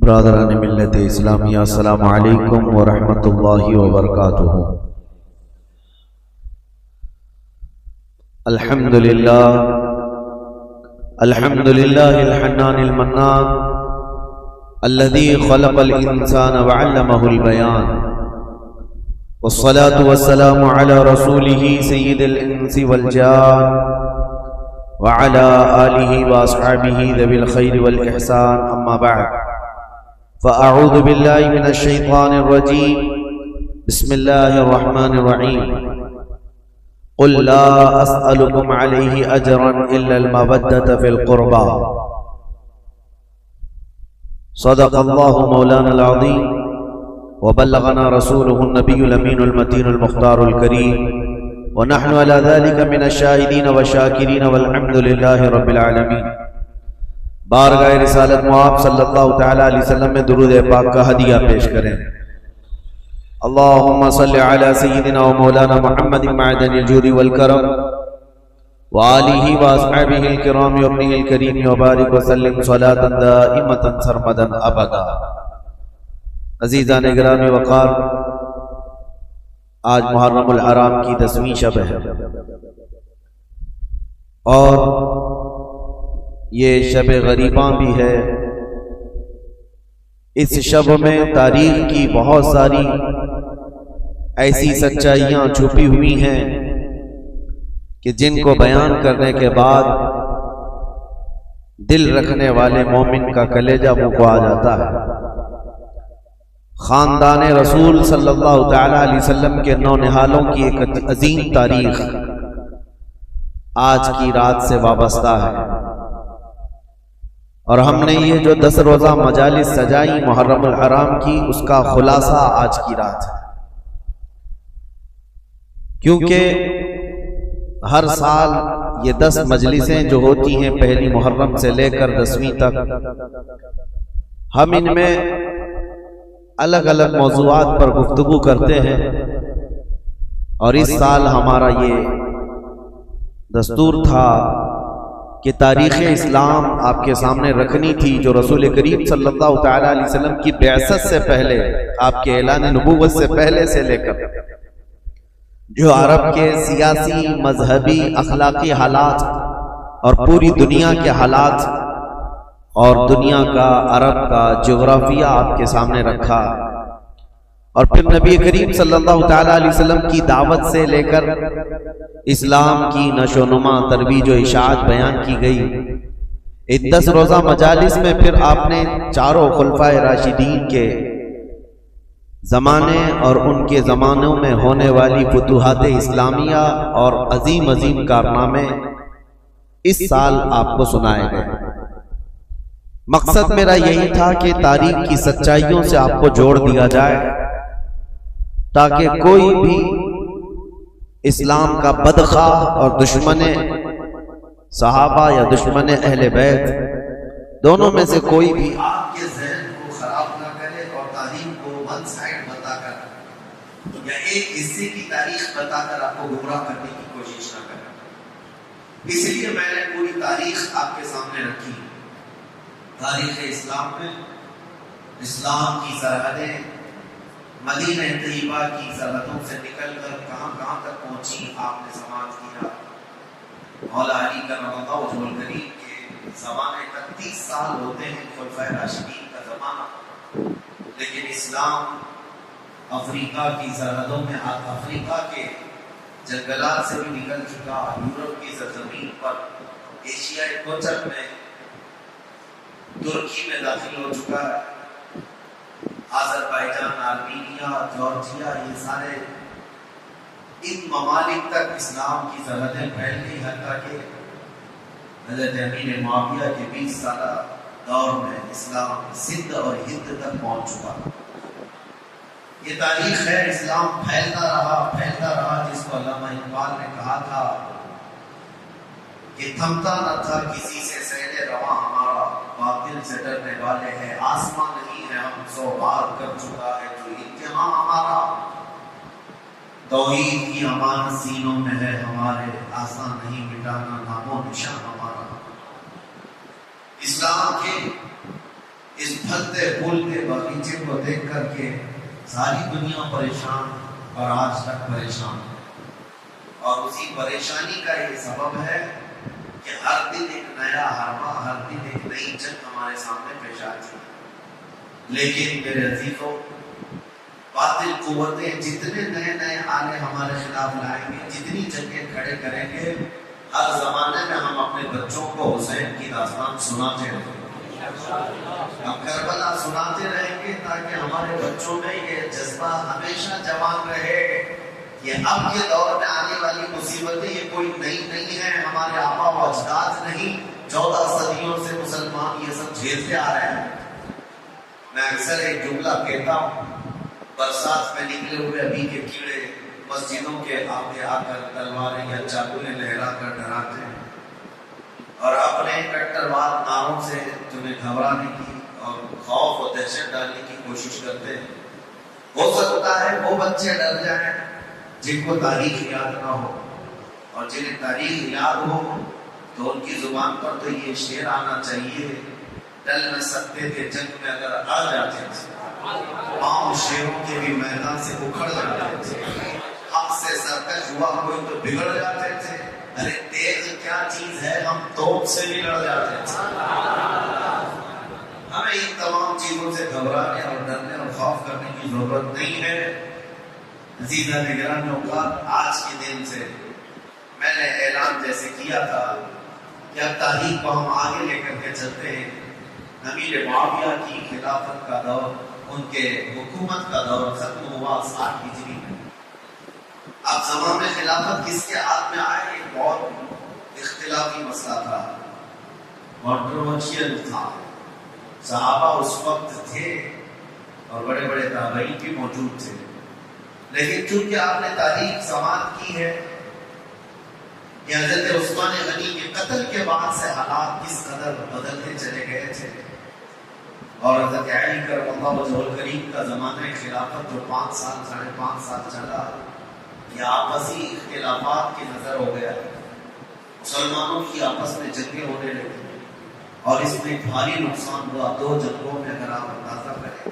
برادران ملت اسلامیہ، السلام علیکم ورحمۃ اللہ وبرکاتہ۔ الحمدللہ الحنان المنان الذي خلق الانسان وعلمه البيان، والصلاة والسلام على رسوله سيد الانس والجان وعلى آله واصحابه ذوي الخير والاحسان، اما بعد، فاعوذ بالله من الشيطان الرجيم، بسم الله الرحمن الرحيم، قل لا اسألكم عليه اجرا الا المودة في القربى، صدق الله مولانا العظيم، وبلغنا رسوله النبي الامين المتين المختار الكريم، ونحن على ذلك من الشاهدين والشاكرين والحمد لله رب العالمين۔ بارگاہ رسالت مواب صلی اللہ تعالی علیہ وسلم میں درود پاک کا ہدیہ پیش کریں۔ اللہم صلی علی سیدنا و مولانا محمد معدن الجود والکرم وآلہ واصحابہ الکرام وابنہ الکریم وبارک وسلم صلاة دائمة سرمدا ابدا۔ عزیزان گرامی وقار، آج محرم الحرام کی 10ویں شب ہے، اور یہ شب غریباں بھی ہے۔ اس شب میں تاریخ کی بہت ساری ایسی سچائیاں چھپی ہوئی ہیں کہ جن کو بیان کرنے کے بعد دل رکھنے والے مومن کا کلیجہ منہ کو آ جاتا ہے۔ خاندان رسول صلی اللہ تعالی علیہ وسلم کے نونہالوں کی ایک عظیم تاریخ آج کی رات سے وابستہ ہے، اور ہم نے یہ جو 10 روزہ مجالس سجائی محرم الحرام کی، اس کا خلاصہ آج کی رات ہے، کیونکہ ہر سال یہ 10 مجلسیں جو ہوتی ہیں پہلی محرم سے لے کر 10ویں تک، ہم ان میں الگ الگ موضوعات پر گفتگو کرتے ہیں، اور اس سال ہمارا یہ دستور تھا کہ تاریخ اسلام آپ کے سامنے رکھنی تھی، جو رسول کریم صلی اللہ تعالی علیہ وسلم کی بعثت سے پہلے، آپ کے اعلان نبوت سے پہلے سے لے کر جو عرب کے سیاسی، مذہبی، اخلاقی حالات اور پوری دنیا کے حالات اور دنیا کا، عرب کا جغرافیہ آپ کے سامنے رکھا، اور پھر نبی کریم صلی اللہ تعالی علیہ وسلم کی دعوت سے لے کر اسلام کی نشو و نما، ترویج و اشاعت بیان کی گئی۔ ان 10 روزہ مجالس میں پھر آپ نے چاروں خلفائے راشدین کے زمانے اور ان کے زمانوں میں ہونے والی فتوحات اسلامیہ اور عظیم عظیم کارنامے اس سال آپ کو سنائے گئے۔ مقصد میرا یہی تھا کہ تاریخ کی سچائیوں سے آپ کو جوڑ دیا جائے، تاکہ کوئی بھی اسلام کا بدخواہ اور دشمن صحابہ یا دشمن اہل بیت، دونوں میں سے کوئی بھی آپ کے ذہن کو خراب نہ کرے اور تاریخ کو ون سائیڈ بتا کر یا ایک حصے کی تاریخ بتا کر آپ کو گمراہ کرنے کی کوشش نہ کرے۔ اس لیے میں نے پوری تاریخ آپ کے سامنے رکھی۔ تاریخ اسلام میں اسلام کی سرحدیں مدینہ طیبہ کی سرحدوں سے نکل کر کہاں کہاں تک پہنچی، آپ نے سماعت کیا۔ مولا علی کرم اللہ وجہہ الکریم کے زمانے تک 30 سال ہوتے ہیں خلفائے راشدین کا زمانہ، لیکن اسلام افریقہ کی سرحدوں میں، افریقہ کے جنگلات سے بھی نکل چکا، یورپ کی سرزمین پر، ایشیائی کوچر میں، ترکی میں داخل ہو چکا ہے، آذربائیجان، آرمینیا، جارجیا، یہ سارے ان ممالک تک اسلام کی سرحدیں پھیل گئی، حتیٰ کہ حضرت امیر معاویہ کے 20 سالہ دور میں اسلام سندھ اور ہند تک پہنچ چکا۔ یہ تاریخ ہے، اسلام پھیلتا رہا، جس کو علامہ اقبال نے کہا تھا کہ تھمتا نہ تھا کسی سے سیل رواں ہمارا، باطل سے ڈرنے والے ہیں آسمان نہیں ہے، ہم 100 بار کر چکا ہے جو امتحان ہمارا، توحید کی امان سینوں میں ہے ہمارے، آسان نہیں مٹانا نام و نشان ہمارا۔ اسلام کے اس پھلتے پھولتے باغیچے کو دیکھ کر کے ساری دنیا پریشان اور آج تک پریشان، اور اسی پریشانی کا یہ سبب ہے کہ ہر دن ایک نیا حربہ، ہر دن ایک نئی جنگ ہمارے سامنے پیش آتی ہے۔ لیکن میرے عزیزوں، باطل قوتیں جتنے نئے نئے آلے ہمارے خلاف لائیں گے، جتنی جنگیں کھڑے کریں گے، ہر زمانے میں ہم اپنے بچوں کو حسین کی داستان سناتے رہیں گے، ہم کربلا سناتے رہیں گے، تاکہ ہمارے بچوں میں یہ جذبہ ہمیشہ جوان رہے کہ اب یہ دور میں آنے والی مصیبتیں یہ کوئی نئی نہیں ہیں، ہمارے آبا و اجداد نہیں، 14 صدیوں سے مسلمان یہ سب جھیلتے آ رہے ہیں۔ میں اکثر ایک جملہ کہتا ہوں، برسات میں نکلے ہوئے ابھی کے کیڑے مسجدوں کے آگے آ کر تلواریں یا چاقویں لہرا کر ڈراتے ہیں اور اپنے کٹروار ناروں سے تمہیں گھبرانے کی اور خوف و دہشت ڈالنے کی کوشش کرتے ہیں۔ ہو سکتا ہے وہ بچے ڈر جائیں جن کو تاریخ یاد نہ ہو، اور جنہیں تاریخ یاد ہو تو ان کی زبان پر تو یہ شعر آنا چاہیے، ڈل نہ سکتے تھے جنگ میں اگر آ جاتے تھے، پاؤں شیروں کے بھی میدان سے اکھڑ جاتے تھے، حق سے سرکش ہوا کوئی تو بگڑ جاتے تھے، ارے تیز کیا چیز ہے ہم توپ سے بھی لڑ جاتے تھے۔ ہمیں ان تمام چیزوں سے گھبرانے اور ڈرنے اور خوف کرنے کی ضرورت نہیں ہے۔ عزیزہ نگران اوقات، آج کے دن سے میں نے اعلان جیسے کیا تھا کہ اب تاریخ کو ہم آگے لے کر کے چلتے ہیں۔ امیر معاویہ کی خلافت کا دور، ان کے حکومت کا دور ختم ہوا 60 ہجری میں۔ اب زمان میں خلافت کس کے ہاتھ میں آئے، ایک بہت اختلافی مسئلہ تھا، کنٹروورشل تھا۔ صحابہ اس وقت تھے اور بڑے بڑے تابعین بھی موجود تھے، لیکن چونکہ آپ نے تاریخ سماعت کی ہے کہ حضرت عثمان غنی کے قتل کے بعد سے حالات کس قدر بدلتے چلے گئے تھے، اور حضرت علی کرم اللہ وجہہ الکریم کا زمانہ خلافت جو 5 سال 5.5 سال چلا، یہ آپسی اختلافات کی نظر ہو گیا، مسلمانوں کی آپس میں جنگیں ہونے لگی اور اس میں بھاری نقصان ہوا۔ 2 جنگوں میں اگر آپ اندازہ کریں،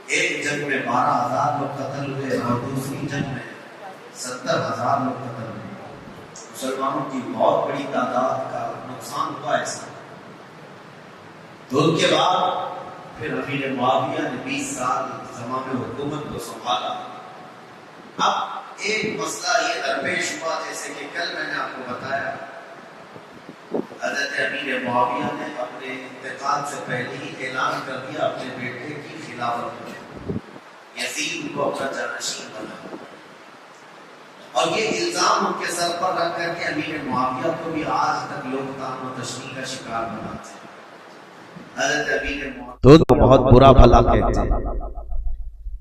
ایک جنگ میں 12,000 لوگ قتل ہوئے اور دوسری جنگ میں 70,000 لوگ قتل ہوئے۔ مسلمانوں کی بہت بڑی تعداد کا نقصان ہوا ایسا۔ تو ان کے بعد پھر امیر معاویہ نے 20 سال زمان میں حکومت کو سنبھالا۔ اب ایک مسئلہ یہ درپیش ہوا، جیسے کہ کل میں نے آپ کو بتایا، حضرت امیر معاویہ نے اپنے انتقال سے پہلے ہی اعلان کر دیا اپنے بیٹے کی خلافت میں، یزید کو اپنا جانشین بنا، اور یہ الزام ان کے سر پر رکھ کر کے امیر معاویہ کو بھی آج تک لوگ طعن و تشنیع کا شکار بناتے ہیں۔ حضرت امیر معاویہ تو بہت برا بھلا کہتے ہیں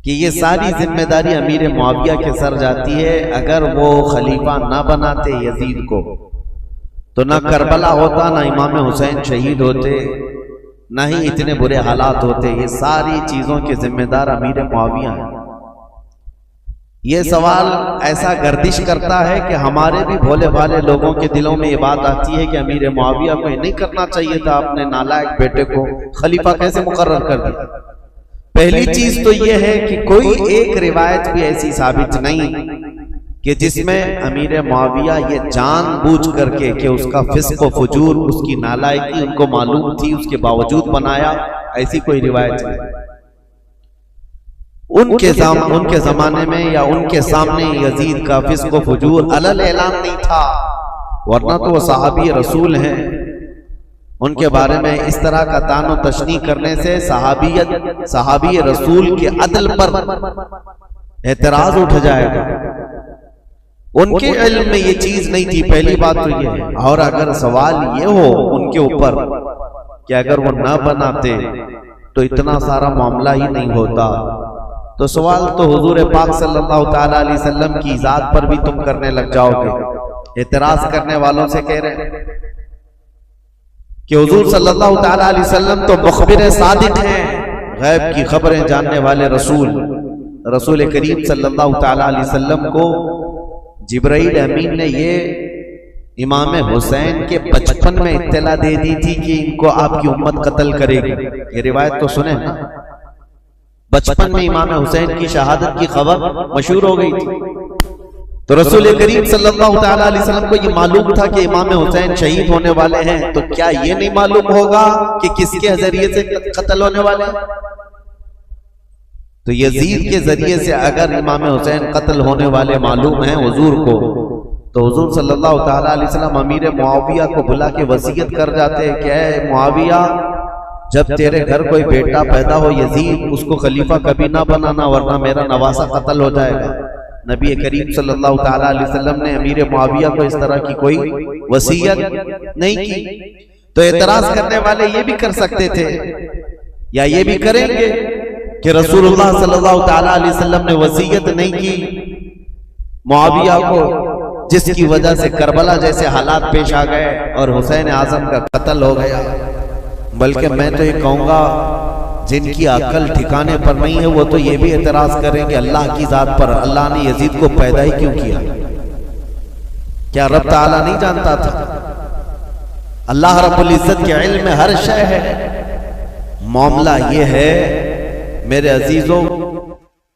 کہ یہ ساری ذمہ داری امیر معاویہ کے سر جاتی ہے۔ اگر وہ خلیفہ نہ بناتے یزید کو تو نہ کربلا ہوتا، نہ امام حسین شہید ہوتے، نہ ہی اتنے برے حالات ہوتے۔ یہ ساری چیزوں کے ذمہ دار امیر معاویہ ہیں۔ یہ سوال ایسا گردش کرتا ہے کہ ہمارے بھی بھولے بھالے لوگوں کے دلوں میں یہ بات آتی ہے کہ امیر معاویہ کو نہیں کرنا چاہیے تھا، اپنے نالائق بیٹے کو خلیفہ کیسے مقرر کر دیا۔ پہلی چیز تو یہ ہے کہ کوئی ایک روایت بھی ایسی ثابت نہیں کہ جس میں امیر معاویہ یہ جان بوجھ کر کے کہ اس کا فسق و فجور، اس کی نالائقی ان کو معلوم تھی، اس کے باوجود بنایا، ایسی کوئی روایت نہیں۔ ان کے زمانے میں یا ان کے سامنے یزید کا فسق و فجور علل اعلان نہیں تھا، ورنہ تو وہ صحابی رسول ہیں۔ ان کے بارے میں اس طرح کا طعن و تشنیع کرنے سے صحابی رسول کے عدل پر اعتراض اٹھ جائے گا۔ ان کے علم میں یہ چیز نہیں تھی، پہلی بات تو یہ ہے۔ اور اگر سوال یہ ہو ان کے اوپر کہ اگر وہ نہ بناتے تو اتنا سارا معاملہ ہی نہیں ہوتا، تو سوال تو حضور پاک صلی اللہ تعالیٰ علیہ وسلم کی ذات پر بھی تم کرنے لگ جاؤ گے۔ اعتراض کرنے والوں سے کہہ رہے ہیں کہ حضور صلی اللہ تعالیٰ علیہ وسلم تو مخبر صادق ہیں، غیب کی خبریں جاننے والے رسول کریم صلی اللہ تعالیٰ علیہ وسلم کو جبرائیل امین نے یہ امام حسین کے بچپن میں اطلاع دے دی تھی کہ ان کو آپ کی امت قتل کرے گی. یہ روایت تو سنیں نا. بچپن میں امام حسین کی شہادت کی خبر مشہور ہو گئی تھی. تو رسول کریم صلی اللہ تعالی علیہ وسلم کو یہ معلوم تھا کہ امام حسین شہید ہونے والے ہیں. تو کیا یہ نہیں معلوم ہوگا کہ کس کے ذریعے سے قتل ہونے والے ہیں؟ تو یزید کے ذریعے سے اگر امام حسین قتل ہونے والے معلوم ہیں حضور کو، تو حضور صلی اللہ تعالی علیہ وسلم امیر معاویہ کو بلا کے وصیت کر جاتے کہ اے معاویہ، جب تیرے گھر کوئی بیٹا پیدا ہو یزید، اس کو خلیفہ کبھی نہ بنانا ورنہ میرا نواسہ قتل ہو جائے گا. نبی کریم صلی اللہ تعالی علیہ وسلم نے امیر معاویہ کو اس طرح کی کوئی وصیت نہیں کی. تو اعتراض کرنے والے یہ بھی کر سکتے تھے یا یہ بھی کریں گے کہ رسول اللہ صلی اللہ تعالی علیہ وسلم نے وصیت نہیں کی معاویہ کو، جس کی وجہ سے کربلا جیسے حالات پیش آ گئے اور حسین اعظم کا قتل ہو گیا. بلکہ میں تو یہ کہوں گا جن کی عقل ٹھکانے پر نہیں ہے وہ تو یہ بھی اعتراض کریں کہ اللہ کی ذات پر اللہ نے یزید کو پیدا ہی کیوں کیا؟ کیا رب تعالیٰ نہیں جانتا تھا؟ اللہ رب العزت کے علم میں ہر شے ہے. معاملہ یہ ہے میرے عزیزوں،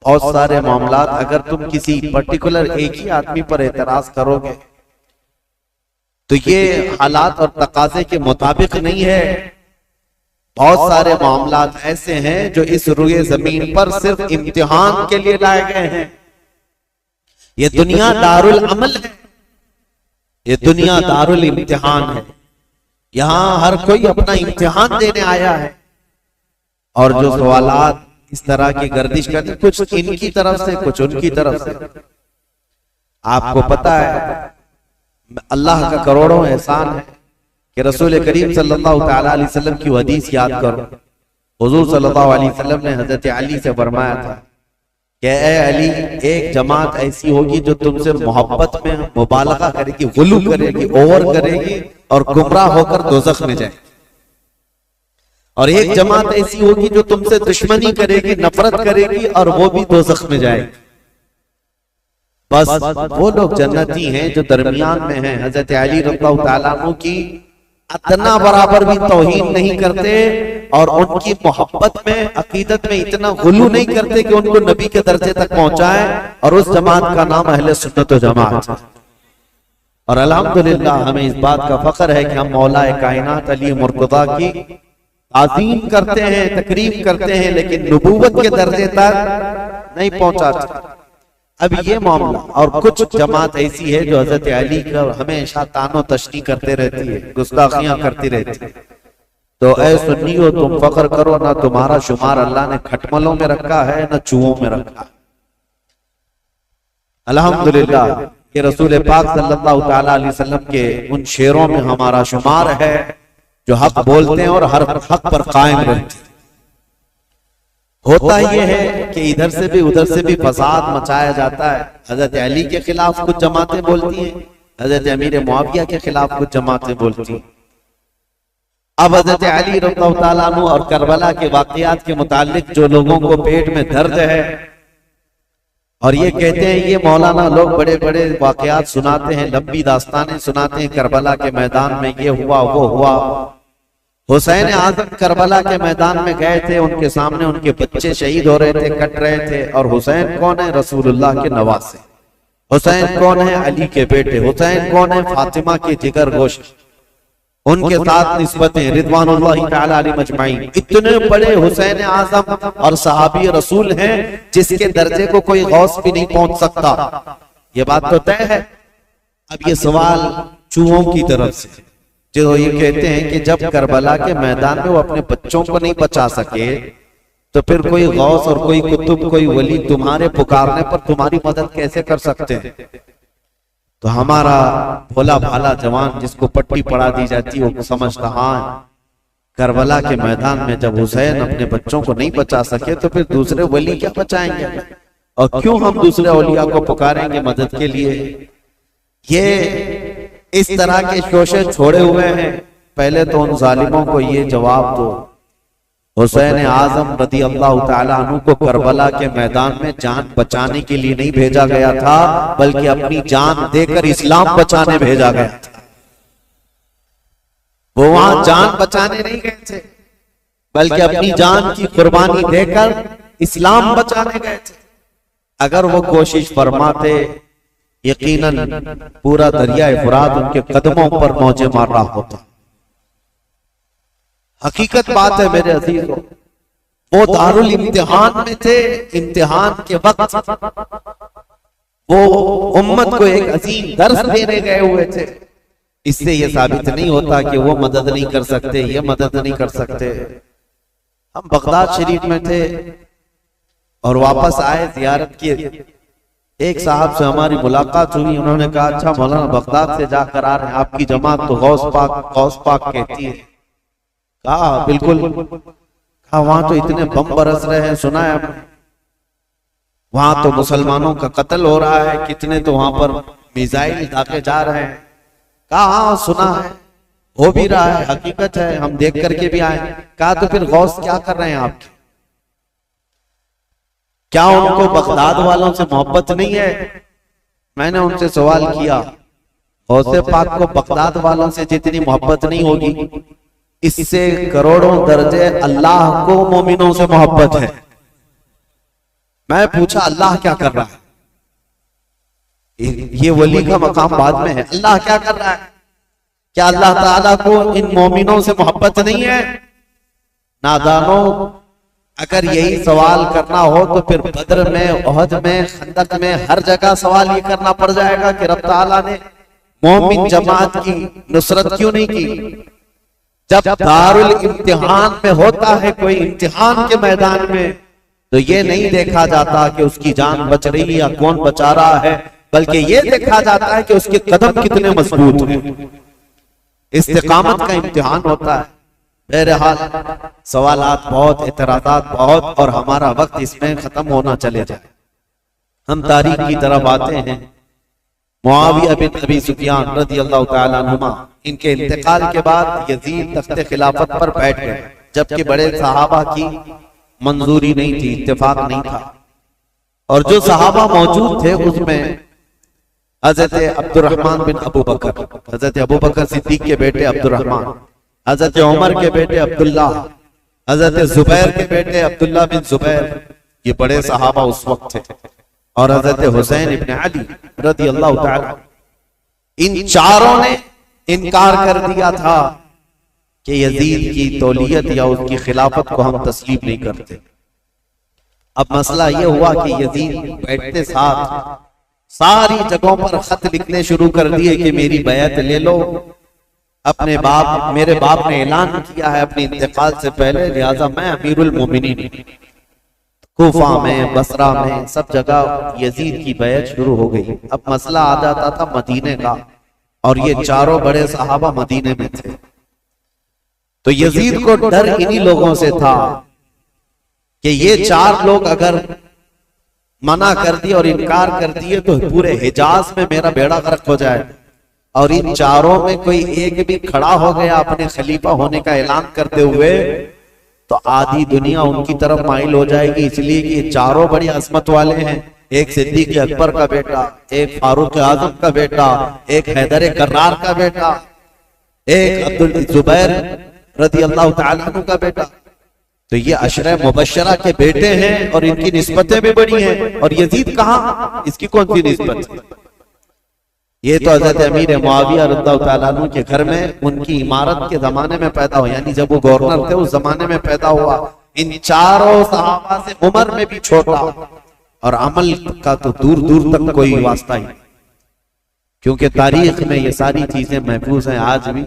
بہت سارے معاملات اگر تم کسی پرٹیکولر ایک ہی آدمی پر اعتراض کرو گے تو یہ حالات اور تقاضے کے مطابق نہیں ہے. بہت سارے معاملات ایسے ہیں جو اس روئے زمین پر صرف امتحان کے لیے لائے گئے ہیں. یہ دنیا دار العمل ہے، یہ دنیا دار الامتحان ہے. یہاں ہر کوئی اپنا امتحان دینے آیا ہے، اور جو سوالات اس طرح کی گردش کرتے کچھ ان کی طرف سے کچھ ان کی طرف سے. آپ کو پتا ہے اللہ کا کروڑوں احسان ہے کہ رسول کریم صلی اللہ تعالی علیہ وسلم کی حدیث یاد کرو. حضور صلی اللہ علیہ وسلم نے حضرت علی سے فرمایا تھا کہ اے علی، ایک جماعت ایسی ہوگی جو تم سے محبت میں مبالغہ کرے گی، غلو کرے گی، اوور کرے گی اور گمراہ ہو کر دوزخ میں جائے. اور ایک جماعت ایسی ہوگی جو تم سے دشمنی کرے گی، نفرت کرے گی اور وہ بھی دوزخ میں جائے گی. بس وہ لوگ جنتی ہیں جو درمیان میں ہیں. حضرت علی رضی اللہ تعالیٰ عنہ کی اتنا برابر بھی توہین نہیں کرتے اور ان کی محبت میں عقیدت میں اتنا غلو نہیں کرتے کہ ان کو نبی کے درجے تک پہنچائے. اور اس جماعت کا نام اہل سنت و جماعت. اور الحمدللہ ہمیں اس بات کا فخر ہے کہ ہم مولا کائنات علی مرتضیٰ کی تعظیم کرتے ہیں، تکریم کرتے ہیں، لیکن نبوت کے درجے تک نہیں پہنچاتے. اب یہ معاملہ اور کچھ جماعت ایسی ہے جو حضرت علی کا ہمیشہ تان و تشنیع کرتے رہتی ہے، گستاخیاں کرتی رہتی ہے. تو اے سنیو، تم فخر کرو، نہ تمہارا شمار اللہ نے کھٹملوں میں رکھا ہے نہ چوہوں میں رکھا ہے. الحمدللہ یہ رسول پاک صلی اللہ تعالی علیہ وسلم کے ان شیروں میں ہمارا شمار ہے جو حق بولتے ہیں اور ہر حق پر قائم رہتے ہیں. ہوتا یہ ہے کہ ادھر سے بھی ادھر سے بھی فساد مچایا جاتا ہے. حضرت علی کے خلاف کچھ جماعتیں بولتی ہیں، حضرت امیر معاویہ کے خلاف کچھ جماعتیں بولتی ہیں. اب حضرت علی رضی اللہ تعالیٰ عنہ اور کربلا کے واقعات کے متعلق جو لوگوں کو پیٹ میں درد ہے اور یہ کہتے ہیں، یہ مولانا لوگ بڑے بڑے واقعات سناتے ہیں، لمبی داستانیں سناتے ہیں، کربلا کے میدان میں یہ ہوا وہ ہوا. حسین اعظم کربلا کے میدان میں گئے تھے، ان کے سامنے ان کے بچے شہید ہو رہے تھے، کٹ رہے تھے. اور حسین کون ہے؟ رسول اللہ کے نواسے. حسین کون ہے؟ علی کے بیٹے. حسین کون ہے؟ فاطمہ کے جگر گوشت. ان کے ساتھ نسبتیں رضوان اللہ تعالی علیہ مجمعین. اتنے بڑے حسین اعظم اور صحابی رسول ہیں جس کے درجے کو کوئی غوث بھی نہیں پہنچ سکتا. یہ بات تو طے ہے. اب یہ سوال چوہوں کی طرف سے جو یہ کہتے ہیں کہ جب کربلا کے میدان میں وہ اپنے بچوں کو نہیں بچا سکے تو پھر کوئی غوث اور کوئی قطب کوئی ولی تمہارے پکارنے پر تمہاری مدد کیسے کر سکتے ہیں؟ تو ہمارا بھولا بھالا جوان جس کو پٹی پڑا دی جاتی وہ سمجھتا ہاں کربلا کے میدان میں جب حسین اپنے بچوں کو نہیں بچا سکے تو پھر دوسرے ولی کیا بچائیں گے؟ اور کیوں ہم دوسرے اولیاء کو پکاریں گے مدد کے لیے؟ یہ اس طرح کے شوشے چھوڑے ہوئے ہیں. پہلے تو ان ظالموں کو یہ جواب دو، حسین اعظم رضی اللہ تعالیٰ عنہ کو کربلا کے میدان میں جان بچانے کے لیے نہیں بھیجا گیا تھا بلکہ اپنی جان دے کر اسلام بچانے بھیجا گیا تھا. وہ وہاں جان بچانے نہیں گئے تھے بلکہ اپنی جان کی قربانی دے کر اسلام بچانے گئے تھے. اگر وہ کوشش فرماتے یقیناً پورا دریائے فرات ان کے قدموں پر موجیں مار رہا ہوتا. حقیقت بات ہے میرے عزیزوں، وہ دارالامتحان میں تھے. امتحان کے وقت وہ امت کو ایک عظیم درس دینے گئے ہوئے تھے. اس سے یہ ثابت نہیں ہوتا کہ وہ مدد نہیں کر سکتے، یہ مدد نہیں کر سکتے. ہم بغداد شریف میں تھے اور واپس آئے زیارت کی. ایک صاحب سے ہماری ملاقات ہوئی، انہوں نے کہا اچھا مولانا بغداد سے جا کر آ رہے ہیں، آپ کی جماعت تو غوث پاک کہتی ہے. کہا بالکل. کہا وہاں تو اتنے بم برس رہے ہیں، سنا ہے وہاں تو مسلمانوں کا قتل ہو رہا ہے، کتنے تو وہاں پر میزائل داغے جا رہے ہیں. کہا ہاں سنا ہے، ہو بھی رہا ہے، حقیقت ہے، ہم دیکھ کر کے بھی آئے. کہا تو پھر غوث کیا کر رہے ہیں آپ کے؟ کیا ان کو بغداد والوں سے محبت نہیں ہے؟ میں نے ان سے سوال کیا، غوث پاک کو بغداد والوں سے جتنی محبت نہیں ہوگی، اس سے کروڑوں درجے اللہ کو مومنوں سے محبت ہے. میں پوچھا اللہ کیا کر رہا ہے؟ یہ ولی کا مقام بعد میں ہے. اللہ کیا کر رہا ہے؟ کیا اللہ تعالیٰ کو ان مومنوں سے محبت نہیں ہے؟ نادانوں، اگر یہی سوال کرنا ہو تو پھر بدر میں، احد میں، خندق میں، ہر جگہ سوال یہ کرنا پڑ جائے گا کہ رب تعالیٰ نے مومن جماعت کی نصرت کیوں نہیں کی؟ جب دارالامتحان میں ہوتا ہے کوئی امتحان کے میدان میں، تو یہ نہیں دیکھا جاتا کہ اس کی جان بچ رہی یا کون بچا رہا ہے، بلکہ یہ دیکھا جاتا ہے کہ اس کے قدم کتنے مضبوط ہیں. استقامت کا امتحان ہوتا ہے. بہرحال سوالات بہت، اعتراضات بہت، اور ہمارا وقت اس میں ختم ہونا چلے جائے. ہم تاریخ کی طرف آتے ہیں. معاویہ بن ابی سفیان رضی اللہ تعالیٰ عنہما، ان کے انتقال کے بعد یزید تخت خلافت پر بیٹھ گئے، جبکہ بڑے صحابہ کی منظوری نہیں تھی، اتفاق نہیں تھا. اور جو صحابہ موجود تھے اس میں حضرت عبد الرحمن بن ابو بکر، حضرت ابو بکر صدیق کے بیٹے عبد الرحمن، حضرت عمر کے بیٹے عبداللہ، حضرت زبیر کے بیٹے عبداللہ بن زبیر، یہ بڑے صحابہ اس وقت تھے. اور حضرت حسین ابن علی رضی اللہ تعالی، ان چاروں نے انکار کر دیا تھا کہ یزید کی تولیت یا اس کی خلافت کو ہم تسلیم نہیں کرتے. اب مسئلہ یہ ہوا کہ یزید بیٹھتے ساتھ ساری جگہوں پر خط لکھنے شروع کر دیے کہ میری بیعت لے لو. اپنے باپ، میرے باپ نے اعلان کیا ہے اپنے انتقال سے پہلے، لہذا میں امیر المومنین. کوفہ میں، بصرہ میں، سب جگہ یزید کی بیعت شروع ہو گئی. اب مسئلہ آ جاتا تھا مدینے کا، اور یہ چاروں بڑے صحابہ مدینے میں تھے. تو یزید کو ڈر انہی لوگوں سے تھا کہ یہ چار لوگ اگر منع کر دیے اور انکار کر دیے تو پورے حجاز میں میرا بیڑا غرق ہو جائے. اور ان چاروں میں کوئی ایک بھی کھڑا ہو گیا اپنے خلیفہ ہونے کا اعلان کرتے ہوئے تو آدھی دنیا ان کی طرف مائل ہو جائے گی. اس لیے کہ یہ چاروں بڑی عظمت والے ہیں. ایک صدیق اکبر کا بیٹا، ایک فاروق اعظم کا بیٹا، ایک حیدر کرار کا بیٹا، ایک عبدالزبیر رضی اللہ تعالیٰ عنہ کا بیٹا. تو یہ عشرہ مبشرہ کے بیٹے ہیں اور ان کی نسبتیں بھی بڑی ہیں. اور یزید کہاں، اس کی کون سی نسبت ہے؟ یہ تو حضرت امیر معاویہ رضی اللہ تعالیٰ عنہ کے گھر میں ان کی عمارت کے زمانے میں پیدا ہوا، یعنی جب وہ گورنر تھے اس زمانے میں پیدا ہوا. ان چاروں صحابہ سے عمر میں بھی چھوٹا، اور عمل کا تو دور دور تک کوئی واسطہ ہی، کیونکہ تاریخ میں یہ ساری چیزیں محفوظ ہیں آج بھی.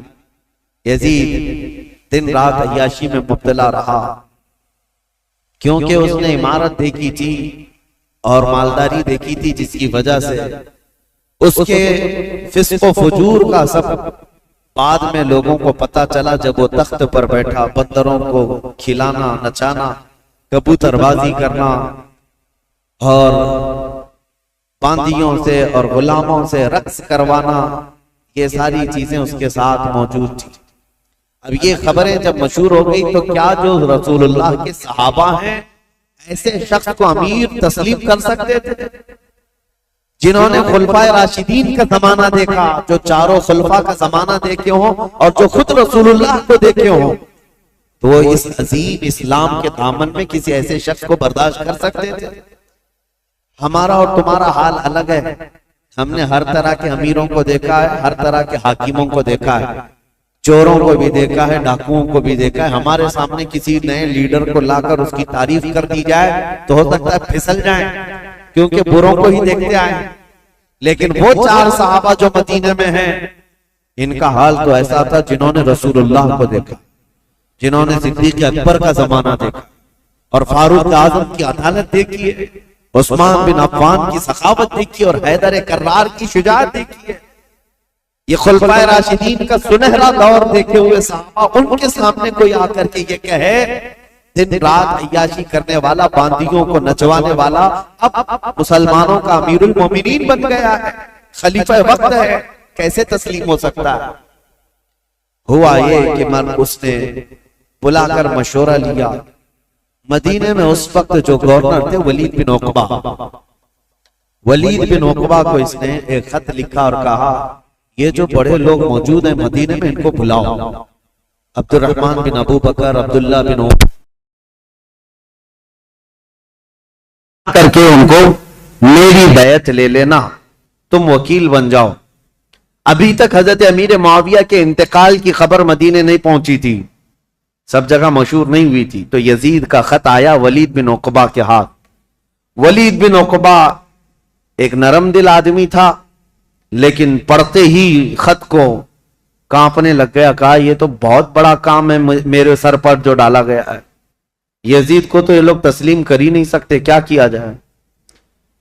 یزید دن رات عیاشی میں مبتلا رہا، کیونکہ اس نے عمارت دیکھی تھی اور مالداری دیکھی تھی، جس کی وجہ سے اس کے فسق و فجور کا سب بعد میں لوگوں کو پتا چلا. جب وہ تخت پر بیٹھا، بندروں کو کھلانا، نچانا، کبوتر بازی کرنا، اور باندیوں سے اور غلاموں سے رقص کروانا، یہ ساری چیزیں اس کے ساتھ موجود تھی. اب یہ خبریں جب مشہور ہو گئی تو کیا جو رسول اللہ کے صحابہ ہیں ایسے شخص کو امیر تسلیم کر سکتے تھے؟ جنہوں نے خلفائے راشدین کا زمانہ دیکھا، جو چاروں خلفاء کا زمانہ دیکھے ہوں اور جو خود رسول اللہ کو دیکھے ہوں، تو وہ اس عظیم اسلام کے دامن میں کسی ایسے شخص کو برداشت کر سکتے تھے؟ ہمارا اور تمہارا حال الگ ہے. ہم نے ہر طرح کے امیروں کو دیکھا ہے، ہر طرح کے حاکموں کو دیکھا ہے، چوروں کو بھی دیکھا ہے، ڈاکوؤں کو بھی دیکھا ہے. ہمارے سامنے کسی نئے لیڈر کو لا کر اس کی تعریف کر دی جائے تو ہو سکتا ہے پھسل جائیں، کیونکہ بروں کو ہی دیکھتے آئے. لیکن وہ چار صحابہ جو مدینے میں ہیں، ان کا حال تو ایسا تھا جنہوں نے رسول اللہ کو دیکھا، جنہوں نے صدیق اکبر کا زمانہ دیکھا اور فاروق اعظم کی عدالت دیکھی ہے، عثمان بن عفان کی سخاوت دیکھی اور حیدر کرار کی شجاعت دیکھی ہے. یہ خلفائے راشدین کا سنہرا دور دیکھے ہوئے صحابہ، ان کے سامنے کوئی آ کر کے یہ کہے دن رات عیاشی کرنے والا، باندیوں کو نچوانے والا اب مسلمانوں کا امیر المومنین بن گیا ہے، خلیفہ وقت ہے، کیسے تسلیم ہو سکتا ہے؟ ہوا یہ کہ اس نے بلا کر مشورہ لیا. مدینے میں اس وقت جو گورنر تھے ولید بن عقبہ، ولید بن عقبہ کو اس نے ایک خط لکھا اور کہا یہ جو بڑے لوگ موجود ہیں مدینے میں ان کو بلاؤ. عبد الرحمن بن ابو بکر، عبداللہ بن عمر کر کے ان کو میری بیعت لے لینا، تم وکیل بن جاؤ. ابھی تک حضرت امیر معاویہ کے انتقال کی خبر مدینے نہیں پہنچی تھی، سب جگہ مشہور نہیں ہوئی تھی. تو یزید کا خط آیا ولید بن عقبہ کے ہاتھ. ولید بن عقبہ ایک نرم دل آدمی تھا، لیکن پڑھتے ہی خط کو کانپنے لگ گیا. کہا یہ تو بہت بڑا کام ہے میرے سر پر جو ڈالا گیا ہے، یزید کو تو یہ لوگ تسلیم کر ہی نہیں سکتے، کیا کیا جائے؟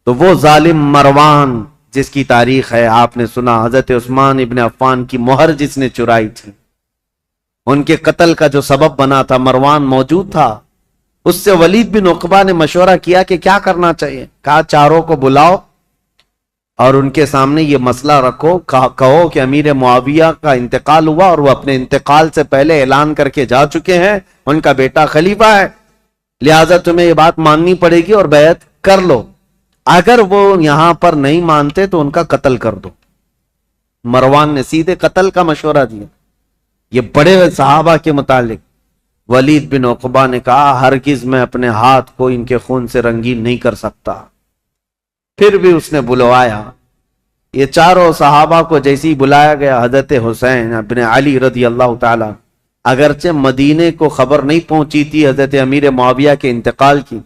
تو وہ ظالم مروان جس کی تاریخ ہے آپ نے سنا، حضرت عثمان ابن عفان کی مہر جس نے چرائی تھی، ان کے قتل کا جو سبب بنا تھا، مروان موجود تھا. اس سے ولید بن عقبہ نے مشورہ کیا کہ کیا کرنا چاہیے. کہا چاروں کو بلاؤ اور ان کے سامنے یہ مسئلہ رکھو، کہو کہ امیر معاویہ کا انتقال ہوا اور وہ اپنے انتقال سے پہلے اعلان کر کے جا چکے ہیں، ان کا بیٹا خلیفہ ہے، لہٰذا تمہیں یہ بات ماننی پڑے گی اور بیعت کر لو. اگر وہ یہاں پر نہیں مانتے تو ان کا قتل کر دو. مروان نے سیدھے قتل کا مشورہ دیا. یہ بڑے صحابہ کے متعلق ولید بن عقبہ نے کہا ہرگز میں اپنے ہاتھ کو ان کے خون سے رنگین نہیں کر سکتا. پھر بھی اس نے بلوایا. یہ چاروں صحابہ کو جیسے ہی بلایا گیا، حضرت حسین ابن علی رضی اللہ تعالی، اگرچہ مدینے کو خبر نہیں پہنچی تھی حضرت امیر معاویہ کے انتقال کی،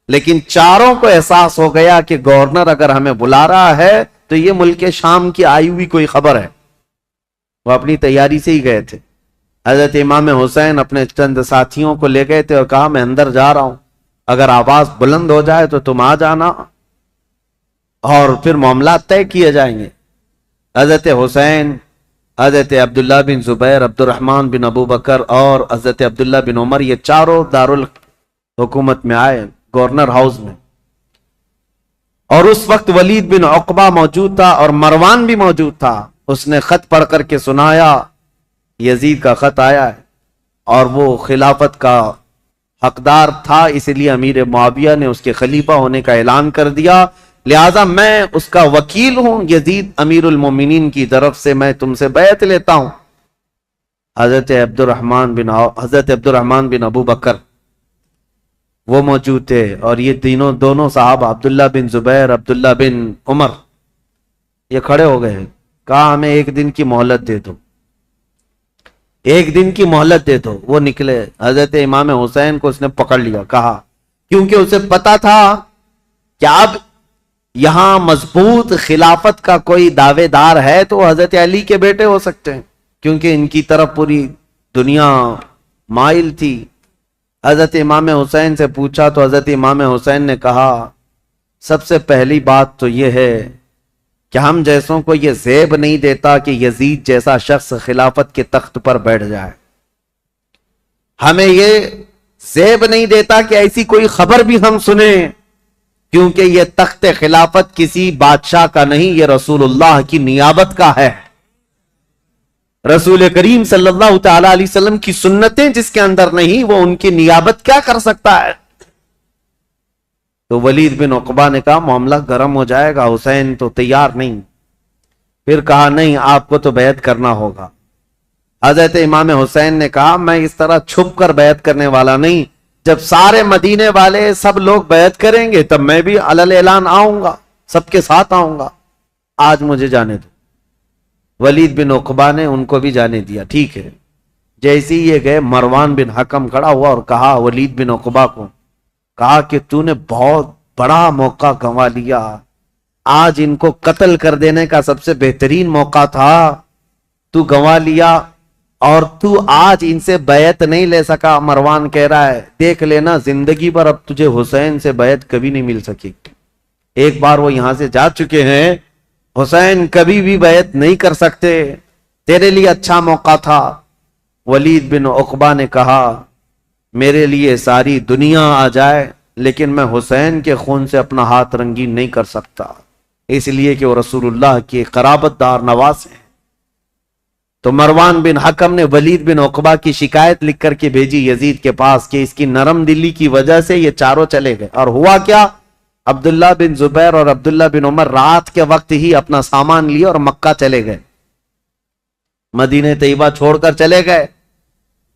لیکن چاروں کو احساس ہو گیا کہ گورنر اگر ہمیں بلا رہا ہے تو یہ ملک شام کی آئی ہوئی کوئی خبر ہے. وہ اپنی تیاری سے ہی گئے تھے. حضرت امام حسین اپنے چند ساتھیوں کو لے گئے تھے اور کہا میں اندر جا رہا ہوں، اگر آواز بلند ہو جائے تو تم آ جانا اور پھر معاملات طے کیے جائیں گے. حضرت حسین، حضرت عبداللہ بن زبیر، عبد الرحمن بن ابو بکر اور حضرت عبداللہ بن عمر، یہ چاروں دارالحکومت میں آئے، گورنر ہاؤس میں. اور اس وقت ولید بن عقبہ موجود تھا اور مروان بھی موجود تھا. اس نے خط پڑھ کر کے سنایا یزید کا خط آیا ہے اور وہ خلافت کا حقدار تھا، اس لیے امیر معاویہ نے اس کے خلیفہ ہونے کا اعلان کر دیا، لہذا میں اس کا وکیل ہوں. یزید امیر المومنین کی طرف سے میں تم سے بیعت لیتا ہوں. حضرت عبد الرحمن بن ابو بکر وہ موجود تھے اور یہ دونوں صحابہ عبداللہ بن زبیر، عبداللہ بن عمر، یہ کھڑے ہو گئے. کہا ہمیں ایک دن کی مہلت دے دو، ایک دن کی مہلت دے دو. وہ نکلے. حضرت امام حسین کو اس نے پکڑ لیا. کہا کیونکہ اسے پتا تھا کہ اب یہاں مضبوط خلافت کا کوئی دعوے دار ہے تو حضرت علی کے بیٹے ہو سکتے ہیں، کیونکہ ان کی طرف پوری دنیا مائل تھی. حضرت امام حسین سے پوچھا تو حضرت امام حسین نے کہا سب سے پہلی بات تو یہ ہے کہ ہم جیسوں کو یہ زیب نہیں دیتا کہ یزید جیسا شخص خلافت کے تخت پر بیٹھ جائے. ہمیں یہ زیب نہیں دیتا کہ ایسی کوئی خبر بھی ہم سنیں، کیونکہ یہ تخت خلافت کسی بادشاہ کا نہیں، یہ رسول اللہ کی نیابت کا ہے. رسول کریم صلی اللہ تعالی علیہ وسلم کی سنتیں جس کے اندر نہیں، وہ ان کی نیابت کیا کر سکتا ہے؟ تو ولید بن عقبہ نے کہا معاملہ گرم ہو جائے گا، حسین تو تیار نہیں۔ پھر کہا نہیں، آپ کو تو بیعت کرنا ہوگا۔ حضرت امام حسین نے کہا میں اس طرح چھپ کر بیعت کرنے والا نہیں، جب سارے مدینے والے سب لوگ بیعت کریں گے تب میں بھی علل اعلان آؤں گا، سب کے ساتھ آؤں گا، آج مجھے جانے دو۔ ولید بن عقبہ نے ان کو بھی جانے دیا، ٹھیک ہے۔ جیسے ہی یہ گئے، مروان بن حکم کھڑا ہوا اور کہا ولید بن عقبہ کو، کہا کہ تو نے بہت بڑا موقع گنوا لیا، آج ان کو قتل کر دینے کا سب سے بہترین موقع تھا، تو گنوا لیا، اور تو آج ان سے بیعت نہیں لے سکا۔ مروان کہہ رہا ہے دیکھ لینا زندگی پر اب تجھے حسین سے بیعت کبھی نہیں مل سکے گی، ایک بار وہ یہاں سے جا چکے ہیں، حسین کبھی بھی بیعت نہیں کر سکتے، تیرے لیے اچھا موقع تھا۔ ولید بن عقبہ نے کہا میرے لیے ساری دنیا آ جائے لیکن میں حسین کے خون سے اپنا ہاتھ رنگین نہیں کر سکتا، اس لیے کہ وہ رسول اللہ کے قرابت دار نواز ہیں۔ تو مروان بن حکم نے ولید بن عقبہ کی شکایت لکھ کر کے بھیجی یزید کے پاس کہ اس کی نرم دلی کی وجہ سے یہ چاروں چلے گئے۔ اور ہوا کیا، عبداللہ بن زبیر اور عبداللہ بن عمر رات کے وقت ہی اپنا سامان لیے اور مکہ چلے گئے، مدینہ طیبہ چھوڑ کر چلے گئے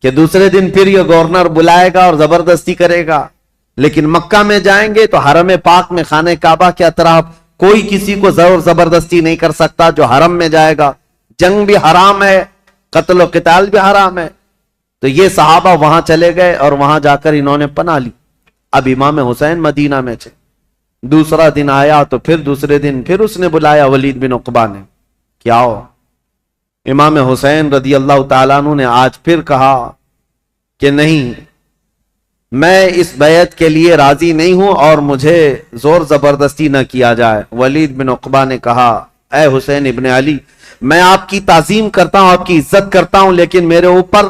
کہ دوسرے دن پھر یہ گورنر بلائے گا اور زبردستی کرے گا، لیکن مکہ میں جائیں گے تو حرم پاک میں خانہ کعبہ کے اطراف کوئی کسی کو زور زبردستی نہیں کر سکتا جو حرم میں جائے گا، جنگ بھی حرام ہے، قتل و قتال بھی حرام ہے۔ تو یہ صحابہ وہاں چلے گئے اور وہاں جا کر انہوں نے پناہ لی۔ اب امام حسین مدینہ میں تھے، دوسرا دن آیا تو پھر دوسرے دن پھر اس نے بلایا ولید بن عقبہ نے کہ آؤ۔ امام حسین رضی اللہ تعالیٰ عنہ نے آج پھر کہا کہ نہیں، میں اس بیعت کے لیے راضی نہیں ہوں اور مجھے زور زبردستی نہ کیا جائے۔ ولید بن عقبہ نے کہا اے حسین ابن علی، میں آپ کی تعظیم کرتا ہوں، آپ کی عزت کرتا ہوں، لیکن میرے اوپر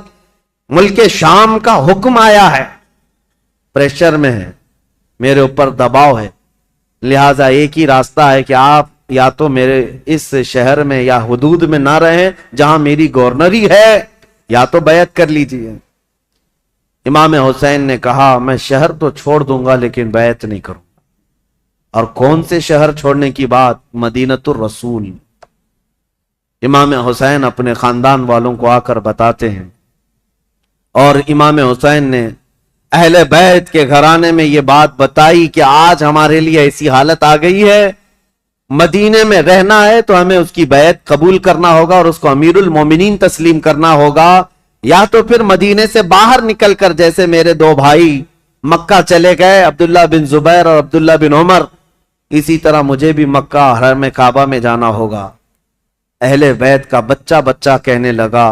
ملک شام کا حکم آیا ہے، پریشر میں ہے، میرے اوپر دباؤ ہے، لہٰذا ایک ہی راستہ ہے کہ آپ یا تو میرے اس شہر میں یا حدود میں نہ رہیں جہاں میری گورنری ہے، یا تو بیعت کر لیجئے۔ امام حسین نے کہا میں شہر تو چھوڑ دوں گا لیکن بیعت نہیں کروں گا۔ اور کون سے شہر چھوڑنے کی بات؟ مدینۃ الرسول۔ امام حسین اپنے خاندان والوں کو آ کر بتاتے ہیں، اور امام حسین نے اہل بیت کے گھرانے میں یہ بات بتائی کہ آج ہمارے لیے ایسی حالت آ گئی ہے، مدینے میں رہنا ہے تو ہمیں اس کی بیعت قبول کرنا ہوگا اور اس کو امیر المومنین تسلیم کرنا ہوگا، یا تو پھر مدینے سے باہر نکل کر جیسے میرے دو بھائی مکہ چلے گئے، عبداللہ بن زبیر اور عبداللہ بن عمر، اسی طرح مجھے بھی مکہ حرم کعبہ میں جانا ہوگا۔ اہل بیت کا بچہ بچہ کہنے لگا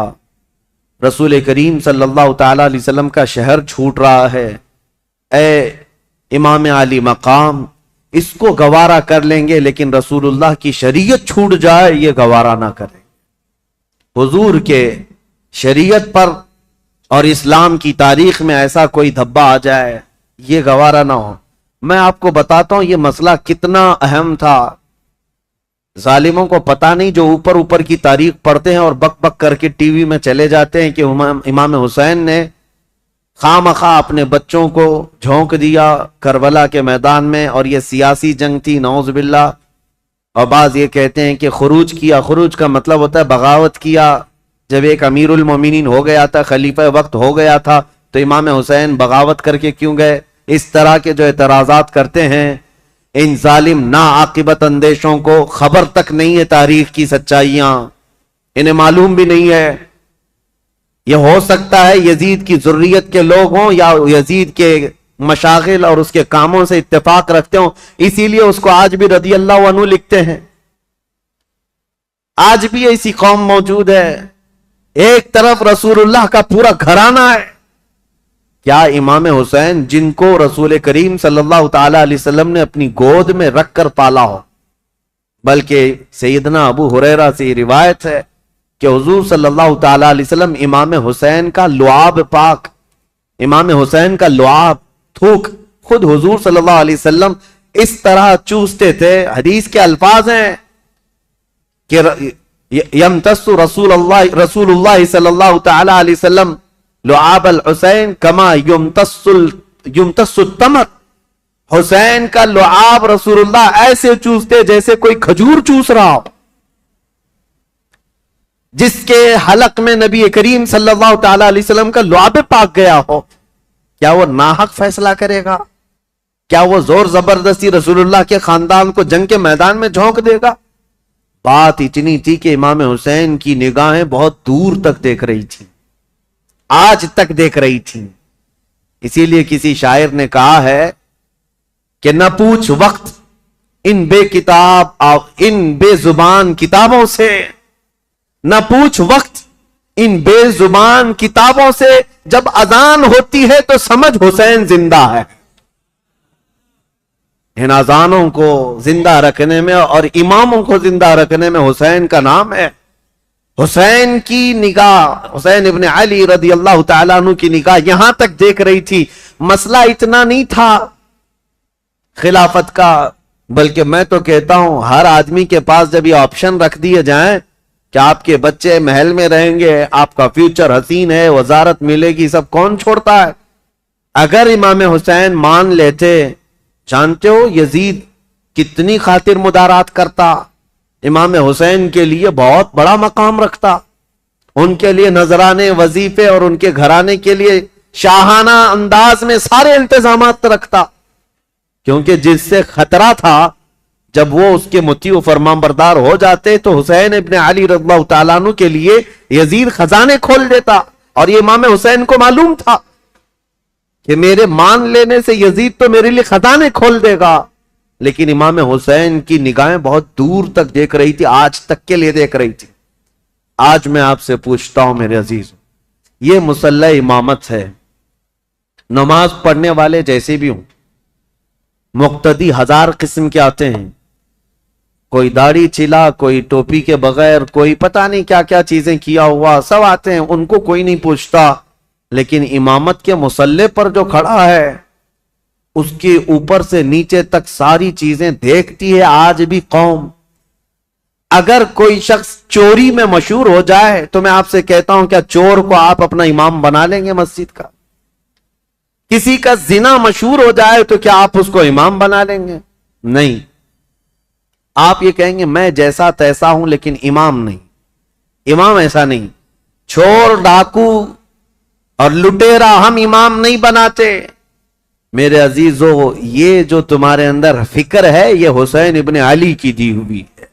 رسول کریم صلی اللہ تعالی علیہ وسلم کا شہر چھوٹ رہا ہے، اے امام علی مقام، اس کو گوارا کر لیں گے لیکن رسول اللہ کی شریعت چھوٹ جائے یہ گوارا نہ کریں۔ حضور کے شریعت پر اور اسلام کی تاریخ میں ایسا کوئی دھبا آ جائے یہ گوارا نہ ہو۔ میں آپ کو بتاتا ہوں یہ مسئلہ کتنا اہم تھا، ظالموں کو پتہ نہیں جو اوپر اوپر کی تاریخ پڑھتے ہیں اور بک بک کر کے ٹی وی میں چلے جاتے ہیں کہ امام حسین نے خواہ اپنے بچوں کو جھونک دیا کربلا کے میدان میں، اور یہ سیاسی جنگ تھی نعوذ باللہ۔ اور بعض یہ کہتے ہیں کہ خروج کیا، خروج کا مطلب ہوتا ہے بغاوت کیا۔ جب ایک امیر المومنین ہو گیا تھا، خلیفہ وقت ہو گیا تھا، تو امام حسین بغاوت کر کے کیوں گئے؟ اس طرح کے جو اعتراضات کرتے ہیں ان ظالم ناعاقبت اندیشوں کو خبر تک نہیں ہے تاریخ کی سچائیاں، انہیں معلوم بھی نہیں ہے۔ یہ ہو سکتا ہے یزید کی ذریت کے لوگ ہوں یا یزید کے مشاغل اور اس کے کاموں سے اتفاق رکھتے ہوں، اسی لیے اس کو آج بھی رضی اللہ عنہ لکھتے ہیں۔ آج بھی ایسی قوم موجود ہے، ایک طرف رسول اللہ کا پورا گھرانہ ہے۔ کیا امام حسین جن کو رسول کریم صلی اللہ تعالی علیہ وسلم نے اپنی گود میں رکھ کر پالا ہو، بلکہ سیدنا ابو ہریرہ سے یہ روایت ہے کہ حضور صلی اللہ تعالی علیہ وسلم امام حسین کا لعاب پاک، امام حسین کا لعاب تھوک خود حضور صلی اللہ علیہ وسلم اس طرح چوستے تھے۔ حدیث کے الفاظ ہیں کہ یمتص رسول اللہ صلی اللہ تعالی علیہ وسلم لعاب الحسین کما یمتص التمر، حسین کا لعاب رسول اللہ ایسے چوستے جیسے کوئی کھجور چوس رہا ہو. جس کے حلق میں نبی کریم صلی اللہ تعالی علیہ وسلم کا لعاب پاک گیا ہو، کیا وہ ناحق فیصلہ کرے گا؟ کیا وہ زور زبردستی رسول اللہ کے خاندان کو جنگ کے میدان میں جھونک دے گا؟ بات اتنی تھی کہ امام حسین کی نگاہیں بہت دور تک دیکھ رہی تھی، آج تک دیکھ رہی تھی. اسی لیے کسی شاعر نے کہا ہے کہ نہ پوچھ وقت ان بے کتاب اور ان بے زبان کتابوں سے، نہ پوچھ وقت ان بے زبان کتابوں سے، جب اذان ہوتی ہے تو سمجھ حسین زندہ ہے. ان اذانوں کو زندہ رکھنے میں اور اماموں کو زندہ رکھنے میں حسین کا نام ہے. حسین کی نگاہ، حسین ابن علی رضی اللہ تعالیٰ عنہ کی نگاہ یہاں تک دیکھ رہی تھی. مسئلہ اتنا نہیں تھا خلافت کا، بلکہ میں تو کہتا ہوں ہر آدمی کے پاس جب یہ آپشن رکھ دیے جائیں کہ آپ کے بچے محل میں رہیں گے، آپ کا فیوچر حسین ہے، وزارت ملے گی، سب کون چھوڑتا ہے؟ اگر امام حسین مان لیتے، جانتے ہو یزید کتنی خاطر مدارات کرتا، امام حسین کے لیے بہت بڑا مقام رکھتا، ان کے لیے نذرانے، وظیفے اور ان کے گھرانے کے لیے شاہانہ انداز میں سارے انتظامات رکھتا. کیونکہ جس سے خطرہ تھا جب وہ اس کے مطیع و فرمان بردار ہو جاتے تو حسین ابن علی رضی اللہ تعالیٰ عنہ کے لیے یزید خزانے کھول دیتا. اور یہ امام حسین کو معلوم تھا کہ میرے مان لینے سے یزید تو میرے لیے خزانے کھول دے گا. لیکن امام حسین کی نگاہیں بہت دور تک دیکھ رہی تھی، آج تک کے لیے دیکھ رہی تھی. آج میں آپ سے پوچھتا ہوں میرے عزیز، یہ مسلح امامت ہے. نماز پڑھنے والے جیسے بھی ہوں، مقتدی ہزار قسم کے آتے ہیں، کوئی داڑھی چلا، کوئی ٹوپی کے بغیر، کوئی پتہ نہیں کیا کیا چیزیں کیا ہوا، سب آتے ہیں، ان کو کوئی نہیں پوچھتا. لیکن امامت کے مصلے پر جو کھڑا ہے اس کے اوپر سے نیچے تک ساری چیزیں دیکھتی ہے آج بھی قوم. اگر کوئی شخص چوری میں مشہور ہو جائے تو میں آپ سے کہتا ہوں کیا چور کو آپ اپنا امام بنا لیں گے مسجد کا؟ کسی کا زنا مشہور ہو جائے تو کیا آپ اس کو امام بنا لیں گے؟ نہیں. آپ یہ کہیں گے میں جیسا تیسا ہوں لیکن امام نہیں. امام ایسا نہیں. چور، ڈاکو اور لٹیرا ہم امام نہیں بناتے. میرے عزیزو، یہ جو تمہارے اندر فکر ہے یہ حسین ابن علی کی دی ہوئی ہے،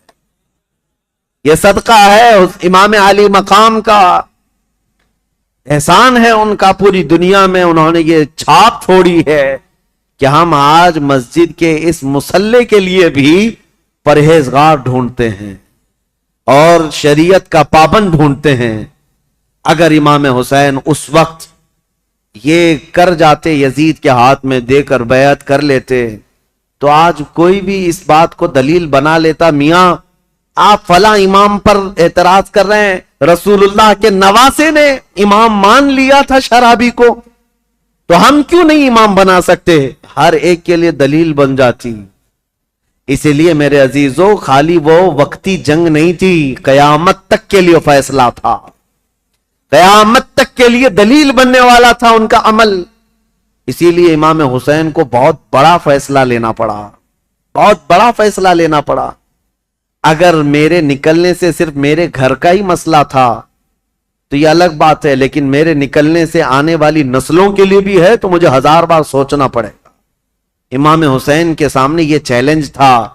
یہ صدقہ ہے امام علی مقام کا، احسان ہے ان کا پوری دنیا میں. انہوں نے یہ چھاپ چھوڑی ہے کہ ہم آج مسجد کے اس مصلے کے لیے بھی پرہیزگار ڈھونڈتے ہیں اور شریعت کا پابند ڈھونڈتے ہیں. اگر امام حسین اس وقت یہ کر جاتے، یزید کے ہاتھ میں دے کر بیعت کر لیتے، تو آج کوئی بھی اس بات کو دلیل بنا لیتا، میاں آپ فلاں امام پر اعتراض کر رہے ہیں، رسول اللہ کے نواسے نے امام مان لیا تھا شرابی کو، تو ہم کیوں نہیں امام بنا سکتے؟ ہر ایک کے لیے دلیل بن جاتی. اسی لیے میرے عزیزو، خالی وہ وقتی جنگ نہیں تھی، قیامت تک کے لیے فیصلہ تھا، قیامت تک کے لیے دلیل بننے والا تھا ان کا عمل. اسی لیے امام حسین کو بہت بڑا فیصلہ لینا پڑا، بہت بڑا فیصلہ لینا پڑا. اگر میرے نکلنے سے صرف میرے گھر کا ہی مسئلہ تھا تو یہ الگ بات ہے، لیکن میرے نکلنے سے آنے والی نسلوں کے لیے بھی ہے تو مجھے 1000 بار سوچنا پڑے گا. امام حسین کے سامنے یہ چیلنج تھا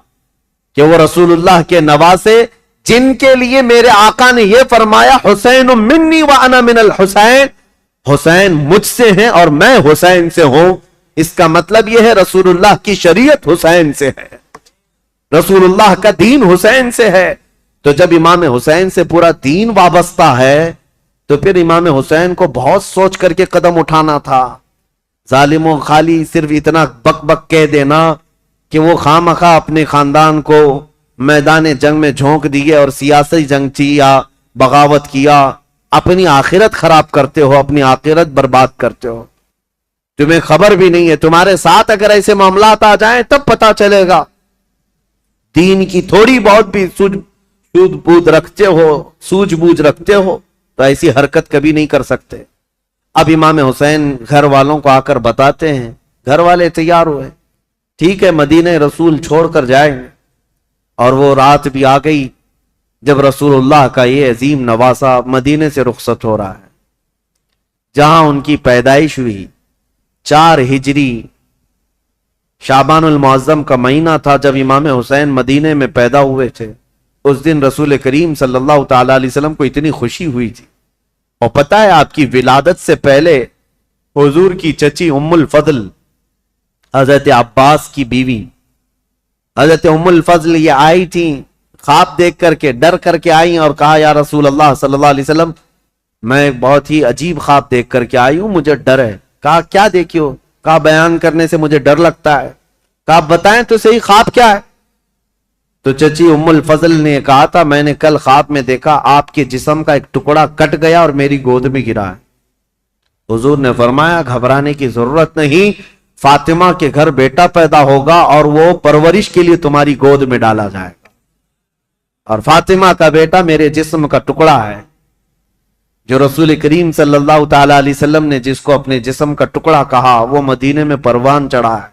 کہ وہ رسول اللہ کے نواسے، جن کے لیے میرے آقا نے یہ فرمایا حسین منی وانا من الحسین، حسین مجھ سے ہیں اور میں حسین سے ہوں. اس کا مطلب یہ ہے رسول اللہ کی شریعت حسین سے ہے، رسول اللہ کا دین حسین سے ہے. تو جب امام حسین سے پورا دین وابستہ ہے تو پھر امام حسین کو بہت سوچ کر کے قدم اٹھانا تھا. ظالموں، خالی صرف اتنا بک بک کہہ دینا کہ وہ خامخواہ اپنے خاندان کو میدان جنگ میں جھونک دیے اور سیاسی جنگ تھی یا بغاوت کیا، اپنی آخرت خراب کرتے ہو، اپنی آخرت برباد کرتے ہو. تمہیں خبر بھی نہیں ہے، تمہارے ساتھ اگر ایسے معاملات آ جائیں تب پتا چلے گا. دین کی تھوڑی بہت بھی سوجھ بوجھ رکھتے ہو تو ایسی حرکت کبھی نہیں کر سکتے. اب امام حسین گھر والوں کو آ کر بتاتے ہیں، گھر والے تیار ہوئے، ٹھیک ہے مدینہ رسول چھوڑ کر جائیں، اور وہ رات بھی آ گئی جب رسول اللہ کا یہ عظیم نواسہ مدینے سے رخصت ہو رہا ہے، جہاں ان کی پیدائش ہوئی 4 ہجری شعبان المعظم کا مہینہ تھا، جب امام حسین مدینے میں پیدا ہوئے تھے۔ اس دن رسول کریم صلی اللہ تعالی علیہ وسلم کو اتنی خوشی ہوئی تھی، اور پتہ ہے آپ کی ولادت سے پہلے حضور کی چچی ام الفضل حضرت عباس کی بیوی حضرت ام الفضل یہ آئی تھی، خواب دیکھ کر کے ڈر کر کے آئی اور کہا یا رسول اللہ صلی اللہ علیہ وسلم میں بہت ہی عجیب خواب دیکھ کر کے آئی ہوں، مجھے ڈر ہے۔ کہا کیا دیکھی ہو؟ کہا بیان کرنے سے مجھے ڈر لگتا ہے۔ کہا بتائیں تو صحیح خواب کیا ہے؟ تو چچی ام الفضل نے کہا تھا میں نے کل خواب میں دیکھا آپ کے جسم کا ایک ٹکڑا کٹ گیا اور میری گود میں گرا ہے۔ حضور نے فرمایا گھبرانے کی ضرورت نہیں، فاطمہ کے گھر بیٹا پیدا ہوگا اور وہ پرورش کے لیے تمہاری گود میں ڈالا جائے گا، اور فاطمہ کا بیٹا میرے جسم کا ٹکڑا ہے۔ جو رسول کریم صلی اللہ تعالی علیہ وسلم نے جس کو اپنے جسم کا ٹکڑا کہا وہ مدینے میں پروان چڑھا ہے،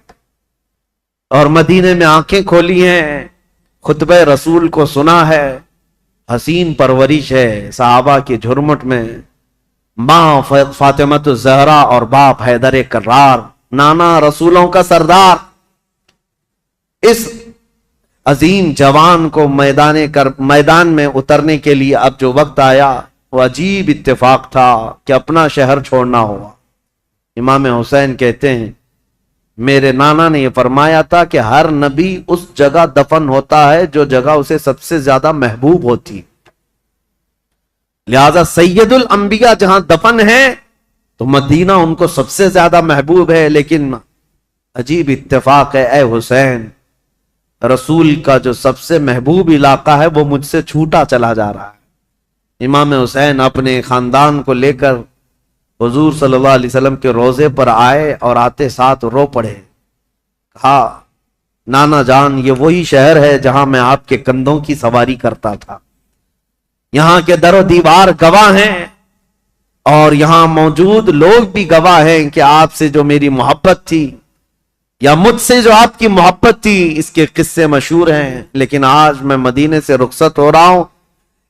اور مدینے میں آنکھیں کھولی ہیں، خطبہ رسول کو سنا ہے، حسین پرورش ہے صحابہ کی جھرمٹ میں، ماں فاطمۃ الزہرا اور باپ حیدر کرار، نانا رسولوں کا سردار۔ اس عظیم جوان کو میدان میں اترنے کے لیے اب جو وقت آیا وہ عجیب اتفاق تھا کہ اپنا شہر چھوڑنا ہوا۔ امام حسین کہتے ہیں میرے نانا نے یہ فرمایا تھا کہ ہر نبی اس جگہ دفن ہوتا ہے جو جگہ اسے سب سے زیادہ محبوب ہوتی، لہذا سید الانبیاء جہاں دفن ہے تو مدینہ ان کو سب سے زیادہ محبوب ہے۔ لیکن عجیب اتفاق ہے اے حسین، رسول کا جو سب سے محبوب علاقہ ہے وہ مجھ سے چھوٹا چلا جا رہا ہے۔ امام حسین اپنے خاندان کو لے کر حضور صلی اللہ علیہ وسلم کے روضے پر آئے اور آتے ساتھ رو پڑے، کہا نانا جان یہ وہی شہر ہے جہاں میں آپ کے کندھوں کی سواری کرتا تھا، یہاں کے در و دیوار گواہ ہیں اور یہاں موجود لوگ بھی گواہ ہیں کہ آپ سے جو میری محبت تھی یا مجھ سے جو آپ کی محبت تھی اس کے قصے مشہور ہیں۔ لیکن آج میں مدینے سے رخصت ہو رہا ہوں،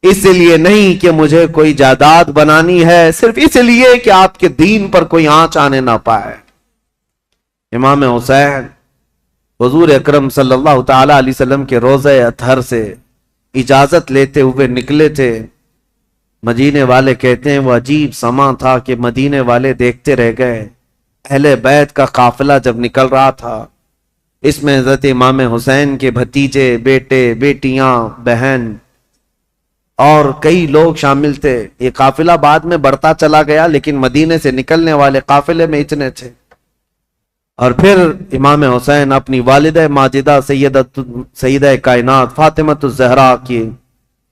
اس لیے نہیں کہ مجھے کوئی جائیداد بنانی ہے، صرف اس لیے کہ آپ کے دین پر کوئی آنچ آنے نہ پائے۔ امام حسین حضور اکرم صلی اللہ تعالی علیہ وسلم کے روضہ اطہر سے اجازت لیتے ہوئے نکلے تھے۔ مدینے والے کہتے ہیں وہ عجیب سما تھا کہ مدینے والے دیکھتے رہ گئے۔ اہل بیت کا قافلہ جب نکل رہا تھا، اس میں حضرت امام حسین کے بھتیجے، بیٹے، بیٹیاں، بہن اور کئی لوگ شامل تھے۔ یہ قافلہ بعد میں بڑھتا چلا گیا لیکن مدینے سے نکلنے والے قافلے میں اتنے تھے۔ اور پھر امام حسین اپنی والدہ ماجدہ سیدہ کائنات فاطمۃ الزہرا کی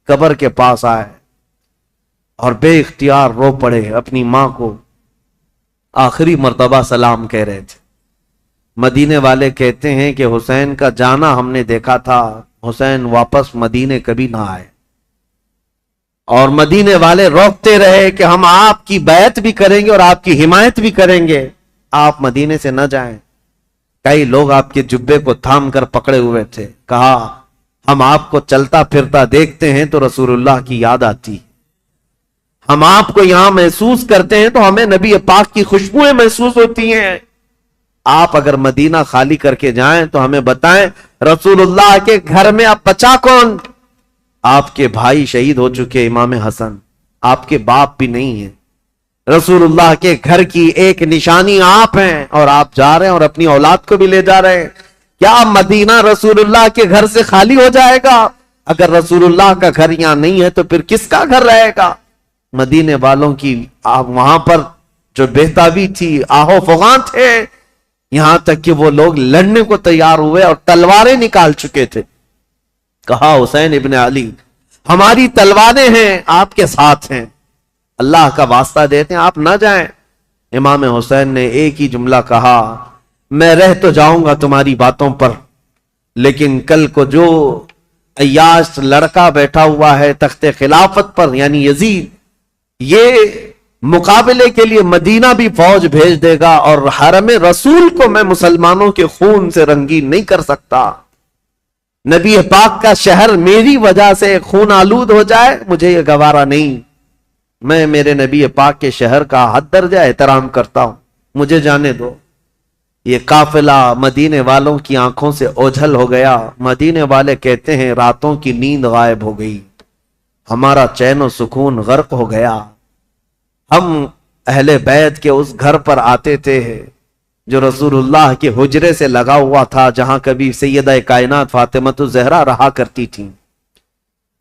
قبر کے پاس آئے اور بے اختیار رو پڑے، اپنی ماں کو آخری مرتبہ سلام کہہ رہے تھے۔ مدینے والے کہتے ہیں کہ حسین کا جانا ہم نے دیکھا تھا، حسین واپس مدینے کبھی نہ آئے، اور مدینے والے روکتے رہے کہ ہم آپ کی بیعت بھی کریں گے اور آپ کی حمایت بھی کریں گے، آپ مدینے سے نہ جائیں۔ کئی لوگ آپ کے جبے کو تھام کر پکڑے ہوئے تھے، کہا ہم آپ کو چلتا پھرتا دیکھتے ہیں تو رسول اللہ کی یاد آتی، ہم آپ کو یہاں محسوس کرتے ہیں تو ہمیں نبی پاک کی خوشبوئیں محسوس ہوتی ہیں، آپ اگر مدینہ خالی کر کے جائیں تو ہمیں بتائیں رسول اللہ کے گھر میں اب بچا کون؟ آپ کے بھائی شہید ہو چکے، امام حسن، آپ کے باپ بھی نہیں ہیں، رسول اللہ کے گھر کی ایک نشانی آپ ہیں اور آپ جا رہے ہیں اور اپنی اولاد کو بھی لے جا رہے ہیں۔ کیا مدینہ رسول اللہ کے گھر سے خالی ہو جائے گا؟ اگر رسول اللہ کا گھر یہاں نہیں ہے تو پھر کس کا گھر رہے گا؟ مدینے والوں کی وہاں پر جو بہتابی تھی، آہو فغاں تھے، یہاں تک کہ وہ لوگ لڑنے کو تیار ہوئے اور تلواریں نکال چکے تھے۔ کہا حسین ابن علی ہماری تلواریں ہیں آپ کے ساتھ ہیں، اللہ کا واسطہ دیتے ہیں آپ نہ جائیں۔ امام حسین نے ایک ہی جملہ کہا میں رہ تو جاؤں گا تمہاری باتوں پر، لیکن کل کو جو عیاش لڑکا بیٹھا ہوا ہے تخت خلافت پر یعنی یزید، یہ مقابلے کے لیے مدینہ بھی فوج بھیج دے گا، اور حرم رسول کو میں مسلمانوں کے خون سے رنگین نہیں کر سکتا۔ نبی پاک کا شہر میری وجہ سے خون آلود ہو جائے، مجھے یہ گوارا نہیں۔ میں میرے نبی پاک کے شہر کا حد درجہ احترام کرتا ہوں، مجھے جانے دو۔ یہ قافلہ مدینے والوں کی آنکھوں سے اوجھل ہو گیا۔ مدینے والے کہتے ہیں راتوں کی نیند غائب ہو گئی، ہمارا چین و سکون غرق ہو گیا۔ ہم اہل بیت کے اس گھر پر آتے تھے جو رسول اللہ کے حجرے سے لگا ہوا تھا، جہاں کبھی سیدہ کائنات فاطمہ الزہرا رہا کرتی تھی۔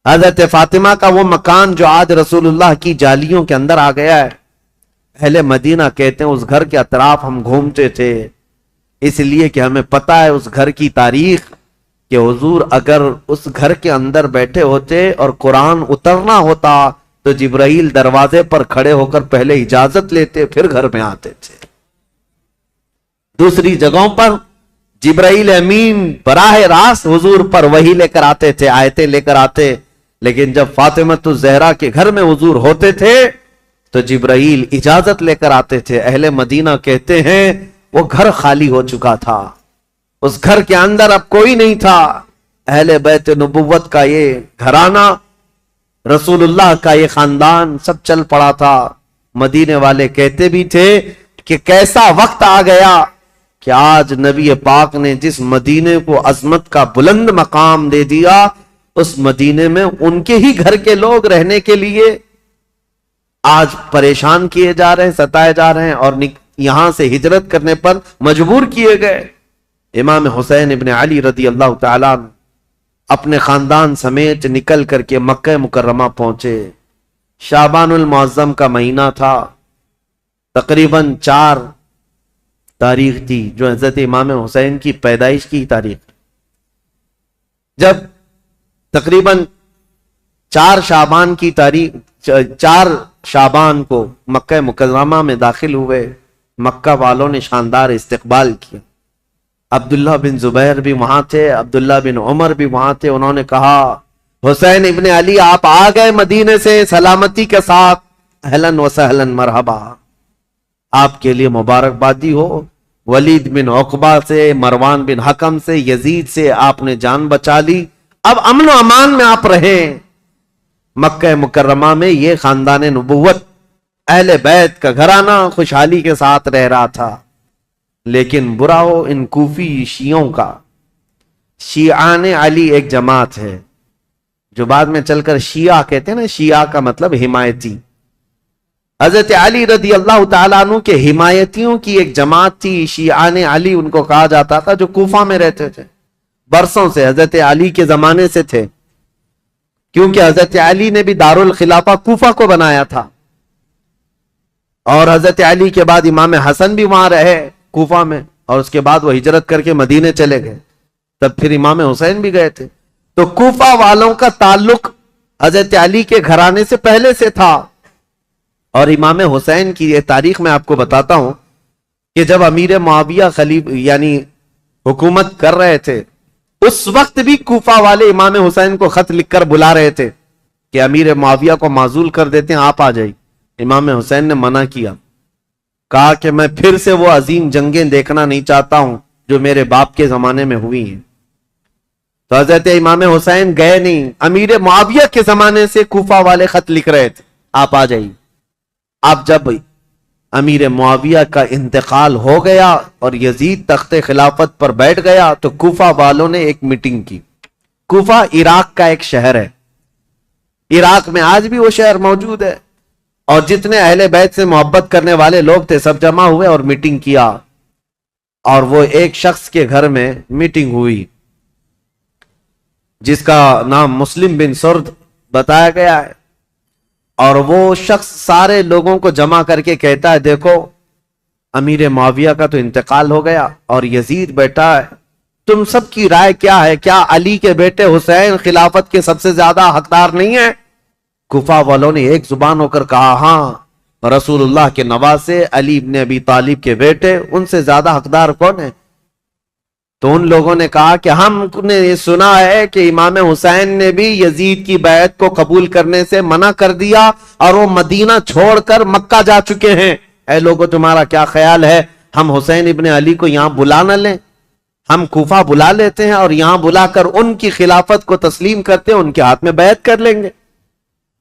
حضرت فاطمہ کا وہ مکان جو آج رسول اللہ کی جالیوں کے اندر آ گیا ہے۔ اہل مدینہ کہتے ہیں اس گھر کے اطراف ہم گھومتے تھے، اس لیے کہ ہمیں پتہ ہے اس گھر کی تاریخ، کہ حضور اگر اس گھر کے اندر بیٹھے ہوتے اور قرآن اترنا ہوتا تو جبرائیل دروازے پر کھڑے ہو کر پہلے اجازت لیتے پھر گھر میں آتے تھے۔ دوسری جگہوں پر جبرائیل امین براہ راست حضور پر وحی لے کر آتے تھے، آیتیں لے کر آتے، لیکن جب فاطمۃ الزہرا کے گھر میں حضور ہوتے تھے تو جبرائیل اجازت لے کر آتے تھے۔ اہل مدینہ کہتے ہیں وہ گھر خالی ہو چکا تھا، اس گھر کے اندر اب کوئی نہیں تھا۔ اہل بیت نبوت کا یہ گھرانہ، رسول اللہ کا یہ خاندان سب چل پڑا تھا۔ مدینے والے کہتے بھی تھے کہ کیسا وقت آ گیا کہ آج نبی پاک نے جس مدینے کو عظمت کا بلند مقام دے دیا، اس مدینے میں ان کے ہی گھر کے لوگ رہنے کے لیے آج پریشان کیے جا رہے ہیں، ستائے جا رہے ہیں، اور یہاں سے ہجرت کرنے پر مجبور کیے گئے۔ امام حسین ابن علی رضی اللہ تعالیٰ اپنے خاندان سمیت نکل کر کے مکہ مکرمہ پہنچے۔ شعبان المعظم کا مہینہ تھا، تقریباً 4 تاریخ تھی جو حضرت امام حسین کی پیدائش کی تاریخ۔ جب تقریباً 4 شعبان کی تاریخ 4 شعبان کو مکہ مکرمہ میں داخل ہوئے، مکہ والوں نے شاندار استقبال کیا۔ عبداللہ بن زبیر بھی وہاں تھے، عبداللہ بن عمر بھی وہاں تھے۔ انہوں نے کہا حسین ابن علی آپ آ گئے مدینے سے سلامتی کے ساتھ، اہلاً و سہلاً مرحبا، آپ کے لیے مبارکبادی ہو۔ ولید بن عقبہ سے، مروان بن حکم سے، یزید سے آپ نے جان بچا لی، اب امن و امان میں آپ رہیں۔ مکہ مکرمہ میں یہ خاندان نبوت، اہل بیت کا گھرانہ خوشحالی کے ساتھ رہ رہا تھا۔ لیکن برا ہو ان کوفی شیعوں کا، شیعان علی ایک جماعت ہے جو بعد میں چل کر شیعہ کہتے ہیں نا، شیعہ کا مطلب حمایتی۔ حضرت علی رضی اللہ تعالیٰ عنہ کے حمایتیوں کی ایک جماعت تھی، شیعان علی ان کو کہا جاتا تھا، جو کوفہ میں رہتے تھے، برسوں سے حضرت علی کے زمانے سے تھے، کیونکہ حضرت علی نے بھی دارالخلافہ کوفہ کو بنایا تھا، اور حضرت علی کے بعد امام حسن بھی وہاں رہے کوفہ میں، اور اس کے بعد وہ ہجرت کر کے مدینے چلے گئے، تب پھر امام حسین بھی گئے تھے۔ تو کوفہ والوں کا تعلق حضرت علی کے گھرانے سے پہلے سے تھا۔ اور امام حسین کی یہ تاریخ میں آپ کو بتاتا ہوں کہ جب امیر معاویہ یعنی حکومت کر رہے تھے، اس وقت بھی کوفہ والے امام حسین کو خط لکھ کر بلا رہے تھے کہ امیر معاویہ کو معزول کر دیتے ہیں، آپ آ جائیے۔ امام حسین نے منع کیا، کہا کہ میں پھر سے وہ عظیم جنگیں دیکھنا نہیں چاہتا ہوں جو میرے باپ کے زمانے میں ہوئی ہیں۔ تو حضرت امام حسین گئے نہیں، امیر معاویہ کے زمانے سے کوفہ والے خط لکھ رہے تھے، آپ آ جائیے۔ اب جب امیر معاویہ کا انتقال ہو گیا اور یزید تخت خلافت پر بیٹھ گیا تو کوفہ والوں نے ایک میٹنگ کی۔ کوفہ عراق کا ایک شہر ہے، عراق میں آج بھی وہ شہر موجود ہے، اور جتنے اہل بیت سے محبت کرنے والے لوگ تھے سب جمع ہوئے اور میٹنگ کیا، اور وہ ایک شخص کے گھر میں میٹنگ ہوئی جس کا نام مسلم بن سرد بتایا گیا ہے، اور وہ شخص سارے لوگوں کو جمع کر کے کہتا ہے دیکھو امیر معاویہ کا تو انتقال ہو گیا اور یزید بیٹا ہے، تم سب کی رائے کیا ہے؟ کیا علی کے بیٹے حسین خلافت کے سب سے زیادہ حقدار نہیں ہیں؟ کوفہ والوں نے ایک زبان ہو کر کہا ہاں، رسول اللہ کے نواسے علی ابن ابی طالب کے بیٹے، ان سے زیادہ حقدار کون ہے؟ تو ان لوگوں نے کہا کہ ہم نے یہ سنا ہے کہ امام حسین نے بھی یزید کی بیعت کو قبول کرنے سے منع کر دیا اور وہ مدینہ چھوڑ کر مکہ جا چکے ہیں. اے لوگوں تمہارا کیا خیال ہے ہم حسین ابن علی کو یہاں بلا نہ لیں؟ ہم کوفہ بلا لیتے ہیں اور یہاں بلا کر ان کی خلافت کو تسلیم کرتے ہیں, ان کے ہاتھ میں بیعت کر لیں گے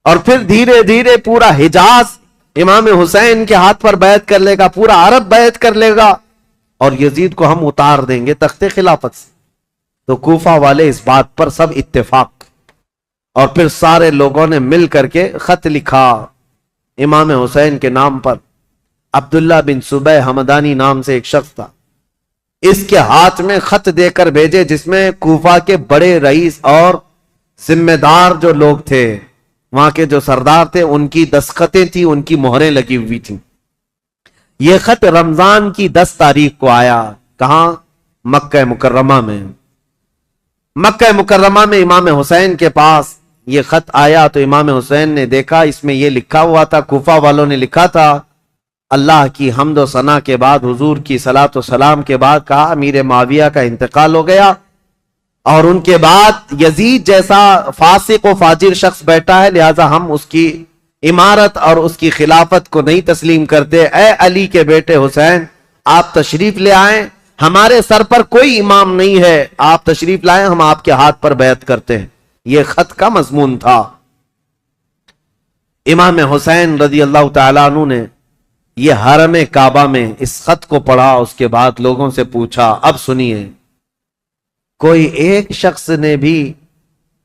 اور پھر دھیرے دھیرے پورا حجاز امام حسین کے ہاتھ پر بیعت کر لے گا, پورا عرب بیعت کر لے گا اور یزید کو ہم اتار دیں گے تخت خلافت سے. تو کوفہ والے اس بات پر سب اتفاق, اور پھر سارے لوگوں نے مل کر کے خط لکھا امام حسین کے نام پر. عبداللہ بن صبح حمدانی نام سے ایک شخص تھا, اس کے ہاتھ میں خط دے کر بھیجے جس میں کوفہ کے بڑے رئیس اور ذمہ دار جو لوگ تھے, وہاں کے جو سردار تھے, ان کی دستخطیں تھیں, ان کی مہریں لگی ہوئی تھیں. یہ خط رمضان کی 10 تاریخ کو آیا. کہاں؟ مکہ مکرمہ میں. مکہ مکرمہ میں امام حسین کے پاس یہ خط آیا تو امام حسین نے دیکھا, اس میں یہ لکھا ہوا تھا, کوفہ والوں نے لکھا تھا, اللہ کی حمد و ثنا کے بعد, حضور کی صلاۃ و سلام کے بعد کہا امیر معاویہ کا انتقال ہو گیا اور ان کے بعد یزید جیسا فاسق و فاجر شخص بیٹھا ہے, لہذا ہم اس کی امارت اور اس کی خلافت کو نہیں تسلیم کرتے. اے علی کے بیٹے حسین, آپ تشریف لے آئیں, ہمارے سر پر کوئی امام نہیں ہے, آپ تشریف لائیں, ہم آپ کے ہاتھ پر بیعت کرتے ہیں. یہ خط کا مضمون تھا. امام حسین رضی اللہ تعالیٰ عنہ نے یہ حرم کعبہ میں اس خط کو پڑھا, اس کے بعد لوگوں سے پوچھا اب سنیے, کوئی ایک شخص نے بھی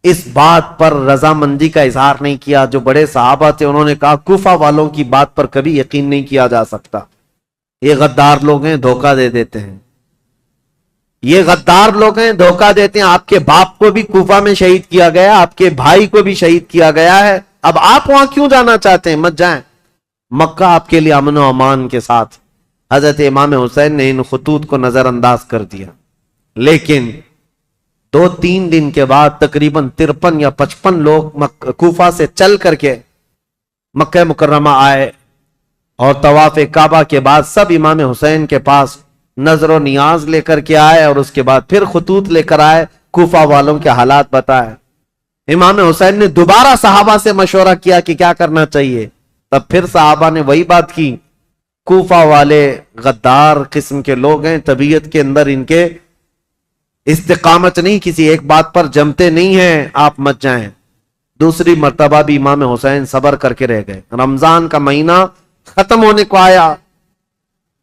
اس بات پر رضامندی کا اظہار نہیں کیا. جو بڑے صحابہ تھے انہوں نے کہا کوفہ والوں کی بات پر کبھی یقین نہیں کیا جا سکتا, یہ غدار لوگ ہیں, دھوکہ دے دیتے ہیں, یہ غدار لوگ ہیں, دھوکہ دیتے ہیں. آپ کے باپ کو بھی کوفہ میں شہید کیا گیا, آپ کے بھائی کو بھی شہید کیا گیا ہے, اب آپ وہاں کیوں جانا چاہتے ہیں؟ مت جائیں, مکہ آپ کے لیے امن و امان کے ساتھ. حضرت امام حسین نے ان خطوط کو نظر انداز کر دیا, لیکن 2-3 دن کے بعد تقریباً 53 یا 55 لوگ کوفہ سے چل کر کے مکہ مکرمہ آئے اور طواف کعبہ کے بعد سب امام حسین کے پاس نظر و نیاز لے کر کے آئے اور اس کے بعد پھر خطوط لے کر آئے, کوفہ والوں کے حالات بتائے. امام حسین نے دوبارہ صحابہ سے مشورہ کیا کہ کیا کرنا چاہیے, تب پھر صحابہ نے وہی بات کی, کوفہ والے غدار قسم کے لوگ ہیں, طبیعت کے اندر ان کے استقامت نہیں, کسی ایک بات پر جمتے نہیں ہیں, آپ مت جائیں. دوسری مرتبہ بھی امام حسین صبر کر کے رہ گئے. رمضان کا مہینہ ختم ہونے کو آیا,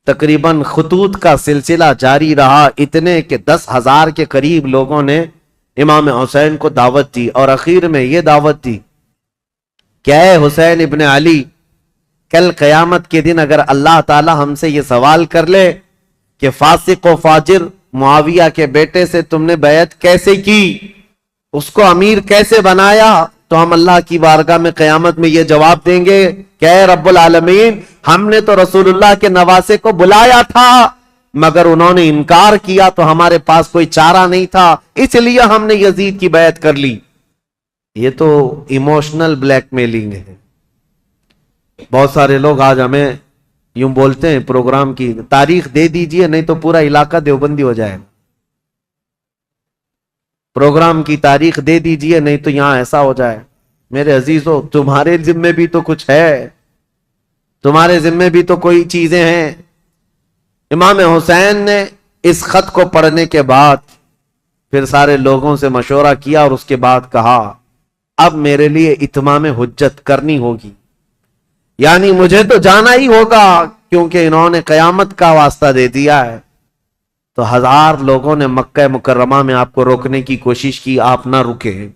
تقریباً خطوط کا سلسلہ جاری رہا, اتنے کہ 10,000 کے قریب لوگوں نے امام حسین کو دعوت دی اور اخیر میں یہ دعوت دی کہ اے حسین ابن علی, کل قیامت کے دن اگر اللہ تعالی ہم سے یہ سوال کر لے کہ فاسق و فاجر معاویہ کے بیٹے سے تم نے بیعت کیسے کی, اس کو امیر کیسے بنایا, تو ہم اللہ کی بارگاہ میں قیامت میں یہ جواب دیں گے کہ اے رب العالمین, ہم نے تو رسول اللہ کے نواسے کو بلایا تھا مگر انہوں نے انکار کیا تو ہمارے پاس کوئی چارہ نہیں تھا, اس لیے ہم نے یزید کی بیعت کر لی. یہ تو ایموشنل بلیک میلنگ ہے. بہت سارے لوگ آج ہمیں یوں بولتے ہیں پروگرام کی تاریخ دے دیجئے نہیں تو پورا علاقہ دیوبندی ہو جائے, پروگرام کی تاریخ دے دیجئے نہیں تو یہاں ایسا ہو جائے. میرے عزیزو, تمہارے ذمے بھی تو کچھ ہے, تمہارے ذمے بھی تو کوئی چیزیں ہیں. امام حسین نے اس خط کو پڑھنے کے بعد پھر سارے لوگوں سے مشورہ کیا اور اس کے بعد کہا اب میرے لیے اتمام حجت کرنی ہوگی, یعنی مجھے تو جانا ہی ہوگا کیونکہ انہوں نے قیامت کا واسطہ دے دیا ہے. تو 1000 لوگوں نے مکہ مکرمہ میں آپ کو روکنے کی کوشش کی, آپ نہ رکے,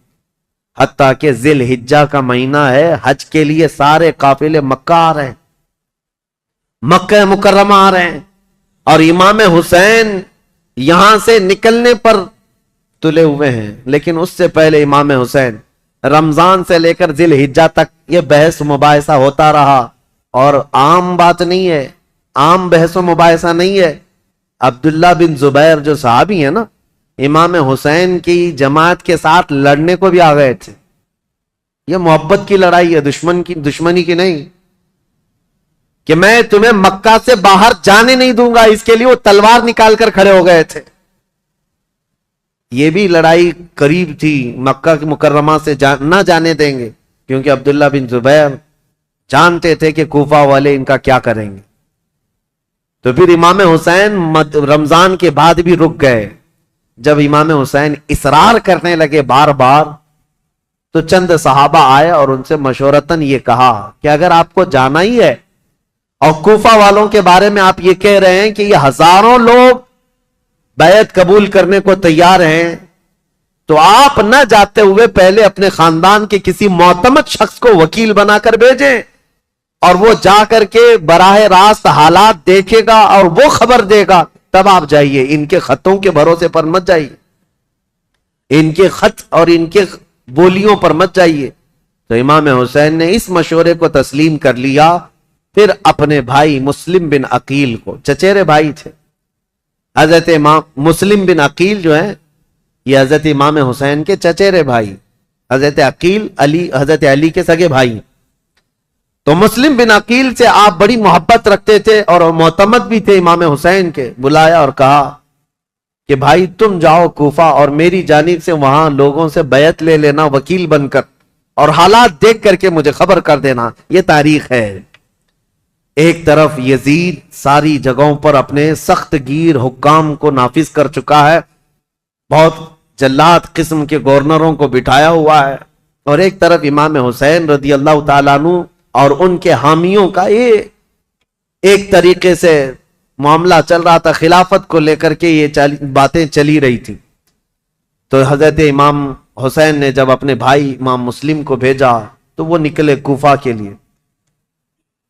حتیٰ کہ ذی الحجہ کا مہینہ ہے, حج کے لیے سارے قافلے مکہ آ رہے ہیں, مکہ مکرمہ آ رہے ہیں, اور امام حسین یہاں سے نکلنے پر تلے ہوئے ہیں. لیکن اس سے پہلے امام حسین رمضان سے لے کر ذی الحجہ تک یہ بحث مباحثہ ہوتا رہا, اور عام بات نہیں ہے, عام بحث و مباحثہ نہیں ہے. عبداللہ بن زبیر جو صحابی ہیں نا, امام حسین کی جماعت کے ساتھ لڑنے کو بھی آ گئے تھے. یہ محبت کی لڑائی ہے, دشمنی کی نہیں, کہ میں تمہیں مکہ سے باہر جانے نہیں دوں گا, اس کے لیے وہ تلوار نکال کر کھڑے ہو گئے تھے. یہ بھی لڑائی قریب تھی، مکہ کی مکرمہ سے نہ جانے دیں گے، کیونکہ عبداللہ بن زبیر جانتے تھے کہ کوفہ والے ان کا کیا کریں گے۔ تو پھر امام حسین رمضان کے بعد بھی رک گئے۔ جب امام حسین اصرار کرنے لگے بار بار، تو چند صحابہ آئے اور ان سے مشورتاً یہ کہا کہ اگر آپ کو جانا ہی ہے اور کوفہ والوں کے بارے میں آپ یہ کہہ رہے ہیں کہ یہ ہزاروں لوگ بیعت قبول کرنے کو تیار ہیں، تو آپ نہ جاتے ہوئے پہلے اپنے خاندان کے کسی معتمد شخص کو وکیل بنا کر بھیجیں، اور وہ جا کر کے براہ راست حالات دیکھے گا اور وہ خبر دے گا، تب آپ جائیے، ان کے خطوں کے بھروسے پر مت جائیے، ان کے خط اور ان کے بولیوں پر مت جائیے۔ تو امام حسین نے اس مشورے کو تسلیم کر لیا۔ پھر اپنے بھائی مسلم بن عقیل کو، چچیرے بھائی تھے، حضرت امام مسلم بن عقیل جو ہیں یہ حضرت امام حسین کے چچیرے بھائی، حضرت عقیل حضرت علی کے سگے بھائی۔ تو مسلم بن عقیل سے آپ بڑی محبت رکھتے تھے اور معتمد بھی تھے امام حسین کے۔ بلایا اور کہا کہ بھائی تم جاؤ کوفہ اور میری جانب سے وہاں لوگوں سے بیعت لے لینا وکیل بن کر، اور حالات دیکھ کر کے مجھے خبر کر دینا۔ یہ تاریخ ہے۔ ایک طرف یزید ساری جگہوں پر اپنے سخت گیر حکام کو نافذ کر چکا ہے، بہت جلاد قسم کے گورنروں کو بٹھایا ہوا ہے، اور ایک طرف امام حسین رضی اللہ تعالیٰ عنہ اور ان کے حامیوں کا یہ ایک طریقے سے معاملہ چل رہا تھا، خلافت کو لے کر کے یہ باتیں چلی رہی تھی۔ تو حضرت امام حسین نے جب اپنے بھائی امام مسلم کو بھیجا تو وہ نکلے کوفہ کے لیے،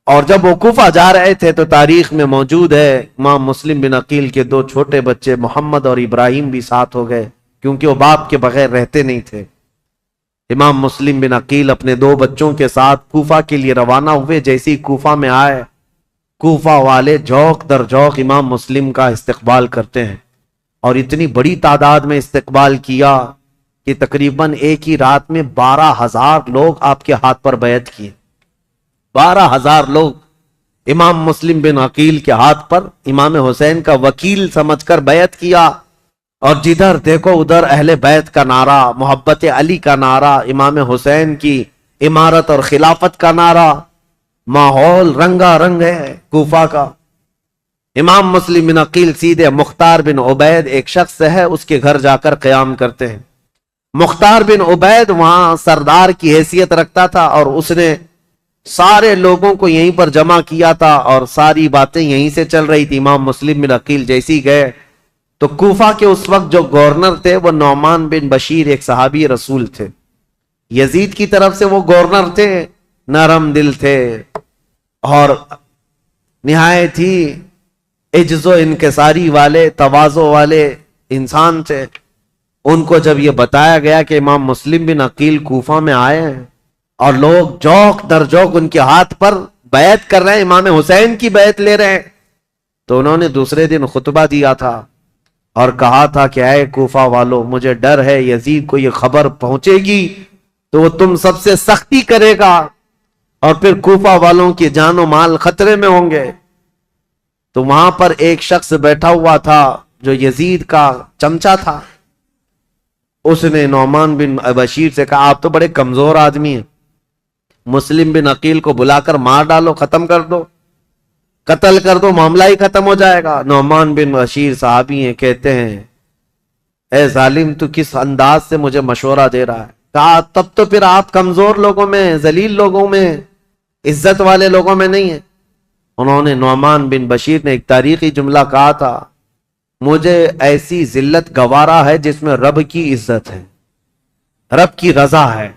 اور جب وہ کوفہ جا رہے تھے تو تاریخ میں موجود ہے امام مسلم بن عقیل کے دو چھوٹے بچے محمد اور ابراہیم بھی ساتھ ہو گئے، کیونکہ وہ باپ کے بغیر رہتے نہیں تھے۔ امام مسلم بن عقیل اپنے دو بچوں کے ساتھ کوفہ کے لیے روانہ ہوئے۔ جیسے ہی کوفہ میں آئے، کوفہ والے جوق در جوق امام مسلم کا استقبال کرتے ہیں، اور اتنی بڑی تعداد میں استقبال کیا کہ تقریباً ایک ہی رات میں 12,000 لوگ آپ کے ہاتھ پر بیعت کیے۔ 12,000 لوگ امام مسلم بن عقیل کے ہاتھ پر امام حسین کا وکیل سمجھ کر بیعت کیا، اور جدھر دیکھو ادھر اہل بیت کا نعرہ، محبت علی کا نعرہ، امام حسین کی امارت اور خلافت کا نعرہ، ماحول رنگا رنگ ہے کوفہ کا۔ امام مسلم بن عقیل سیدھے مختار بن عبید ایک شخص ہے اس کے گھر جا کر قیام کرتے ہیں۔ مختار بن عبید وہاں سردار کی حیثیت رکھتا تھا، اور اس نے سارے لوگوں کو یہیں پر جمع کیا تھا، اور ساری باتیں یہیں سے چل رہی تھی۔ امام مسلم بن عقیل جیسی گئے تو کوفہ کے اس وقت جو گورنر تھے وہ نعمان بن بشیر ایک صحابی رسول تھے، یزید کی طرف سے وہ گورنر تھے، نرم دل تھے اور نہایت ہی عجز و انکساری والے، تواضع والے انسان تھے۔ ان کو جب یہ بتایا گیا کہ امام مسلم بن عقیل کوفہ میں آئے ہیں اور لوگ جوق در جوق ان کے ہاتھ پر بیعت کر رہے ہیں، امام حسین کی بیعت لے رہے ہیں، تو انہوں نے دوسرے دن خطبہ دیا تھا اور کہا تھا کہ اے کوفہ والو، مجھے ڈر ہے یزید کو یہ خبر پہنچے گی تو وہ تم سب سے سختی کرے گا، اور پھر کوفہ والوں کی جان و مال خطرے میں ہوں گے۔ تو وہاں پر ایک شخص بیٹھا ہوا تھا جو یزید کا چمچا تھا، اس نے نعمان بن بشیر سے کہا آپ تو بڑے کمزور آدمی ہیں، مسلم بن عقیل کو بلا کر مار ڈالو، ختم کر دو، قتل کر دو، معاملہ ہی ختم ہو جائے گا۔ نعمان بن بشیر صحابی ہیں، کہتے ہیں اے ظالم تو کس انداز سے مجھے مشورہ دے رہا ہے؟ کہا تب تو پھر آپ کمزور لوگوں میں، ذلیل لوگوں میں، عزت والے لوگوں میں نہیں ہیں۔ انہوں نے نعمان بن بشیر نے ایک تاریخی جملہ کہا تھا، مجھے ایسی ذلت گوارا ہے جس میں رب کی عزت ہے، رب کی رضا ہے،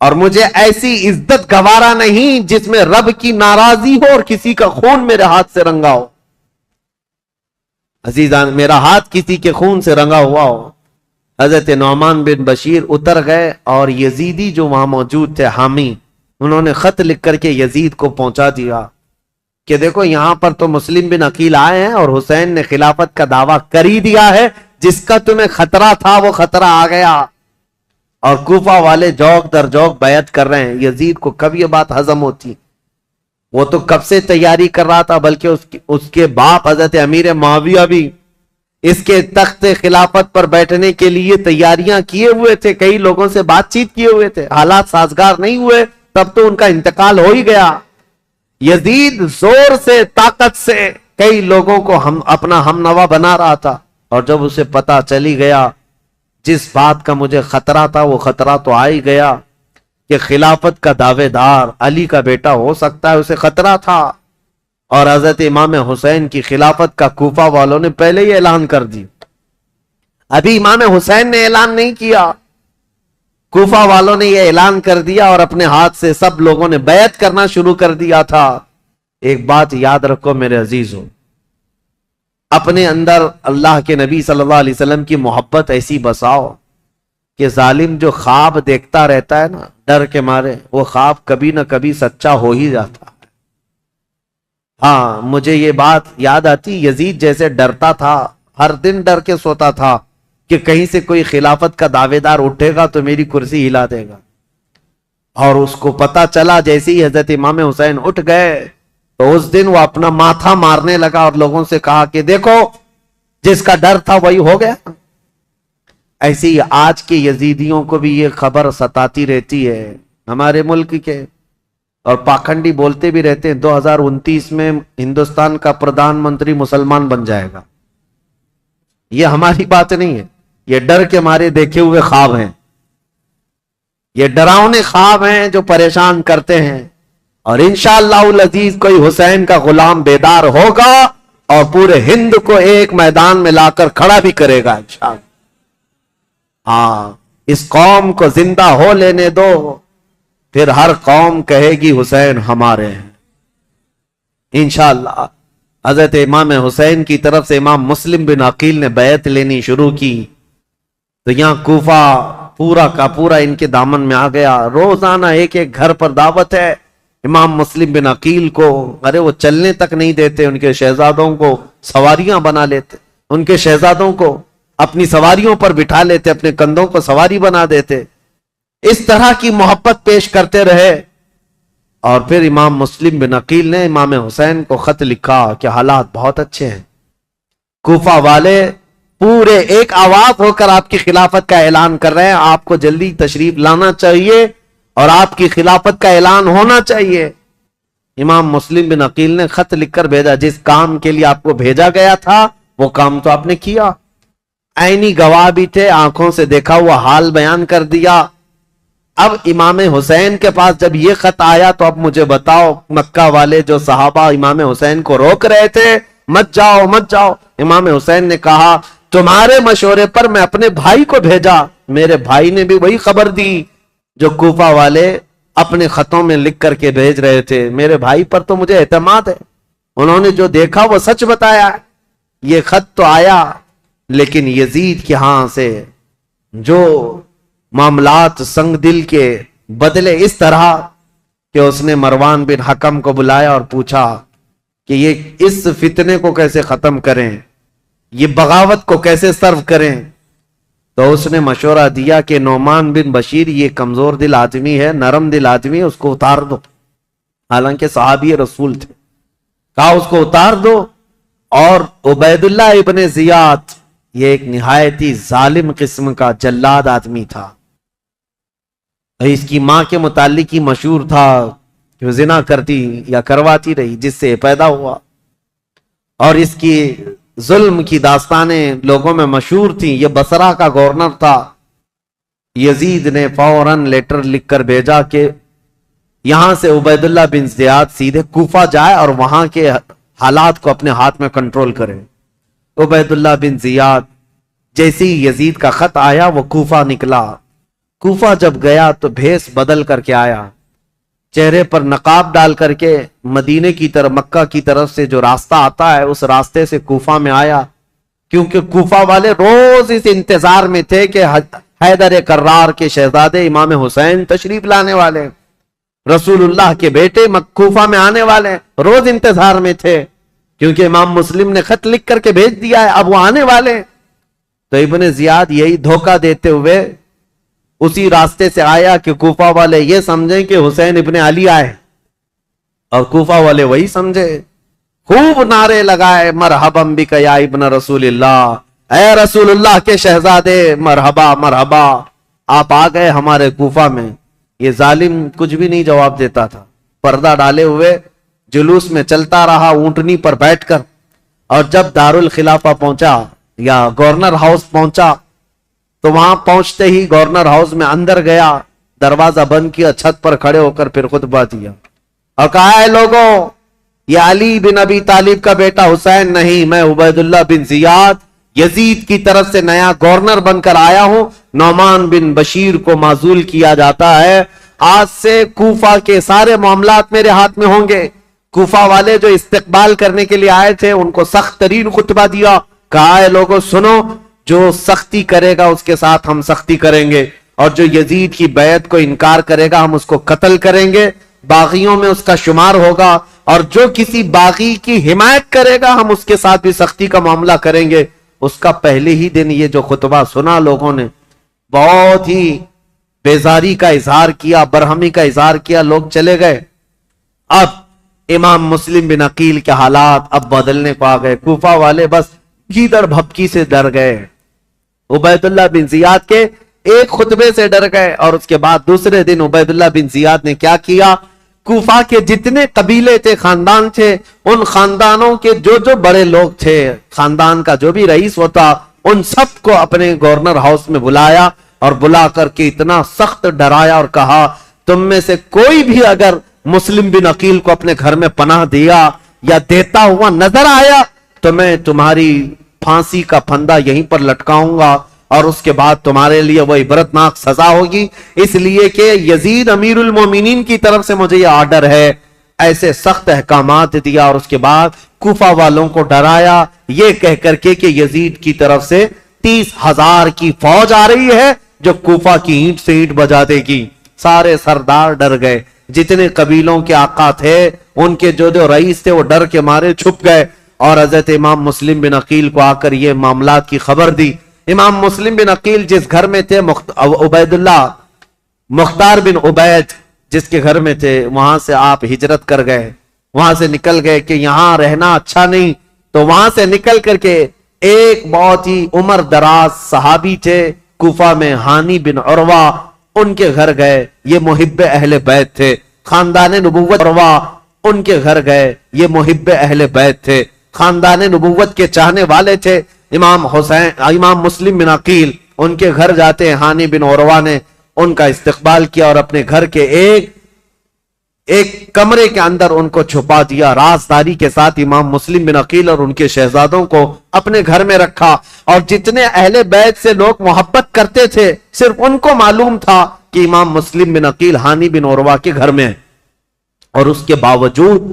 اور مجھے ایسی عزت گوارا نہیں جس میں رب کی ناراضی ہو اور کسی کا خون میرے ہاتھ سے رنگا ہو۔ عزیزان، میرا ہاتھ کسی کے خون سے رنگا ہوا ہو۔ حضرت نعمان بن بشیر اتر گئے، اور یزیدی جو وہاں موجود تھے حامی، انہوں نے خط لکھ کر کے یزید کو پہنچا دیا کہ دیکھو یہاں پر تو مسلم بن عقیل آئے ہیں اور حسین نے خلافت کا دعویٰ کر ہی دیا ہے، جس کا تمہیں خطرہ تھا وہ خطرہ آ گیا، اور کوفہ والے جوق در جوق بیعت کر رہے ہیں۔ یزید کو کب یہ بات ہضم ہوتی؟ وہ تو کب سے تیاری کر رہا تھا، بلکہ اس کے باپ حضرت امیر معاویہ بھی اس کے تخت خلافت پر بیٹھنے کے لیے تیاریاں کیے ہوئے تھے، کئی لوگوں سے بات چیت کیے ہوئے تھے، حالات سازگار نہیں ہوئے، تب تو ان کا انتقال ہو ہی گیا۔ یزید زور سے، طاقت سے کئی لوگوں کو اپنا ہم نوا بنا رہا تھا، اور جب اسے پتا چلی گیا جس بات کا مجھے خطرہ تھا وہ خطرہ تو آ ہی گیا کہ خلافت کا دعوے دار علی کا بیٹا ہو سکتا ہے، اسے خطرہ تھا۔ اور حضرت امام حسین کی خلافت کا کوفہ والوں نے پہلے ہی اعلان کر دی، ابھی امام حسین نے اعلان نہیں کیا، کوفہ والوں نے یہ اعلان کر دیا، اور اپنے ہاتھ سے سب لوگوں نے بیعت کرنا شروع کر دیا تھا۔ ایک بات یاد رکھو میرے عزیزوں، اپنے اندر اللہ کے نبی صلی اللہ علیہ وسلم کی محبت ایسی بساؤ کہ ظالم جو خواب دیکھتا رہتا ہے نا ڈر کے مارے، وہ خواب کبھی نہ کبھی سچا ہو ہی جاتا ہے۔ ہاں، مجھے یہ بات یاد آتی، یزید جیسے ڈرتا تھا، ہر دن ڈر کے سوتا تھا کہ کہیں سے کوئی خلافت کا دعوے دار اٹھے گا تو میری کرسی ہلا دے گا، اور اس کو پتا چلا جیسے ہی حضرت امام حسین اٹھ گئے تو اس دن وہ اپنا ماتھا مارنے لگا اور لوگوں سے کہا کہ دیکھو جس کا ڈر تھا وہی ہو گیا۔ ایسے ہی آج کے یزیدیوں کو بھی یہ خبر ستاتی رہتی ہے ہمارے ملک کے، اور پاکھنڈی بولتے بھی رہتے ہیں 2029 میں ہندوستان کا پردھان منتری مسلمان بن جائے گا۔ یہ ہماری بات نہیں ہے، یہ ڈر کے مارے دیکھے ہوئے خواب ہیں، یہ ڈراؤنے خواب ہیں جو پریشان کرتے ہیں، اور انشاءاللہ العزیز کوئی حسین کا غلام بیدار ہوگا اور پورے ہند کو ایک میدان میں لا کر کھڑا بھی کرے گا انشاءاللہ۔ ہاں، اس قوم کو زندہ ہو لینے دو، پھر ہر قوم کہے گی حسین ہمارے ہیں انشاءاللہ۔ حضرت امام حسین کی طرف سے امام مسلم بن عقیل نے بیعت لینی شروع کی تو یہاں کوفہ پورا کا پورا ان کے دامن میں آ گیا۔ روزانہ ایک ایک گھر پر دعوت ہے امام مسلم بن عقیل کو، ارے وہ چلنے تک نہیں دیتے، ان کے شہزادوں کو سواریاں بنا لیتے، ان کے شہزادوں کو اپنی سواریوں پر بٹھا لیتے، اپنے کندھوں کو سواری بنا دیتے، اس طرح کی محبت پیش کرتے رہے۔ اور پھر امام مسلم بن عقیل نے امام حسین کو خط لکھا کہ حالات بہت اچھے ہیں، کوفہ والے پورے ایک آواز ہو کر آپ کی خلافت کا اعلان کر رہے ہیں، آپ کو جلدی تشریف لانا چاہیے اور آپ کی خلافت کا اعلان ہونا چاہیے۔ امام مسلم بن عقیل نے خط لکھ کر بھیجا، جس کام کے لیے آپ کو بھیجا گیا تھا وہ کام تو آپ نے کیا، عینی گواہ بھی تھے، آنکھوں سے دیکھا ہوا حال بیان کر دیا۔ اب امام حسین کے پاس جب یہ خط آیا تو اب مجھے بتاؤ، مکہ والے جو صحابہ امام حسین کو روک رہے تھے مت جاؤ مت جاؤ، امام حسین نے کہا تمہارے مشورے پر میں اپنے بھائی کو بھیجا، میرے بھائی نے بھی وہی خبر دی جو کوفہ والے اپنے خطوں میں لکھ کر کے بھیج رہے تھے، میرے بھائی پر تو مجھے اعتماد ہے، انہوں نے جو دیکھا وہ سچ بتایا۔ یہ خط تو آیا لیکن یزید کے ہاں سے جو معاملات سنگ دل کے بدلے اس طرح کہ اس نے مروان بن حکم کو بلایا اور پوچھا کہ یہ اس فتنے کو کیسے ختم کریں، یہ بغاوت کو کیسے سرو کریں۔ تو اس نے مشورہ دیا کہ نعمان بن بشیر یہ کمزور دل آدمی ہے، نرم دل آدمی ہے، اس کو اتار دو، حالانکہ صحابی رسول تھے، کہا اس کو اتار دو۔ اور عبید اللہ ابن زیاد یہ ایک نہایتی ظالم قسم کا جلاد آدمی تھا، اس کی ماں کے متعلق ہی مشہور تھا کہ وہ زنا کرتی یا کرواتی رہی جس سے پیدا ہوا، اور اس کی ظلم کی داستانیں لوگوں میں مشہور تھیں۔ یہ بصرہ کا گورنر تھا۔ یزید نے فوراً لیٹر لکھ کر بھیجا کہ یہاں سے عبید اللہ بن زیاد سیدھے کوفہ جائے اور وہاں کے حالات کو اپنے ہاتھ میں کنٹرول کرے۔ عبید اللہ بن زیاد جیسے ہی یزید کا خط آیا وہ کوفہ نکلا۔ کوفہ جب گیا تو بھیس بدل کر کے آیا، چہرے پر نقاب ڈال کر کے مدینے کی طرف، مکہ کی طرف سے جو راستہ آتا ہے اس راستے سے کوفہ میں آیا، کیونکہ کوفہ والے روز اس انتظار میں تھے کہ حیدر کرار کے شہزادے امام حسین تشریف لانے والے، رسول اللہ کے بیٹے کوفہ میں آنے والے، روز انتظار میں تھے کیونکہ امام مسلم نے خط لکھ کر کے بھیج دیا ہے، اب وہ آنے والے۔ تو ابن زیاد یہی دھوکہ دیتے ہوئے اسی راستے سے آیا کہ کوفہ والے یہ سمجھیں کہ حسین ابن علی آئے، اور کوفہ والے وہی سمجھے، خوب نعرے لگائے مرحبا بک یا ابن رسول اللہ، اے رسول اللہ کے شہزادے مرحبا مرحبا، آپ آ گئے ہمارے کوفہ میں۔ یہ ظالم کچھ بھی نہیں جواب دیتا تھا، پردہ ڈالے ہوئے جلوس میں چلتا رہا اونٹنی پر بیٹھ کر، اور جب دارالخلافہ پہنچا یا گورنر ہاؤس پہنچا تو وہاں پہنچتے ہی گورنر ہاؤس میں اندر گیا، دروازہ بند کیا، چھت پر کھڑے ہو کر پھر خطبہ دیا اور کہا ہے لوگوں، یہ علی بن ابی طالب کا بیٹا حسین نہیں، میں عبید اللہ بن زیاد یزید کی طرف سے نیا گورنر بن کر آیا ہوں۔ نعمان بن بشیر کو معزول کیا جاتا ہے، آج سے کوفہ کے سارے معاملات میرے ہاتھ میں ہوں گے۔ کوفہ والے جو استقبال کرنے کے لیے آئے تھے ان کو سخت ترین خطبہ دیا، کہا ہے لوگوں سنو، جو سختی کرے گا اس کے ساتھ ہم سختی کریں گے، اور جو یزید کی بیعت کو انکار کرے گا ہم اس کو قتل کریں گے، باغیوں میں اس کا شمار ہوگا، اور جو کسی باغی کی حمایت کرے گا ہم اس کے ساتھ بھی سختی کا معاملہ کریں گے۔ اس کا پہلے ہی دن یہ جو خطبہ سنا لوگوں نے بہت ہی بیزاری کا اظہار کیا، برہمی کا اظہار کیا، لوگ چلے گئے۔ اب امام مسلم بن عقیل کے حالات اب بدلنے کو آ گئے، کوفہ والے بس گیدڑ بھپکی سے ڈر گئے، عبید اللہ بن زیاد کے ایک خطبے سے ڈر گئے، اور اس کے بعد دوسرے دن عبید اللہ بن زیاد نے کیا کیا، کوفہ کے جتنے قبیلے تھے، خاندان تھے، ان خاندانوں کے جو جو بڑے لوگ تھے، خاندان کا جو بھی رئیس ہوتا، ان سب کو اپنے گورنر ہاؤس میں بلایا، اور بلا کر کے اتنا سخت ڈرایا اور کہا تم میں سے کوئی بھی اگر مسلم بن عقیل کو اپنے گھر میں پناہ دیا یا دیتا ہوا نظر آیا تو میں تمہاری پھانسی کا پھندا یہیں پر لٹکاؤں گا، اور اس کے بعد تمہارے لیے وہ عبرتناک سزا ہوگی، اس لیے کہ یزید امیر المومنین کی طرف سے مجھے یہ آرڈر ہے۔ ایسے سخت احکامات دیا، اور اس کے بعد کوفہ والوں کو ڈرایا یہ کہہ کر کے کہ یزید کی طرف سے 30,000 کی فوج آ رہی ہے جو کوفہ کی اینٹ سے اینٹ بجا دے گی۔ سارے سردار ڈر گئے، جتنے قبیلوں کے آقا تھے ان کے جو جو رئیس تھے وہ ڈر کے مارے چھپ گئے، اور حضرت امام مسلم بن عقیل کو آ کر یہ معاملات کی خبر دی۔ امام مسلم بن عقیل جس گھر میں تھے، عبید اللہ مختار بن عبید جس کے گھر میں تھے، وہاں سے آپ ہجرت کر گئے، وہاں سے نکل گئے کہ یہاں رہنا اچھا نہیں، تو وہاں سے نکل کر کے ایک بہت ہی عمر دراز صحابی تھے کوفہ میں، ہانی بن عروہ، ان کے گھر گئے، یہ محب اہل بیت تھے۔ خاندان نبوت عروہ ان کے گھر گئے، یہ محب اہل بیت تھے، خاندان نبوت کے چاہنے والے تھے۔ امام مسلم بن عقیل ان کے گھر جاتے ہیں، ہانی بن عروہ نے ان کا استقبال کیا اور اپنے گھر کے ایک کمرے کے اندر ان کو چھپا دیا، رازداری کے ساتھ امام مسلم بن عقیل اور ان کے شہزادوں کو اپنے گھر میں رکھا، اور جتنے اہل بیت سے لوگ محبت کرتے تھے صرف ان کو معلوم تھا کہ امام مسلم بن عقیل ہانی بن عروہ کے گھر میں ہے، اور اس کے باوجود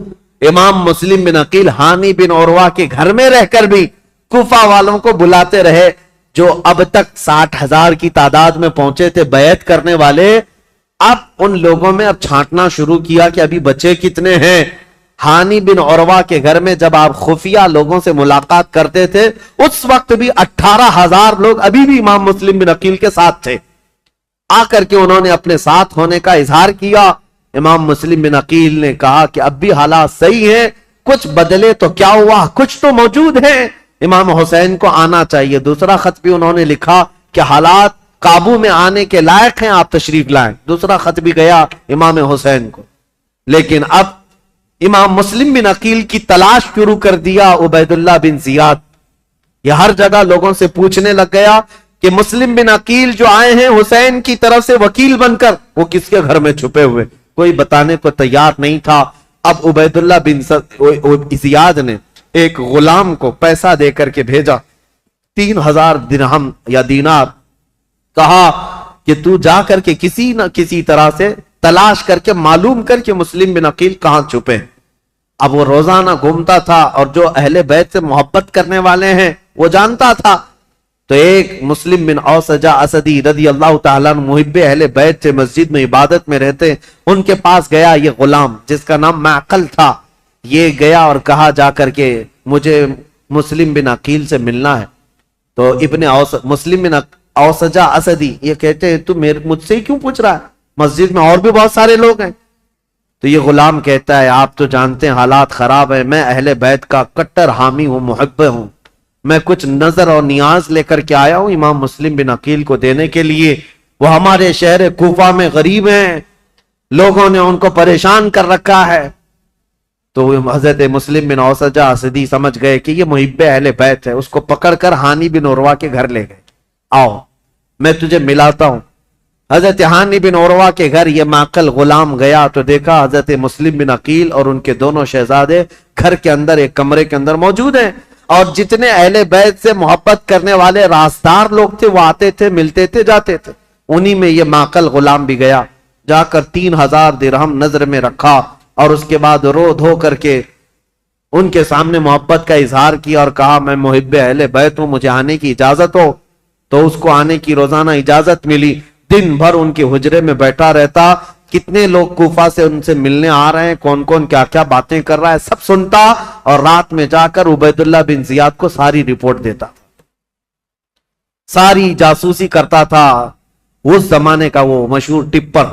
امام مسلم بن عقیل ہانی بن عروہ کے گھر میں رہ کر بھی کوفہ والوں کو بلاتے رہے، جو اب تک 60,000 کی تعداد میں پہنچے تھے بیعت کرنے والے۔ اب ان لوگوں میں اب چھانٹنا شروع کیا کہ ابھی بچے کتنے ہیں۔ ہانی بن عروہ کے گھر میں جب آپ خفیہ لوگوں سے ملاقات کرتے تھے اس وقت بھی 18,000 لوگ ابھی بھی امام مسلم بن عقیل کے ساتھ تھے۔ آ کر کے انہوں نے اپنے ساتھ ہونے کا اظہار کیا۔ امام مسلم بن عقیل نے کہا کہ اب بھی حالات صحیح ہیں، کچھ بدلے تو کیا ہوا، کچھ تو موجود ہیں، امام حسین کو آنا چاہیے۔ دوسرا خط بھی انہوں نے لکھا کہ حالات قابو میں آنے کے لائق ہیں، آپ تشریف لائیں۔ دوسرا خط بھی گیا امام حسین کو، لیکن اب امام مسلم بن عقیل کی تلاش شروع کر دیا عبید اللہ بن زیاد۔ یہ ہر جگہ لوگوں سے پوچھنے لگ گیا کہ مسلم بن عقیل جو آئے ہیں حسین کی طرف سے وکیل بن کر، وہ کس کے گھر میں چھپے ہوئے، کوئی بتانے کو تیار نہیں تھا۔ اب عبید اللہ بن زیاد نے ایک غلام کو پیسہ دے کر کے بھیجا، 3,000 درہم یا دینار، کہا کہ تو جا کر کے کسی نہ کسی طرح سے تلاش کر کے معلوم کر کے مسلم بن عقیل کہاں چھپے ہیں۔ اب وہ روزانہ گھومتا تھا اور جو اہل بیت سے محبت کرنے والے ہیں وہ جانتا تھا، تو ایک مسلم بن اوسجہ اسدی رضی اللہ تعالیٰ عنہ محب اہل بیت سے مسجد میں عبادت میں رہتے، ان کے پاس گیا یہ غلام جس کا نام معقل تھا۔ یہ گیا اور کہا جا کر کے مجھے مسلم بن عقیل سے ملنا ہے۔ تو مسلم بن اوسجہ اسدی یہ کہتے ہیں تو مجھ سے ہی کیوں پوچھ رہا ہے، مسجد میں اور بھی بہت سارے لوگ ہیں۔ تو یہ غلام کہتا ہے آپ تو جانتے ہیں حالات خراب ہیں، میں اہل بیت کا کٹر حامی ہوں، محب ہوں، میں کچھ نظر اور نیاز لے کر کے آیا ہوں امام مسلم بن عقیل کو دینے کے لیے. وہ ہمارے شہر کوفہ میں غریب ہیں, لوگوں نے ان کو پریشان کر رکھا ہے. تو حضرت مسلم بن اوسجہ اسدی سمجھ گئے کہ یہ محب اہل بیت ہے. اس کو پکڑ کر ہانی بن عروہ کے گھر لے گئے. آؤ میں تجھے ملاتا ہوں. حضرت ہانی بن عروہ کے گھر یہ معقل غلام گیا تو دیکھا حضرت مسلم بن عقیل اور ان کے دونوں شہزادے گھر کے اندر ایک کمرے کے اندر موجود ہیں, اور جتنے اہل بیت سے محبت کرنے والے رازدار لوگ تھے وہ آتے تھے, ملتے تھے, جاتے تھے. انہی میں یہ معقل غلام بھی گیا. جا کر 3000 درہم نظر میں رکھا اور اس کے بعد رو دھو کر کے ان کے سامنے محبت کا اظہار کیا اور کہا میں محب اہل بیت ہوں, مجھے آنے کی اجازت ہو. تو اس کو آنے کی روزانہ اجازت ملی. دن بھر ان کے حجرے میں بیٹھا رہتا, کتنے لوگ کوفہ سے ان سے ملنے آ رہے ہیں, کون کون کیا کیا باتیں کر رہا ہے, سب سنتا, اور رات میں جا کر عبید اللہ بن زیاد کو ساری رپورٹ دیتا, ساری جاسوسی کرتا تھا. اس زمانے کا وہ مشہور ٹپر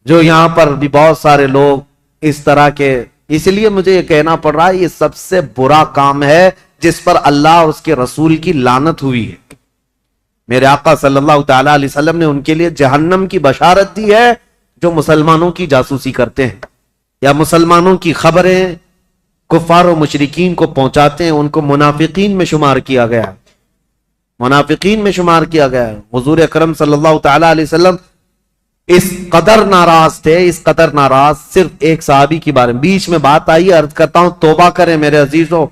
جو یہاں پر بھی بہت سارے لوگ اس طرح کے, اس لیے مجھے یہ کہنا پڑ رہا ہے یہ سب سے برا کام ہے جس پر اللہ اور اس کے رسول کی لعنت ہوئی ہے. میرے آقا صلی اللہ تعالی علیہ وسلم نے ان کے لیے جہنم کی بشارت دی ہے جو مسلمانوں کی جاسوسی کرتے ہیں یا مسلمانوں کی خبریں کفار و مشرکین کو پہنچاتے ہیں. ان کو منافقین میں شمار کیا گیا ہے, منافقین میں شمار کیا گیا ہے. حضور اکرم صلی اللہ تعالی علیہ وسلم اس قدر ناراض تھے, اس قدر ناراض, صرف ایک صحابی کی بارے میں بیچ میں بات آئی, عرض کرتا ہوں توبہ کریں میرے عزیزوں.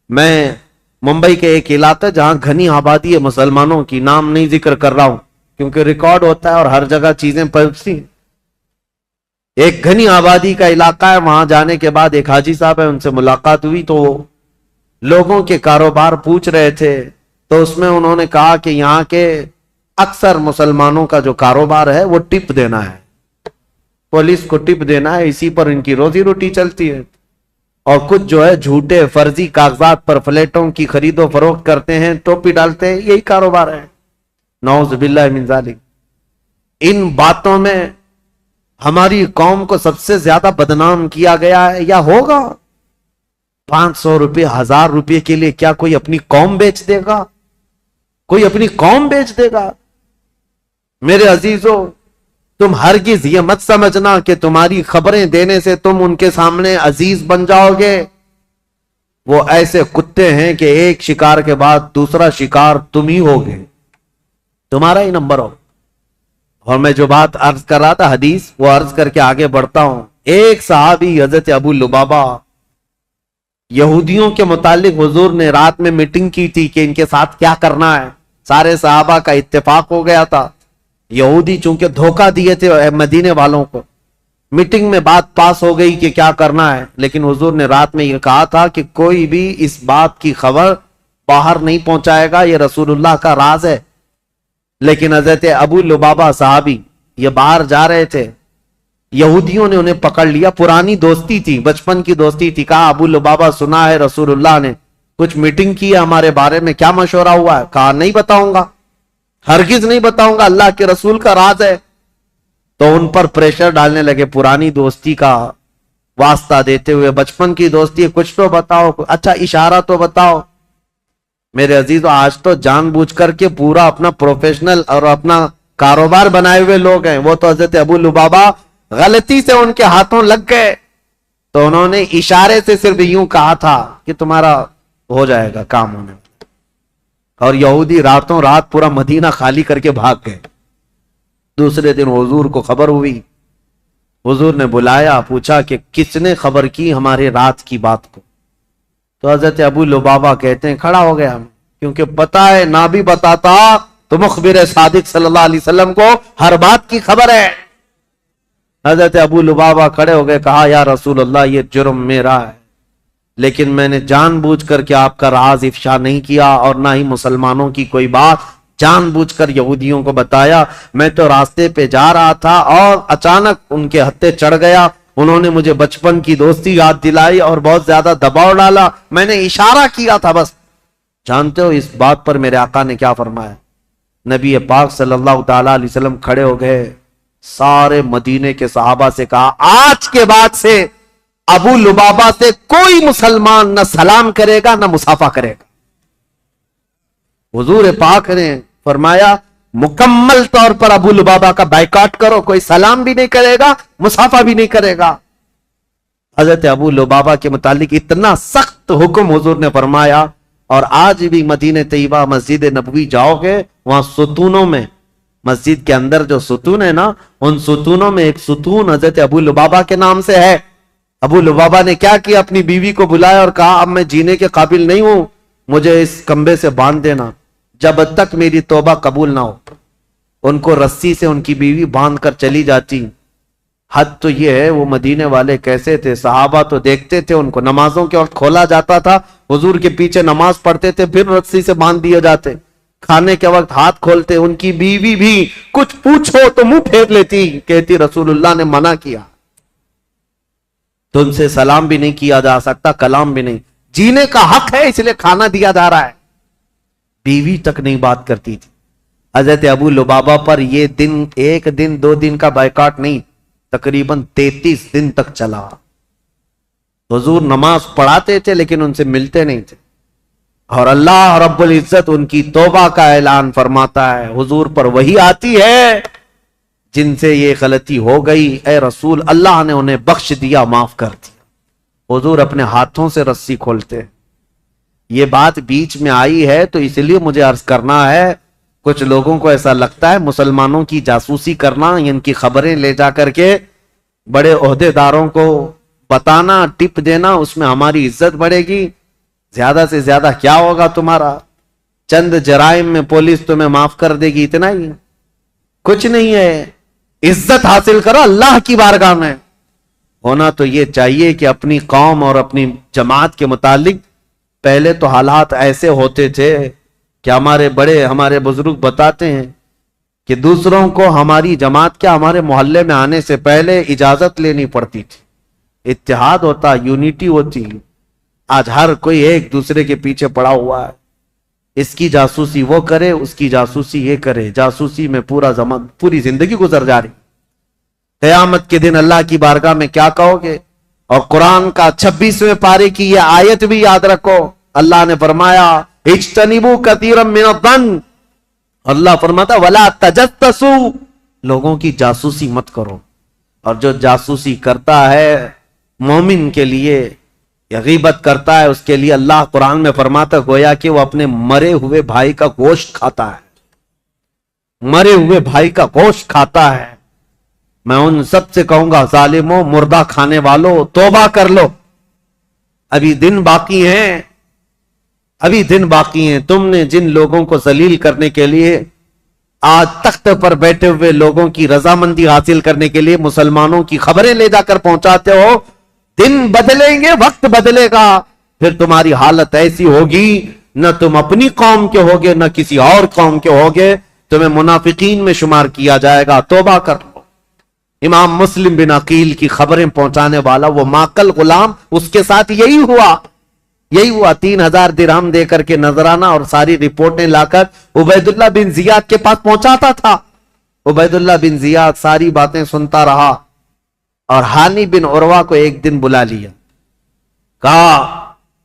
میں ممبئی کے ایک علاقہ جہاں گھنی آبادی ہے مسلمانوں کی, نام نہیں ذکر کر رہا ہوں کیونکہ ریکارڈ ہوتا ہے اور ہر جگہ چیزیں پہنچتی ہیں. ایک گھنی آبادی کا علاقہ ہے, وہاں جانے کے بعد ایک حاجی صاحب ہے, ان سے ملاقات ہوئی تو لوگوں کے کاروبار پوچھ رہے تھے. تو اس میں انہوں نے کہا کہ یہاں کے اکثر مسلمانوں کا جو کاروبار ہے وہ ٹپ دینا ہے, پولیس کو ٹپ دینا ہے, اسی پر ان کی روزی روٹی چلتی ہے. اور کچھ جو ہے جھوٹے فرضی کاغذات پر فلیٹوں کی خرید و فروخت کرتے ہیں, ٹوپی ڈالتے ہیں, یہی کاروبار ہے. نعوذ باللہ من ذالک. ان باتوں میں ہماری قوم کو سب سے زیادہ بدنام کیا گیا ہے یا ہوگا. 500 روپے 1000 روپے کے لیے کیا کوئی اپنی قوم بیچ دے گا؟ کوئی اپنی قوم بیچ دے گا؟ میرے عزیزوں, تم ہرگز یہ مت سمجھنا کہ تمہاری خبریں دینے سے تم ان کے سامنے عزیز بن جاؤ گے. وہ ایسے کتے ہیں کہ ایک شکار کے بعد دوسرا شکار تم ہی ہوگے, تمہارا ہی نمبر ہو. اور میں جو بات عرض کر رہا تھا حدیث, وہ عرض کر کے آگے بڑھتا ہوں. ایک صحابی حضرت ابو لبابہ, یہودیوں کے متعلق حضور نے رات میں میٹنگ کی تھی کہ ان کے ساتھ کیا کرنا ہے. سارے صحابہ کا اتفاق ہو گیا تھا. یہودی چونکہ دھوکہ دیے تھے مدینے والوں کو, میٹنگ میں بات پاس ہو گئی کہ کیا کرنا ہے, لیکن حضور نے رات میں یہ کہا تھا کہ کوئی بھی اس بات کی خبر باہر نہیں پہنچائے گا, یہ رسول اللہ کا راز ہے. لیکن حضرت ابو لبابہ صحابی یہ باہر جا رہے تھے, یہودیوں نے انہیں پکڑ لیا. پرانی دوستی تھی, بچپن کی دوستی تھی. کہا ابو لبابہ سنا ہے رسول اللہ نے کچھ میٹنگ کی ہے ہمارے بارے میں, کیا مشورہ ہوا ہے؟ کہا نہیں بتاؤں گا, ہرگز نہیں بتاؤں گا, اللہ کے رسول کا راز ہے. تو ان پر پریشر ڈالنے لگے, پرانی دوستی کا واسطہ دیتے ہوئے, بچپن کی دوستی ہے, کچھ تو بتاؤ, اچھا اشارہ تو بتاؤ. میرے عزیزو, آج تو جان بوجھ کر کے پورا اپنا پروفیشنل اور اپنا کاروبار بنائے ہوئے لوگ ہیں. وہ تو حضرت ابو لبابہ غلطی سے ان کے ہاتھوں لگ گئے تو انہوں نے اشارے سے صرف یوں کہا تھا کہ تمہارا ہو جائے گا کام ہونے, اور یہودی راتوں رات پورا مدینہ خالی کر کے بھاگ گئے. دوسرے دن حضور کو خبر ہوئی, حضور نے بلایا, پوچھا کہ کس نے خبر کی ہمارے رات کی بات کو. تو حضرت ابو لبابہ کہتے ہیں کھڑا ہو گیا, کیونکہ پتا ہے نہ بھی بتاتا تو مخبر صادق صلی اللہ علیہ وسلم کو ہر بات کی خبر ہے. حضرت ابو لبابہ کھڑے ہو گئے, کہا یا رسول اللہ یہ جرم میرا ہے, لیکن میں نے جان بوجھ کر کے آپ کا راز افشا نہیں کیا اور نہ ہی مسلمانوں کی کوئی بات جان بوجھ کر یہودیوں کو بتایا. میں تو راستے پہ جا رہا تھا اور اچانک ان کے ہتھے چڑھ گیا, انہوں نے مجھے بچپن کی دوستی یاد دلائی اور بہت زیادہ دباؤ ڈالا, میں نے اشارہ کیا تھا بس. جانتے ہو اس بات پر میرے آقا نے کیا فرمایا؟ نبی پاک صلی اللہ تعالی علیہ وسلم کھڑے ہو گئے, سارے مدینے کے صحابہ سے کہا آج کے بعد سے ابو لبابہ سے کوئی مسلمان نہ سلام کرے گا نہ مصافحہ کرے گا. حضور پاک نے فرمایا مکمل طور پر ابو لبابہ کا بائیکاٹ کرو، کوئی سلام بھی نہیں کرے گا، مصافحہ بھی نہیں کرے گا۔ حضرت ابو لبابہ کے متعلق اتنا سخت حکم حضور نے فرمایا، اور آج بھی مدینہ طیبہ مسجد نبوی جاؤ گے، وہاں ستونوں میں، مسجد کے اندر جو ستون ہے نا، ان ستونوں میں ایک ستون حضرت ابو لبابہ کے نام سے ہے۔ ابو لبابہ نے کیا کیا، اپنی بیوی کو بلایا اور کہا اب میں جینے کے قابل نہیں ہوں، مجھے اس کمبے سے باندھ دینا جب تک میری توبہ قبول نہ ہو۔ ان کو رسی سے ان کی بیوی باندھ کر چلی جاتی۔ حد تو یہ ہے وہ مدینے والے کیسے تھے، صحابہ تو دیکھتے تھے ان کو، نمازوں کے وقت کھولا جاتا تھا، حضور کے پیچھے نماز پڑھتے تھے، پھر رسی سے باندھ دیے جاتے، کھانے کے وقت ہاتھ کھولتے، ان کی بیوی بھی کچھ پوچھو تو منہ پھیر لیتی، کہتی رسول اللہ نے منع کیا، تم سے سلام بھی نہیں کیا جا سکتا، کلام بھی نہیں، جینے کا حق ہے اس لیے کھانا دیا جا رہا ہے۔ بیوی تک نہیں بات کرتی تھی۔ حضرت ابو لبابہ پر یہ دن ایک دن دو دن کا بائیکاٹ نہیں، تقریباً 33 دن تک چلا۔ حضور نماز پڑھاتے تھے لیکن ان سے ملتے نہیں تھے، اور اللہ رب العزت ان کی توبہ کا اعلان فرماتا ہے، حضور پر وہی آتی ہے جن سے یہ غلطی ہو گئی، اے رسول اللہ نے انہیں بخش دیا، معاف کر دیا۔ حضور اپنے ہاتھوں سے رسی کھولتے۔ یہ بات بیچ میں آئی ہے تو اس لیے مجھے عرض کرنا ہے، کچھ لوگوں کو ایسا لگتا ہے مسلمانوں کی جاسوسی کرنا، ان کی خبریں لے جا کر کے بڑے عہدے داروں کو بتانا، ٹپ دینا، اس میں ہماری عزت بڑھے گی۔ زیادہ سے زیادہ کیا ہوگا تمہارا؟ چند جرائم میں پولیس تمہیں معاف کر دے گی، اتنا ہی، کچھ نہیں ہے۔ عزت حاصل کرو اللہ کی بارگاہ میں۔ ہونا تو یہ چاہیے کہ اپنی قوم اور اپنی جماعت کے متعلق پہلے تو حالات ایسے ہوتے تھے کہ ہمارے بڑے، ہمارے بزرگ بتاتے ہیں کہ دوسروں کو ہماری جماعت کیا، ہمارے محلے میں آنے سے پہلے اجازت لینی پڑتی تھی، اتحاد ہوتا، یونٹی ہوتی۔ آج ہر کوئی ایک دوسرے کے پیچھے پڑا ہوا ہے، اس کی جاسوسی وہ کرے، اس کی جاسوسی یہ کرے، جاسوسی میں پوری زندگی گزر جا رہی۔ قیامت کے دن اللہ کی بارگاہ میں کیا کہو گے؟ اور قرآن کا 26ویں پارے کی یہ آیت بھی یاد رکھو، اللہ نے فرمایا اجتنبوا کثیرا من الظن، اللہ فرماتا ولا تجسسوا، لوگوں کی جاسوسی مت کرو۔ اور جو جاسوسی کرتا ہے مومن کے لیے، یا غیبت کرتا ہے اس کے لیے، اللہ قرآن میں فرماتا گویا کہ وہ اپنے مرے ہوئے بھائی کا گوشت کھاتا ہے، مرے ہوئے بھائی کا گوشت کھاتا ہے۔ میں ان سب سے کہوں گا ظالموں، مردہ کھانے والوں، توبہ کر لو، ابھی دن باقی ہیں، ابھی دن باقی ہیں۔ تم نے جن لوگوں کو ذلیل کرنے کے لیے، آج تخت پر بیٹھے ہوئے لوگوں کی رضامندی حاصل کرنے کے لیے مسلمانوں کی خبریں لے جا کر پہنچاتے ہو، دن بدلیں گے، وقت بدلے گا، پھر تمہاری حالت ایسی ہوگی، نہ تم اپنی قوم کے ہوگے نہ کسی اور قوم کے ہوگے، تمہیں منافقین میں شمار کیا جائے گا۔ توبہ کر لو۔ امام مسلم بن عقیل کی خبریں پہنچانے والا وہ ماقل غلام، اس کے ساتھ یہی ہوا 3000 درہم دے کر کے نذرانہ اور ساری رپورٹیں لا کر عبید اللہ بن زیاد کے پاس پہنچاتا تھا۔ عبید اللہ بن زیاد ساری باتیں سنتا رہا، اور ہانی بن عروہ کو ایک دن بلا لیا، کہا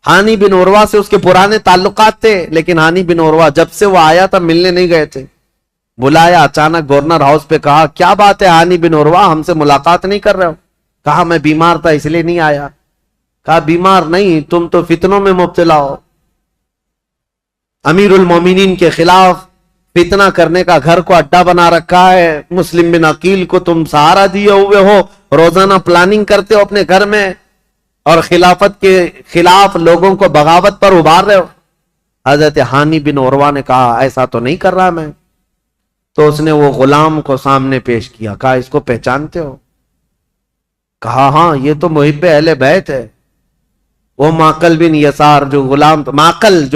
ہانی بن عروہ سے اس کے پرانے تعلقات تھے، لیکن ہانی بن عروہ جب سے وہ آیا تھا ملنے نہیں گئے تھے۔ بلایا اچانک گورنر ہاؤس پہ، کہا کیا بات ہے ہانی بن عروہ، ہم سے ملاقات نہیں کر رہے ہو؟ کہا میں بیمار تھا اس لیے نہیں آیا۔ کہا بیمار نہیں، تم تو فتنوں میں مبتلا ہو، امیر المومنین کے خلاف فتنہ کرنے کا گھر کو اڈا بنا رکھا ہے، مسلم بن عقیل کو تم سہارا دیے ہوئے ہو، روزانہ پلاننگ کرتے ہو اپنے گھر میں، اور خلافت کے خلاف لوگوں کو بغاوت پر ابھار رہے ہو۔ حضرت ہانی بن عروہ نے کہا ایسا تو نہیں کر رہا میں۔ تو اس نے وہ غلام کو سامنے پیش کیا، کہا اس کو پہچانتے ہو؟ کہا ہاں یہ تو محب اہل بیت ہے۔ وہ ماقل بن یسار جو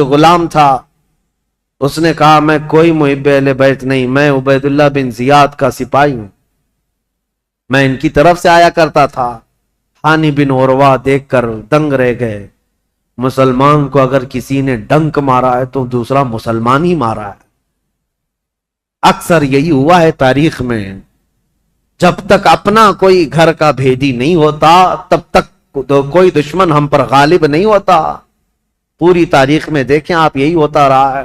غلام تھا، اس نے کہا میں کوئی محب اہل بیت نہیں، میں عبید اللہ بن زیاد کا سپاہی ہوں، میں ان کی طرف سے آیا کرتا تھا۔ ہانی بن عروہ دیکھ کر دنگ رہ گئے، مسلمان کو اگر کسی نے ڈنک مارا ہے تو دوسرا مسلمان ہی مارا ہے۔ اکثر یہی ہوا ہے تاریخ میں، جب تک اپنا کوئی گھر کا بھیدی نہیں ہوتا تب تک کوئی دشمن ہم پر غالب نہیں ہوتا۔ پوری تاریخ میں دیکھیں آپ، یہی ہوتا رہا ہے۔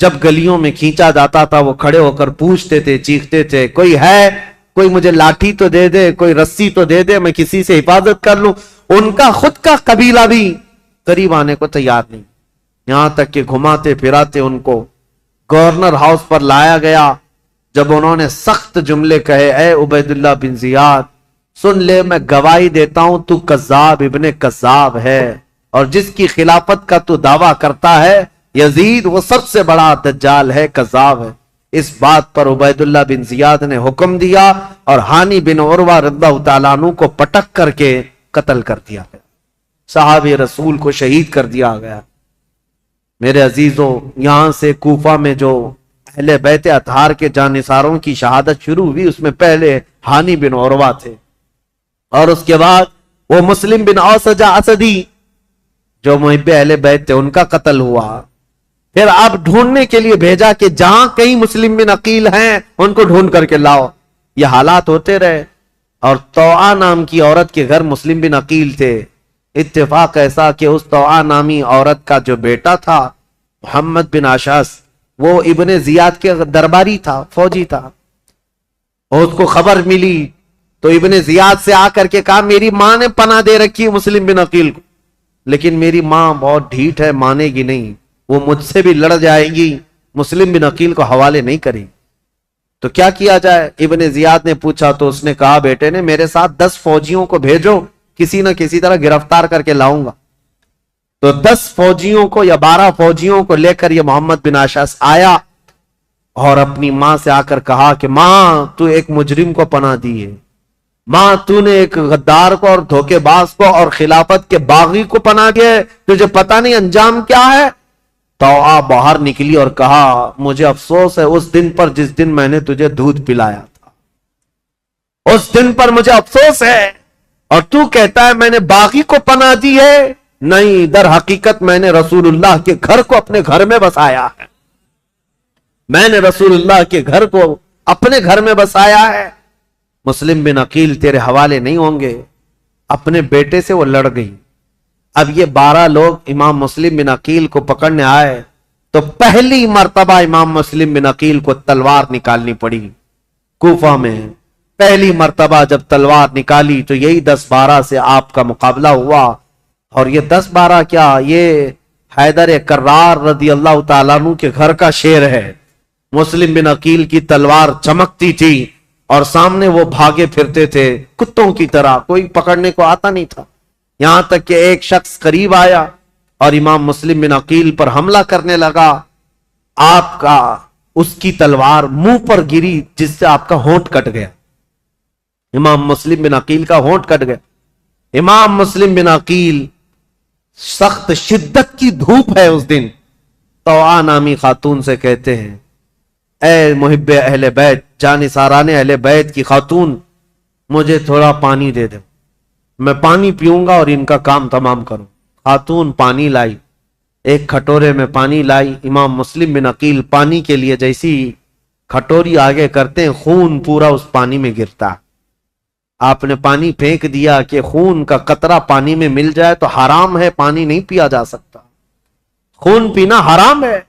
جب گلیوں میں کھینچا جاتا تھا وہ کھڑے ہو کر پوچھتے تھے، چیختے تھے، کوئی ہے، کوئی مجھے لاٹھی تو دے دے، کوئی رسی تو دے دے، میں کسی سے حفاظت کر لوں۔ ان کا خود کا قبیلہ بھی قریب آنے کو تیار نہیں، یہاں تک کہ گھماتے پھراتے ان کو گورنر ہاؤس پر لایا گیا۔ جب انہوں نے سخت جملے کہے، اے عبید اللہ بن زیاد سن لے، میں گواہی دیتا ہوں تو کذاب ابن کذاب ہے، اور جس کی خلافت کا تو دعویٰ کرتا ہے یزید، وہ سب سے بڑا دجال ہے، کذاب ہے۔ اس بات پر عبید اللہ بن زیاد نے حکم دیا اور ہانی بن عروہ رضی اللہ تعالیٰ عنہ کو پٹک کر کے قتل کر دیا گیا، صحابی رسول کو شہید کر دیا گیا۔ میرے عزیزوں، یہاں سے کوفہ میں جو اہل بیت اطہار کے جانثاروں کی شہادت شروع ہوئی، اس میں پہلے ہانی بن عروہ تھے، اور اس کے بعد وہ مسلم بن اوسجہ اسدی جو محب اہل بیت تھے، ان کا قتل ہوا۔ پھر اب ڈھونڈنے کے لیے بھیجا کہ جہاں کئی مسلم بن عقیل ہیں ان کو ڈھونڈ کر کے لاؤ۔ یہ حالات ہوتے رہے، اور طوعا نام کی عورت کے گھر مسلم بن عقیل تھے۔ اتفاق ایسا کہ اس طوعا نامی عورت کا جو بیٹا تھا محمد بن اشعث، وہ ابن زیاد کے درباری تھا، فوجی تھا، اور اس کو خبر ملی تو ابن زیاد سے آ کر کے کہا، میری ماں نے پناہ دے رکھی ہے مسلم بن عقیل کو، لیکن میری ماں بہت ڈھیٹ ہے، مانے گی نہیں، وہ مجھ سے بھی لڑ جائے گی، مسلم بن عقیل کو حوالے نہیں کرے، تو کیا کیا جائے؟ ابن زیاد نے پوچھا تو اس نے کہا، بیٹے نے میرے ساتھ 10 فوجیوں کو بھیجو، کسی نہ کسی طرح گرفتار کر کے لاؤں گا۔ تو 10 فوجیوں کو یا 12 فوجیوں کو لے کر یہ محمد بن اشعث آیا، اور اپنی ماں سے آ کر کہا کہ ماں تو ایک مجرم کو پناہ دی ہے، ماں تو نے ایک غدار کو اور دھوکے باز کو اور خلافت کے باغی کو پناہ دیا ہے، تجھے پتہ نہیں انجام کیا ہے؟ طوعا باہر نکلی اور کہا، مجھے افسوس ہے اس دن پر جس دن میں نے تجھے دودھ پلایا تھا، اس دن پر مجھے افسوس ہے، اور تو کہتا ہے میں نے باغی کو پناہ دی ہے؟ نہیں، در حقیقت میں نے رسول اللہ کے گھر کو اپنے گھر میں بسایا ہے، میں نے رسول اللہ کے گھر کو اپنے گھر میں بسایا ہے۔ مسلم بن عقیل تیرے حوالے نہیں ہوں گے۔ اپنے بیٹے سے وہ لڑ گئی۔ اب یہ 12 لوگ امام مسلم بن عقیل کو پکڑنے آئے تو پہلی مرتبہ امام مسلم بن عقیل کو تلوار نکالنی پڑی۔ کوفہ میں پہلی مرتبہ جب تلوار نکالی تو یہی 10-12 سے آپ کا مقابلہ ہوا، اور یہ 10-12 کیا، یہ حیدر کرار رضی اللہ تعالیٰ عنہ کے گھر کا شیر ہے۔ مسلم بن عقیل کی تلوار چمکتی تھی اور سامنے وہ بھاگے پھرتے تھے کتوں کی طرح، کوئی پکڑنے کو آتا نہیں تھا، یہاں تک کہ ایک شخص قریب آیا اور امام مسلم بن عقیل پر حملہ کرنے لگا۔ آپ کا اس کی تلوار منہ پر گری جس سے آپ کا ہونٹ کٹ گیا، امام مسلم بن عقیل کا ہونٹ کٹ گیا۔ امام مسلم بن عقیل، سخت شدت کی دھوپ ہے اس دن، طوعا نامی خاتون سے کہتے ہیں، اے محب اہل بیت، جانثاران اہل بیت کی خاتون، مجھے تھوڑا پانی دے دے، میں پانی پیوں گا اور ان کا کام تمام کروں۔ خاتون پانی لائی، ایک کھٹورے میں پانی لائی۔ امام مسلم بن عقیل پانی کے لیے جیسی کھٹوری آگے کرتے ہیں، خون پورا اس پانی میں گرتا۔ آپ نے پانی پھینک دیا کہ خون کا قطرہ پانی میں مل جائے تو حرام ہے، پانی نہیں پیا جا سکتا، خون پینا حرام ہے۔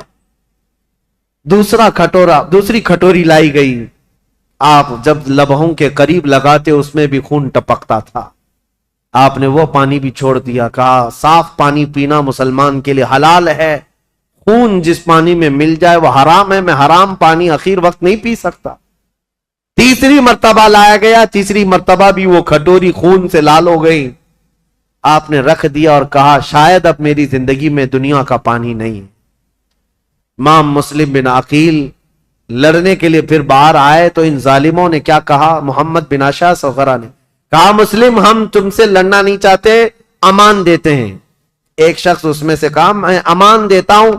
دوسری کھٹوری لائی گئی، آپ جب لبوں کے قریب لگاتے اس میں بھی خون ٹپکتا تھا، آپ نے وہ پانی بھی چھوڑ دیا، کہا صاف پانی پینا مسلمان کے لیے حلال ہے، خون جس پانی میں مل جائے وہ حرام ہے، میں حرام پانی اخیر وقت نہیں پی سکتا۔ تیسری مرتبہ لایا گیا، تیسری مرتبہ بھی وہ کھٹوری خون سے لال ہو گئی، آپ نے رکھ دیا اور کہا شاید اب میری زندگی میں دنیا کا پانی نہیں ہے۔ امام مسلم بن عقیل لڑنے کے لیے پھر باہر آئے تو ان ظالموں نے کیا کہا، محمد بن اشعث وغیرہ نے کہا، مسلم ہم تم سے لڑنا نہیں چاہتے، امان دیتے ہیں۔ ایک شخص اس میں سے کہا، میں امان دیتا ہوں،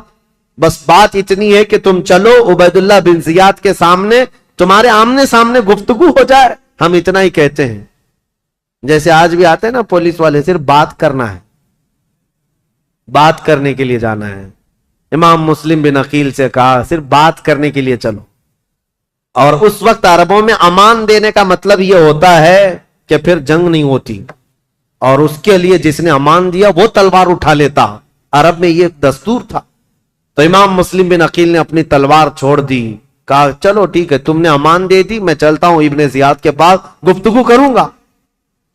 بس بات اتنی ہے کہ تم چلو عبید اللہ بن زیاد کے سامنے، تمہارے آمنے سامنے گفتگو ہو جائے، ہم اتنا ہی کہتے ہیں۔ جیسے آج بھی آتے ہیں نا پولیس والے، صرف بات کرنا ہے، بات کرنے کے لیے جانا ہے۔ امام مسلم بن عقیل سے کہا صرف بات کرنے کے لیے چلو، اور اس وقت عربوں میں امان دینے کا مطلب یہ ہوتا ہے کہ پھر جنگ نہیں ہوتی، اور اس کے لیے جس نے امان دیا وہ تلوار اٹھا لیتا، عرب میں یہ دستور تھا۔ تو امام مسلم بن عقیل نے اپنی تلوار چھوڑ دی، کہا چلو ٹھیک ہے، تم نے امان دے دی، میں چلتا ہوں ابن زیاد کے پاس، گفتگو کروں گا۔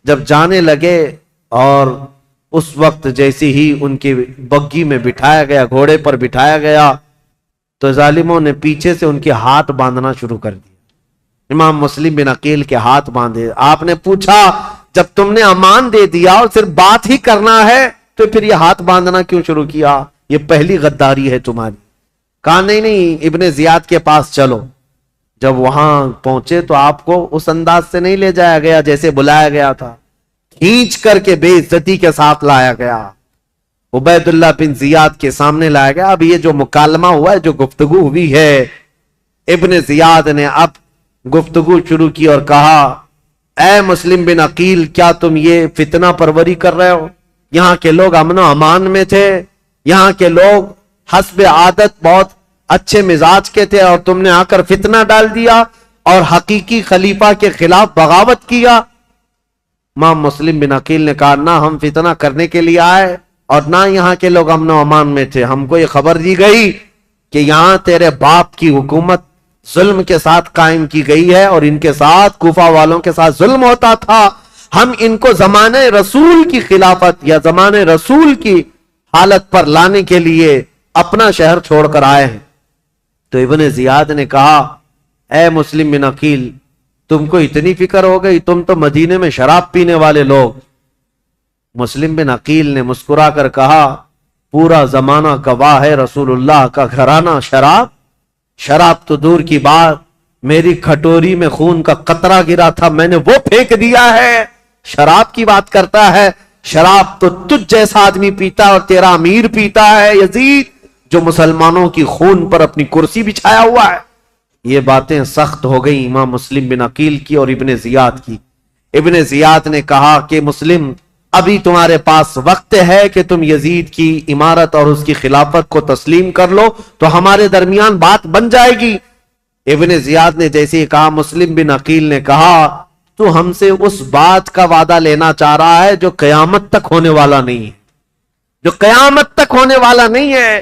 جب جانے لگے اور اس وقت جیسی ہی ان کی بگی میں بٹھایا گیا، گھوڑے پر بٹھایا گیا، تو ظالموں نے پیچھے سے ان کے ہاتھ باندھنا شروع کر دیا۔ امام مسلم بن عقیل کے ہاتھ باندھے۔ آپ نے پوچھا جب تم نے امان دے دیا اور صرف بات ہی کرنا ہے تو پھر یہ ہاتھ باندھنا کیوں شروع کیا؟ یہ پہلی غداری ہے تمہاری۔ کہا نہیں ابن زیاد کے پاس چلو۔ جب وہاں پہنچے تو آپ کو اس انداز سے نہیں لے جایا گیا جیسے بلایا گیا تھا، کھینچ کر کے بے عزتی کے ساتھ لایا گیا، عبید اللہ بن زیاد کے سامنے لایا گیا۔ اب یہ جو مکالمہ ہوا ہے، جو گفتگو ہوئی ہے، ابن زیاد نے اب گفتگو شروع کی اور کہا اے مسلم بن عقیل، کیا تم یہ فتنہ پروری کر رہے ہو؟ یہاں کے لوگ امن و امان میں تھے، یہاں کے لوگ حسب عادت بہت اچھے مزاج کے تھے، اور تم نے آ کر فتنہ ڈال دیا اور حقیقی خلیفہ کے خلاف بغاوت کیا۔ امام مسلم بن عقیل نے کہا نہ ہم فتنہ کرنے کے لیے آئے اور نہ یہاں کے لوگ امن و امان میں تھے، ہم کو یہ خبر دی گئی کہ یہاں تیرے باپ کی حکومت ظلم کے ساتھ قائم کی گئی ہے اور ان کے ساتھ کوفہ والوں کے ساتھ ظلم ہوتا تھا، ہم ان کو زمانے رسول کی خلافت یا زمانے رسول کی حالت پر لانے کے لیے اپنا شہر چھوڑ کر آئے ہیں۔ تو ابن زیاد نے کہا اے مسلم بن عقیل، تم کو اتنی فکر ہو گئی، تم تو مدینے میں شراب پینے والے لوگ۔ مسلم بن عقیل نے مسکرا کر کہا پورا زمانہ گواہ ہے، رسول اللہ کا گھرانہ شراب تو دور کی بات، میری کھٹوری میں خون کا قطرہ گرا تھا، میں نے وہ پھینک دیا ہے۔ شراب کی بات کرتا ہے، شراب تو تجھ جیسا آدمی پیتا اور تیرا امیر پیتا ہے یزید، جو مسلمانوں کی خون پر اپنی کرسی بچھایا ہوا ہے۔ یہ باتیں سخت ہو گئی امام مسلم بن عقیل کی اور ابن زیاد کی۔ ابن زیاد نے کہا کہ مسلم، ابھی تمہارے پاس وقت ہے کہ تم یزید کی امارت اور اس کی خلافت کو تسلیم کر لو تو ہمارے درمیان بات بن جائے گی۔ ابن زیاد نے جیسے ہی کہا، مسلم بن عقیل نے کہا تو ہم سے اس بات کا وعدہ لینا چاہ رہا ہے جو قیامت تک ہونے والا نہیں ہے، جو قیامت تک ہونے والا نہیں ہے،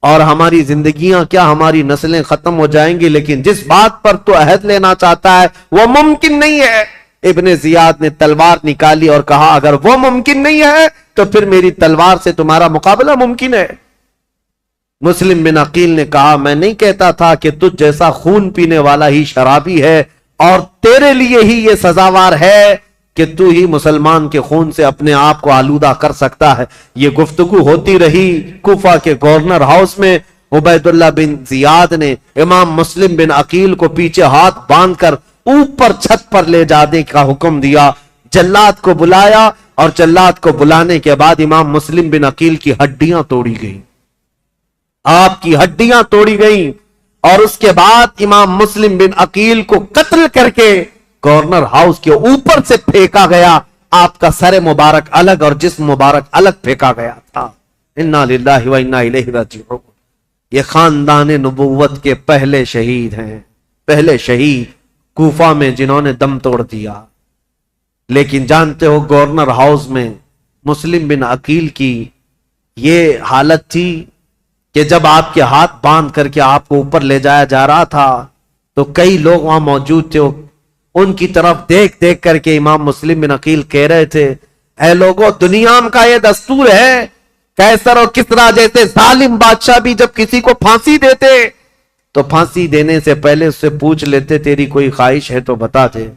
اور ہماری زندگیاں کیا، ہماری نسلیں ختم ہو جائیں گی، لیکن جس بات پر تو عہد لینا چاہتا ہے وہ ممکن نہیں ہے۔ ابن زیاد نے تلوار نکالی اور کہا اگر وہ ممکن نہیں ہے تو پھر میری تلوار سے تمہارا مقابلہ ممکن ہے۔ مسلم بن عقیل نے کہا میں نہیں کہتا تھا کہ تجھ جیسا خون پینے والا ہی شرابی ہے اور تیرے لیے ہی یہ سزاوار ہے کہ تو ہی مسلمان کے خون سے اپنے آپ کو آلودہ کر سکتا ہے۔ یہ گفتگو ہوتی رہی کوفہ کے گورنر ہاؤس میں۔ عبید اللہ بن زیاد نے امام مسلم بن عقیل کو پیچھے ہاتھ باندھ کر اوپر چھت پر لے جانے کا حکم دیا، جلاد کو بلایا اور جلاد کو بلانے کے بعد امام مسلم بن عقیل کی ہڈیاں توڑی گئیں، آپ کی ہڈیاں توڑی گئیں، اور اس کے بعد امام مسلم بن عقیل کو قتل کر کے گورنر ہاؤس کے اوپر سے پھینکا گیا۔ آپ کا سر مبارک الگ اور جسم مبارک الگ پھینکا گیا تھا۔ انا للہ و انا الیہ راجعون۔ یہ خاندان نبوت کے پہلے شہید ہیں، پہلے شہید کوفہ میں جنہوں نے دم توڑ دیا۔ لیکن جانتے ہو گورنر ہاؤس میں مسلم بن عقیل کی یہ حالت تھی کہ جب آپ کے ہاتھ باندھ کر کے آپ کو اوپر لے جایا جا رہا تھا تو کئی لوگ وہاں موجود تھے، ان کی طرف دیکھ دیکھ کر کے امام مسلم بن عقیل کہہ رہے تھے اے لوگوں، دنیا کا یہ دستور ہے، قیصر اور کسریٰ جیسے ظالم بادشاہ بھی جب کسی کو پھانسی دیتے تو پھانسی دینے سے پہلے اس سے پوچھ لیتے تیری کوئی خواہش ہے تو بتا دے۔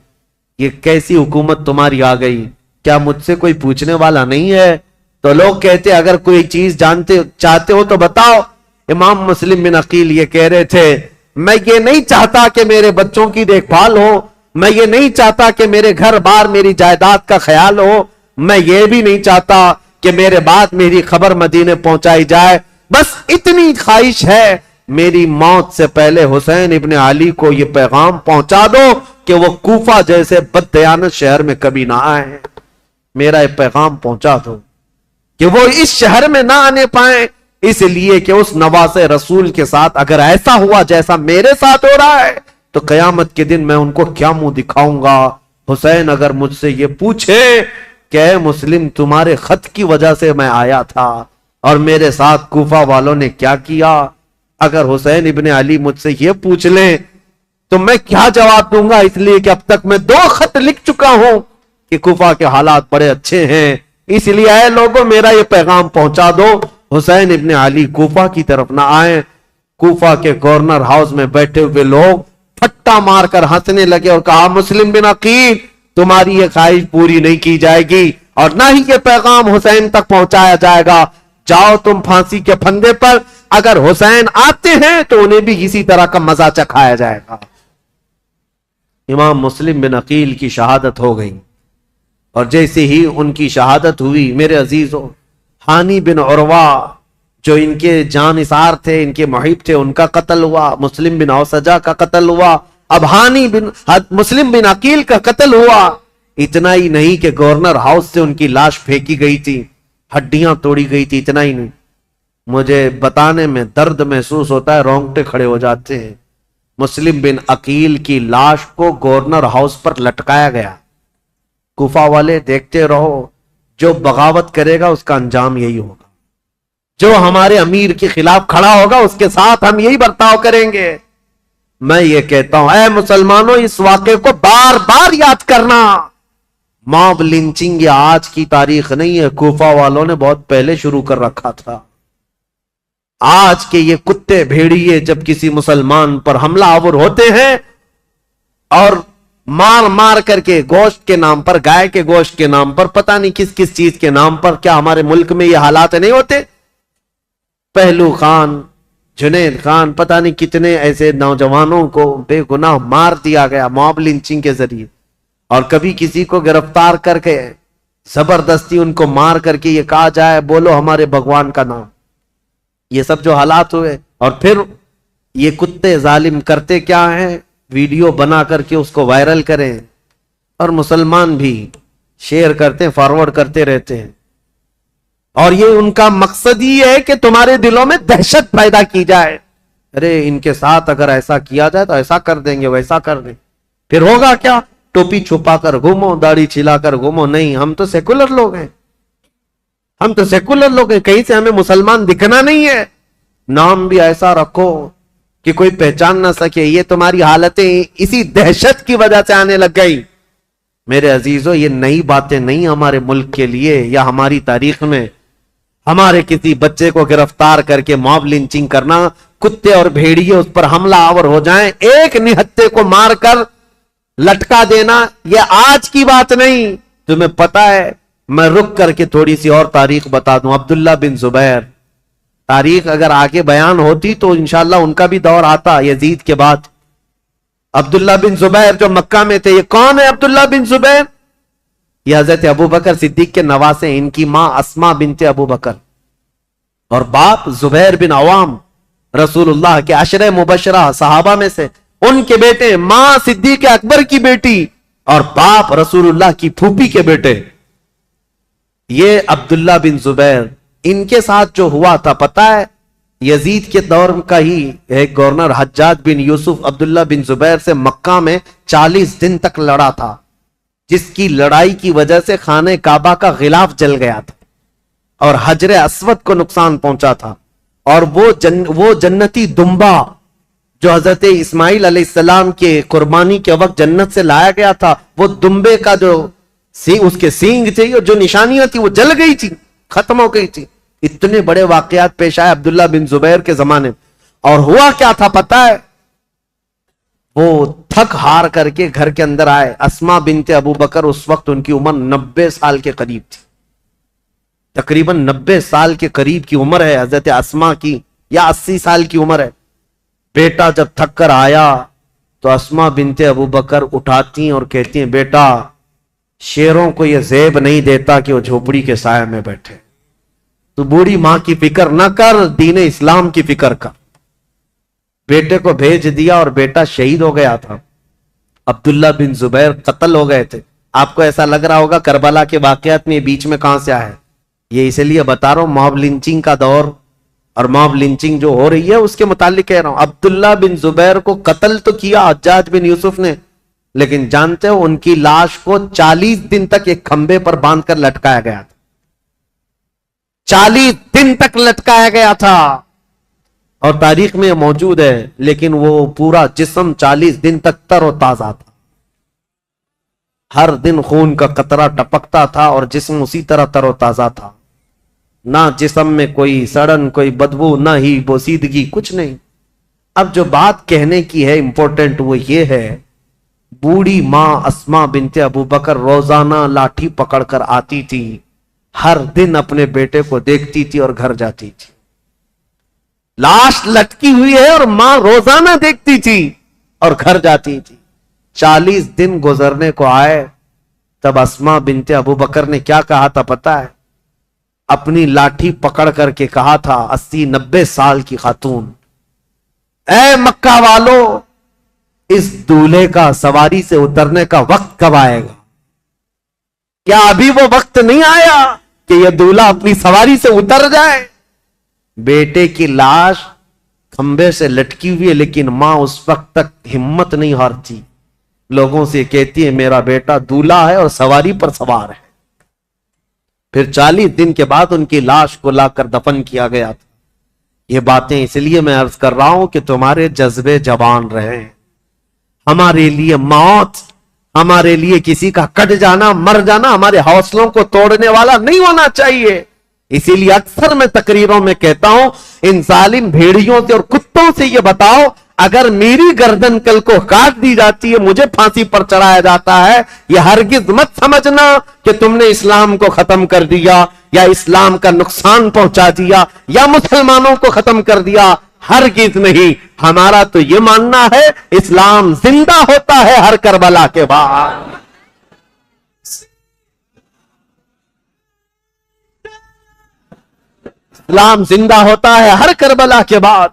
یہ کیسی حکومت تمہاری آ گئی؟ کیا مجھ سے کوئی پوچھنے والا نہیں ہے؟ تو لوگ کہتے اگر کوئی چیز چاہتے ہو تو بتاؤ۔ امام مسلم بن عقیل یہ کہہ رہے تھے میں یہ نہیں چاہتا کہ میرے بچوں کی دیکھ بھال ہو، میں یہ نہیں چاہتا کہ میرے گھر بار میری جائیداد کا خیال ہو، میں یہ بھی نہیں چاہتا کہ میرے بعد میری خبر مدینے پہنچائی جائے، بس اتنی خواہش ہے میری موت سے پہلے حسین ابن علی کو یہ پیغام پہنچا دو کہ وہ کوفہ جیسے بددیانت شہر میں کبھی نہ آئے، میرا یہ پیغام پہنچا دو کہ وہ اس شہر میں نہ آنے پائیں، اس لیے کہ اس نواز رسول کے ساتھ اگر ایسا ہوا جیسا میرے ساتھ ہو رہا ہے تو قیامت کے دن میں ان کو کیا منہ دکھاؤں گا۔ حسین اگر مجھ سے یہ پوچھے کہ اے مسلم تمہارے خط کی وجہ سے میں آیا تھا اور میرے ساتھ کوفہ والوں نے کیا کیا. اگر حسین ابن علی مجھ سے یہ پوچھ لیں تو میں کیا جواب دوں گا, اس لیے کہ اب تک میں 2 خط لکھ چکا ہوں کہ کوفہ کے حالات بڑے اچھے ہیں. اس لیے اے لوگوں میرا یہ پیغام پہنچا دو, حسین ابن علی کوفہ کی طرف نہ آئیں. کوفہ کے گورنر ہاؤس میں بیٹھے ہوئے لوگ پھٹا مار کر ہنسنے لگے اور کہا, مسلم بن عقیل تمہاری یہ خواہش پوری نہیں کی جائے گی اور نہ ہی یہ پیغام حسین تک پہنچایا جائے گا. جاؤ تم پھانسی کے پھندے پر, اگر حسین آتے ہیں تو انہیں بھی اسی طرح کا مزہ چکھایا جائے گا. امام مسلم بن عقیل کی شہادت ہو گئی, اور جیسے ہی ان کی شہادت ہوئی میرے عزیزوں, ہانی بن عروہ جو ان کے جانثار تھے, ان کے محب تھے, ان کا قتل ہوا. مسلم بن اوسجہ کا قتل ہوا. اب مسلم بن عقیل کا قتل ہوا. اتنا ہی نہیں کہ گورنر ہاؤس سے ان کی لاش پھینکی گئی تھی, ہڈیاں توڑی گئی تھی. اتنا ہی نہیں, مجھے بتانے میں درد محسوس ہوتا ہے, رونگٹے کھڑے ہو جاتے ہیں. مسلم بن عقیل کی لاش کو گورنر ہاؤس پر لٹکایا گیا. کوفہ والے دیکھتے رہو, جو بغاوت کرے گا اس کا انجام یہی ہوگا. جو ہمارے امیر کے خلاف کھڑا ہوگا اس کے ساتھ ہم یہی برتاؤ کریں گے. میں یہ کہتا ہوں اے مسلمانوں, اس واقعے کو بار بار یاد کرنا. ماب لنچنگ یہ آج کی تاریخ نہیں ہے, کوفہ والوں نے بہت پہلے شروع کر رکھا تھا. آج کے یہ کتے بھیڑیے جب کسی مسلمان پر حملہ آور ہوتے ہیں اور مار مار کر کے گوشت کے نام پر, گائے کے گوشت کے نام پر, پتہ نہیں کس کس چیز کے نام پر, کیا ہمارے ملک میں یہ حالات نہیں ہوتے؟ پہلو خان, جنید خان, پتہ نہیں کتنے ایسے نوجوانوں کو بے گناہ مار دیا گیا موب لنچنگ کے ذریعے. اور کبھی کسی کو گرفتار کر کے زبردستی ان کو مار کر کے یہ کہا جائے بولو ہمارے بھگوان کا نام. یہ سب جو حالات ہوئے, اور پھر یہ کتے ظالم کرتے کیا ہیں, ویڈیو بنا کر کے اس کو وائرل کریں, اور مسلمان بھی شیئر کرتے, فارورڈ کرتے رہتے ہیں. اور یہ ان کا مقصد ہی ہے کہ تمہارے دلوں میں دہشت پیدا کی جائے. ارے ان کے ساتھ اگر ایسا کیا جائے تو ایسا کر دیں گے, ویسا کر دیں, پھر ہوگا کیا؟ ٹوپی چھپا کر گھومو, داڑھی چھلا کر گھومو. نہیں, ہم تو سیکولر لوگ ہیں, ہم تو سیکولر لوگ ہیں, کہیں سے ہمیں مسلمان دکھنا نہیں ہے. نام بھی ایسا رکھو کہ کوئی پہچان نہ سکے. یہ تمہاری حالتیں اسی دہشت کی وجہ سے آنے لگ گئی. میرے عزیزو, یہ نئی باتیں نہیں ہمارے ملک کے لیے یا ہماری تاریخ میں. ہمارے کسی بچے کو گرفتار کر کے موب لنچنگ کرنا, کتے اور بھیڑیے اس پر حملہ آور ہو جائیں, ایک نہتے کو مار کر لٹکا دینا, یہ آج کی بات نہیں. تمہیں پتا ہے, میں رک کر کے تھوڑی سی اور تاریخ بتا دوں. عبداللہ بن زبیر, تاریخ اگر آگے بیان ہوتی تو انشاءاللہ ان کا بھی دور آتا یزید کے بعد. عبداللہ بن زبیر جو مکہ میں تھے, یہ کون ہے عبداللہ بن زبیر؟ یہ حضرت ابو بکر صدیق کے نواسے ہیں. ان کی ماں اسما بنت ابو بکر اور باپ زبیر بن عوام, رسول اللہ کے عشرہ مبشرہ صحابہ میں سے. ان کے بیٹے, ماں صدیق اکبر کی بیٹی اور باپ رسول اللہ کی پھوپھی کے بیٹے. یہ عبداللہ بن زبیر, ان کے ساتھ جو ہوا تھا پتا ہے, یزید کے دور کا ہی ایک گورنر حجاج بن یوسف عبداللہ بن زبیر سے مکہ میں 40 دن تک لڑا تھا, جس کی لڑائی کی وجہ سے خانہ کعبہ کا غلاف جل گیا تھا اور حجر اسود کو نقصان پہنچا تھا. اور وہ جنتی دمبا جو حضرت اسماعیل علیہ السلام کے قربانی کے وقت جنت سے لایا گیا تھا, وہ دمبے کا جو اس کے سینگ تھے, جو نشانیاں تھی وہ جل گئی تھی, ختم ہو گئی تھی. اتنے بڑے واقعات پیش آئے عبداللہ بن زبیر کے زمانے میں. اور ہوا کیا تھا پتا ہے, وہ تھک ہار کر کے گھر کے اندر آئے. اسما بنت ابو بکر, اس وقت ان کی عمر 90 سال کے قریب تھی, تقریباً 90 سال کے قریب کی عمر ہے حضرت اسما کی, یا 80 سال کی عمر ہے. بیٹا جب تھک کر آیا تو اسما بنت ابو بکر اٹھاتی ہیں اور کہتی ہیں, بیٹا شیروں کو یہ زیب نہیں دیتا کہ وہ جھوپڑی کے سائے میں بیٹھے. تو بوڑھی ماں کی فکر نہ کر, دین اسلام کی فکر کر. بیٹے کو بھیج دیا اور بیٹا شہید ہو گیا تھا. عبداللہ بن زبیر قتل ہو گئے تھے. آپ کو ایسا لگ رہا ہوگا کربلا کے واقعات میں بیچ میں کہاں سے آئے. یہ اس لیے بتا رہا ہوں, موب لنچنگ کا دور اور موب لنچنگ جو ہو رہی ہے اس کے متعلق کہہ رہا ہوں. عبداللہ بن زبیر کو قتل تو کیا حجاج بن یوسف نے, لیکن جانتے ہو ان کی لاش کو 40 دن تک ایک کھمبے پر باندھ کر لٹکایا گیا تھا. 40 دن تک لٹکایا گیا تھا، اور تاریخ میں موجود ہے، لیکن وہ پورا جسم 40 دن تک تر و تازہ تھا، ہر دن خون کا قطرہ ٹپکتا تھا اور جسم اسی طرح تر و تازہ تھا، نہ جسم میں کوئی سڑن، کوئی بدبو، نہ ہی بوسیدگی، کچھ نہیں۔ اب جو بات کہنے کی ہے امپورٹنٹ وہ یہ ہے، بوڑھی ماں اسماء بنت ابو بکر روزانہ لاٹھی پکڑ کر آتی تھی، ہر دن اپنے بیٹے کو دیکھتی تھی اور گھر جاتی تھی۔ لاش لٹکی ہوئی ہے اور ماں روزانہ دیکھتی تھی اور گھر جاتی تھی۔ 40 دن گزرنے کو آئے، تب اسماء بنت ابو بکر نے کیا کہا تھا پتہ ہے؟ اپنی لاٹھی پکڑ کر کے کہا تھا، 80-90 سال کی خاتون، اے مکہ والو، اس دولہے کا سواری سے اترنے کا وقت کب آئے گا؟ کیا ابھی وہ وقت نہیں آیا کہ یہ دولہا اپنی سواری سے اتر جائے؟ بیٹے کی لاش کھمبے سے لٹکی ہوئی ہے، لیکن ماں اس وقت تک ہمت نہیں ہارتی، لوگوں سے کہتی ہے میرا بیٹا دولہا ہے اور سواری پر سوار ہے۔ پھر 40 دن کے بعد ان کی لاش کو لا کر دفن کیا گیا تھا۔ یہ باتیں اس لیے میں عرض کر رہا ہوں کہ تمہارے جذبے جوان رہیں۔ ہمارے لیے موت، ہمارے لیے کسی کا کٹ جانا، مر جانا ہمارے حوصلوں کو توڑنے والا نہیں ہونا چاہیے۔ اسی لیے اکثر میں تقریروں میں کہتا ہوں، ان ظالم بھیڑیوں سے اور کتوں سے یہ بتاؤ، اگر میری گردن کل کو کاٹ دی جاتی ہے، مجھے پھانسی پر چڑھایا جاتا ہے، یہ ہرگز مت سمجھنا کہ تم نے اسلام کو ختم کر دیا یا اسلام کا نقصان پہنچا دیا یا مسلمانوں کو ختم کر دیا، ہرگز نہیں۔ ہمارا تو یہ ماننا ہے اسلام زندہ ہوتا ہے ہر کربلا کے بعد۔ اسلام زندہ ہوتا ہے ہر کربلا کے بعد۔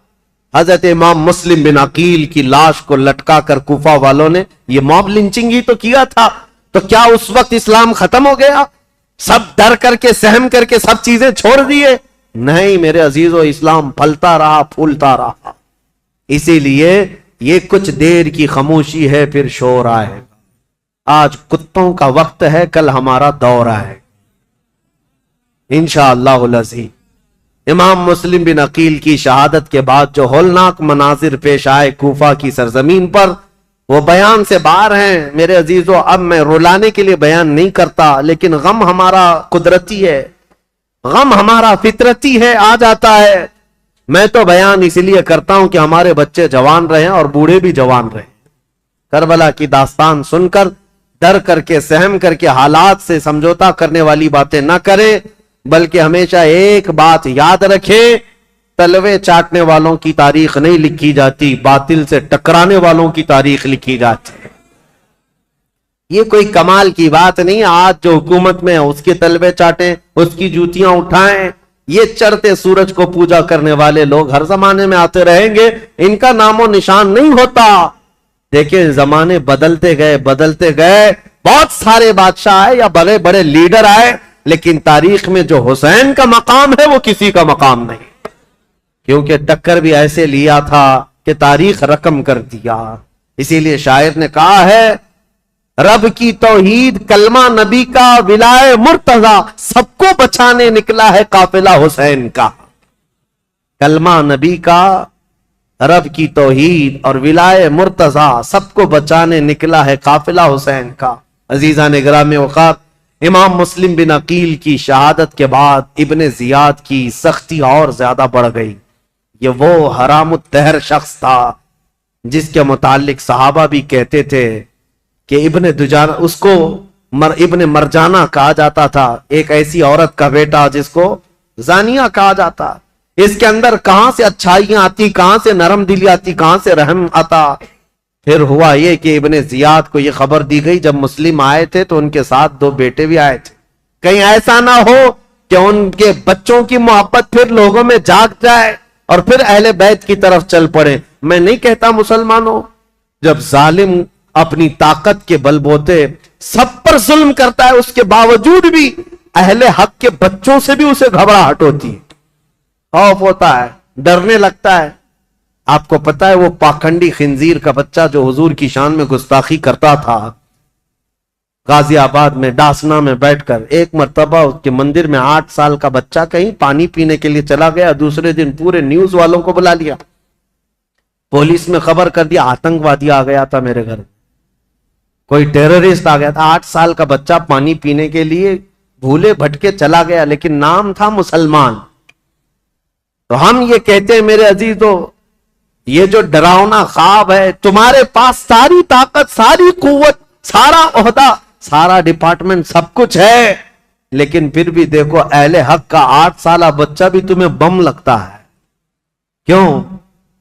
حضرت امام مسلم بن عقیل کی لاش کو لٹکا کر کوفہ والوں نے یہ موب لنچنگ ہی تو کیا تھا، تو کیا اس وقت اسلام ختم ہو گیا؟ سب ڈر کر کے، سہم کر کے سب چیزیں چھوڑ دیے؟ نہیں میرے عزیزو، اسلام پھلتا رہا، پھولتا رہا۔ اسی لیے یہ کچھ دیر کی خاموشی ہے، پھر شور آئے۔ آج کتوں کا وقت ہے، کل ہمارا دور ہے انشاءاللہ العزیز۔ امام مسلم بن عقیل کی شہادت کے بعد جو ہولناک مناظر پیش آئے کوفہ کی سرزمین پر، وہ بیان سے باہر ہیں میرے عزیزو۔ اب میں رلانے کے لیے بیان نہیں کرتا، لیکن غم ہمارا قدرتی ہے، غم ہمارا فطرتی ہے، آ جاتا ہے۔ میں تو بیان اس لیے کرتا ہوں کہ ہمارے بچے جوان رہیں اور بوڑھے بھی جوان رہیں۔ کربلا کی داستان سن کر ڈر کر کے، سہم کر کے، حالات سے سمجھوتا کرنے والی باتیں نہ کریں، بلکہ ہمیشہ ایک بات یاد رکھیں، تلوے چاٹنے والوں کی تاریخ نہیں لکھی جاتی، باطل سے ٹکرانے والوں کی تاریخ لکھی جاتی ہے۔ یہ کوئی کمال کی بات نہیں، آج جو حکومت میں ہے اس کے تلوے چاٹیں، اس کی جوتیاں اٹھائیں۔ یہ چڑھتے سورج کو پوجا کرنے والے لوگ ہر زمانے میں آتے رہیں گے، ان کا نام و نشان نہیں ہوتا۔ دیکھیں زمانے بدلتے گئے، بدلتے گئے، بہت سارے بادشاہ آئے یا بڑے بڑے لیڈر آئے، لیکن تاریخ میں جو حسین کا مقام ہے وہ کسی کا مقام نہیں، کیونکہ ٹکر بھی ایسے لیا تھا کہ تاریخ رقم کر دیا۔ اسی لیے شاعر نے کہا ہے، رب کی توحید کلمہ نبی کا ولائے مرتضی، سب کو بچانے نکلا ہے قافلہ حسین کا۔ کلمہ نبی کا، رب کی توحید اور ولائے مرتضی، سب کو بچانے نکلا ہے قافلہ حسین کا۔ عزیزان گرامی اوقات، امام مسلم بن عقیل کی شہادت کے بعد ابن زیاد کی سختی اور زیادہ بڑھ گئی۔ یہ وہ حرام الدہر شخص تھا جس کے متعلق صحابہ بھی کہتے تھے کہ ابن دجانہ، اس کو ابن مرجانہ کہا جاتا تھا، ایک ایسی عورت کا بیٹا جس کو زانیہ کہا جاتا۔ اس کے اندر کہاں سے اچھائیاں آتی، کہاں سے نرم دلی آتی، کہاں سے رحم آتا۔ پھر ہوا یہ کہ ابن زیاد کو یہ خبر دی گئی، جب مسلم آئے تھے تو ان کے ساتھ 2 بیٹے بھی آئے تھے، کہیں ایسا نہ ہو کہ ان کے بچوں کی محبت پھر لوگوں میں جاگ جائے اور پھر اہل بیت کی طرف چل پڑے۔ میں نہیں کہتا مسلمانوں، جب ظالم اپنی طاقت کے بل بوتے سب پر ظلم کرتا ہے، اس کے باوجود بھی اہل حق کے بچوں سے بھی اسے گھبراہٹ ہوتی ہے، خوف ہوتا ہے، ڈرنے لگتا ہے۔ آپ کو پتا ہے وہ پاکھنڈی خنزیر کا بچہ جو حضور کی شان میں گستاخی کرتا تھا، غازی آباد میں ڈاسنا میں بیٹھ کر ایک مرتبہ اس کے مندر میں 8 سال کا بچہ کہیں پانی پینے کے لیے چلا گیا، دوسرے دن پورے نیوز والوں کو بلا لیا، پولیس میں خبر کر دیا آتنکوادی آ گیا تھا میرے گھر، کوئی ٹیررسٹ آ گیا تھا۔ 8 سال کا بچہ پانی پینے کے لیے بھولے بھٹکے چلا گیا، لیکن نام تھا مسلمان۔ تو ہم یہ کہتے ہیں میرے عزیزو، یہ جو ڈراؤنا خواب ہے، تمہارے پاس ساری طاقت، ساری قوت، سارا عہدہ، سارا ڈپارٹمنٹ، سب کچھ ہے، لیکن پھر بھی دیکھو اہل حق کا 8 سالہ بچہ بھی تمہیں بم لگتا ہے۔ کیوں؟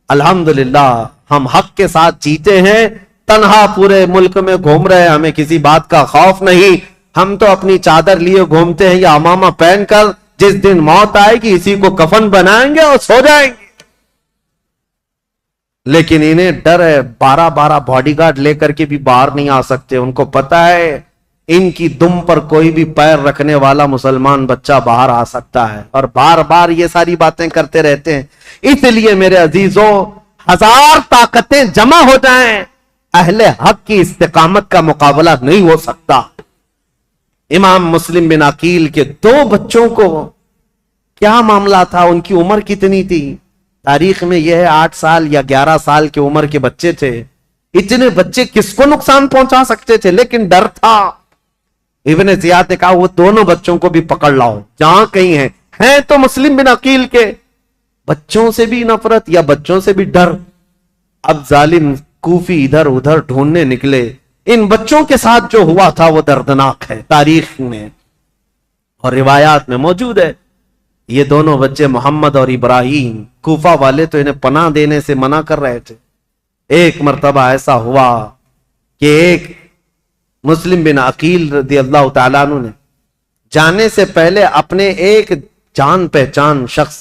الحمدللہ ہم حق کے ساتھ جیتے ہیں، تنہا پورے ملک میں گھوم رہے ہیں، ہمیں کسی بات کا خوف نہیں۔ ہم تو اپنی چادر لیے گھومتے ہیں یا امامہ پہن کر، جس دن موت آئے گی اسی کو کفن بنائیں گے اور سو جائیں گے۔ لیکن انہیں ڈر ہے، 12 باڈی گارڈ لے کر کے بھی باہر نہیں آ سکتے، ان کو پتا ہے ان کی دم پر کوئی بھی پیر رکھنے والا مسلمان بچہ باہر آ سکتا ہے، اور بار بار یہ ساری باتیں کرتے رہتے ہیں۔ اس لیے میرے عزیزوں، 1000 طاقتیں جمع ہو جائیں، اہل حق کی استقامت کا مقابلہ نہیں ہو سکتا۔ امام مسلم بن عقیل کے 2 بچوں کو کیا معاملہ تھا، ان کی عمر کتنی تھی؟ تاریخ میں یہ ہے 8 سال یا 11 سال کی عمر کے بچے تھے۔ اتنے بچے کس کو نقصان پہنچا سکتے تھے، لیکن ڈر تھا۔ ابن زیاد نے کہا وہ دونوں بچوں کو بھی پکڑ لاؤ جہاں کہیں ہیں تو مسلم بن عقیل کے بچوں سے بھی نفرت یا بچوں سے بھی ڈر۔ اب ظالم کوفی ادھر ادھر ڈھونڈنے نکلے، ان بچوں کے ساتھ جو ہوا تھا وہ دردناک ہے، تاریخ میں اور روایات میں موجود ہے۔ یہ دونوں بچے محمد اور ابراہیم، کوفہ والے تو انہیں پناہ دینے سے منع کر رہے تھے۔ ایک مرتبہ ایسا ہوا کہ ایک مسلم بن عقیل رضی اللہ تعالیٰ عنہ نے جانے سے پہلے اپنے ایک جان پہچان شخص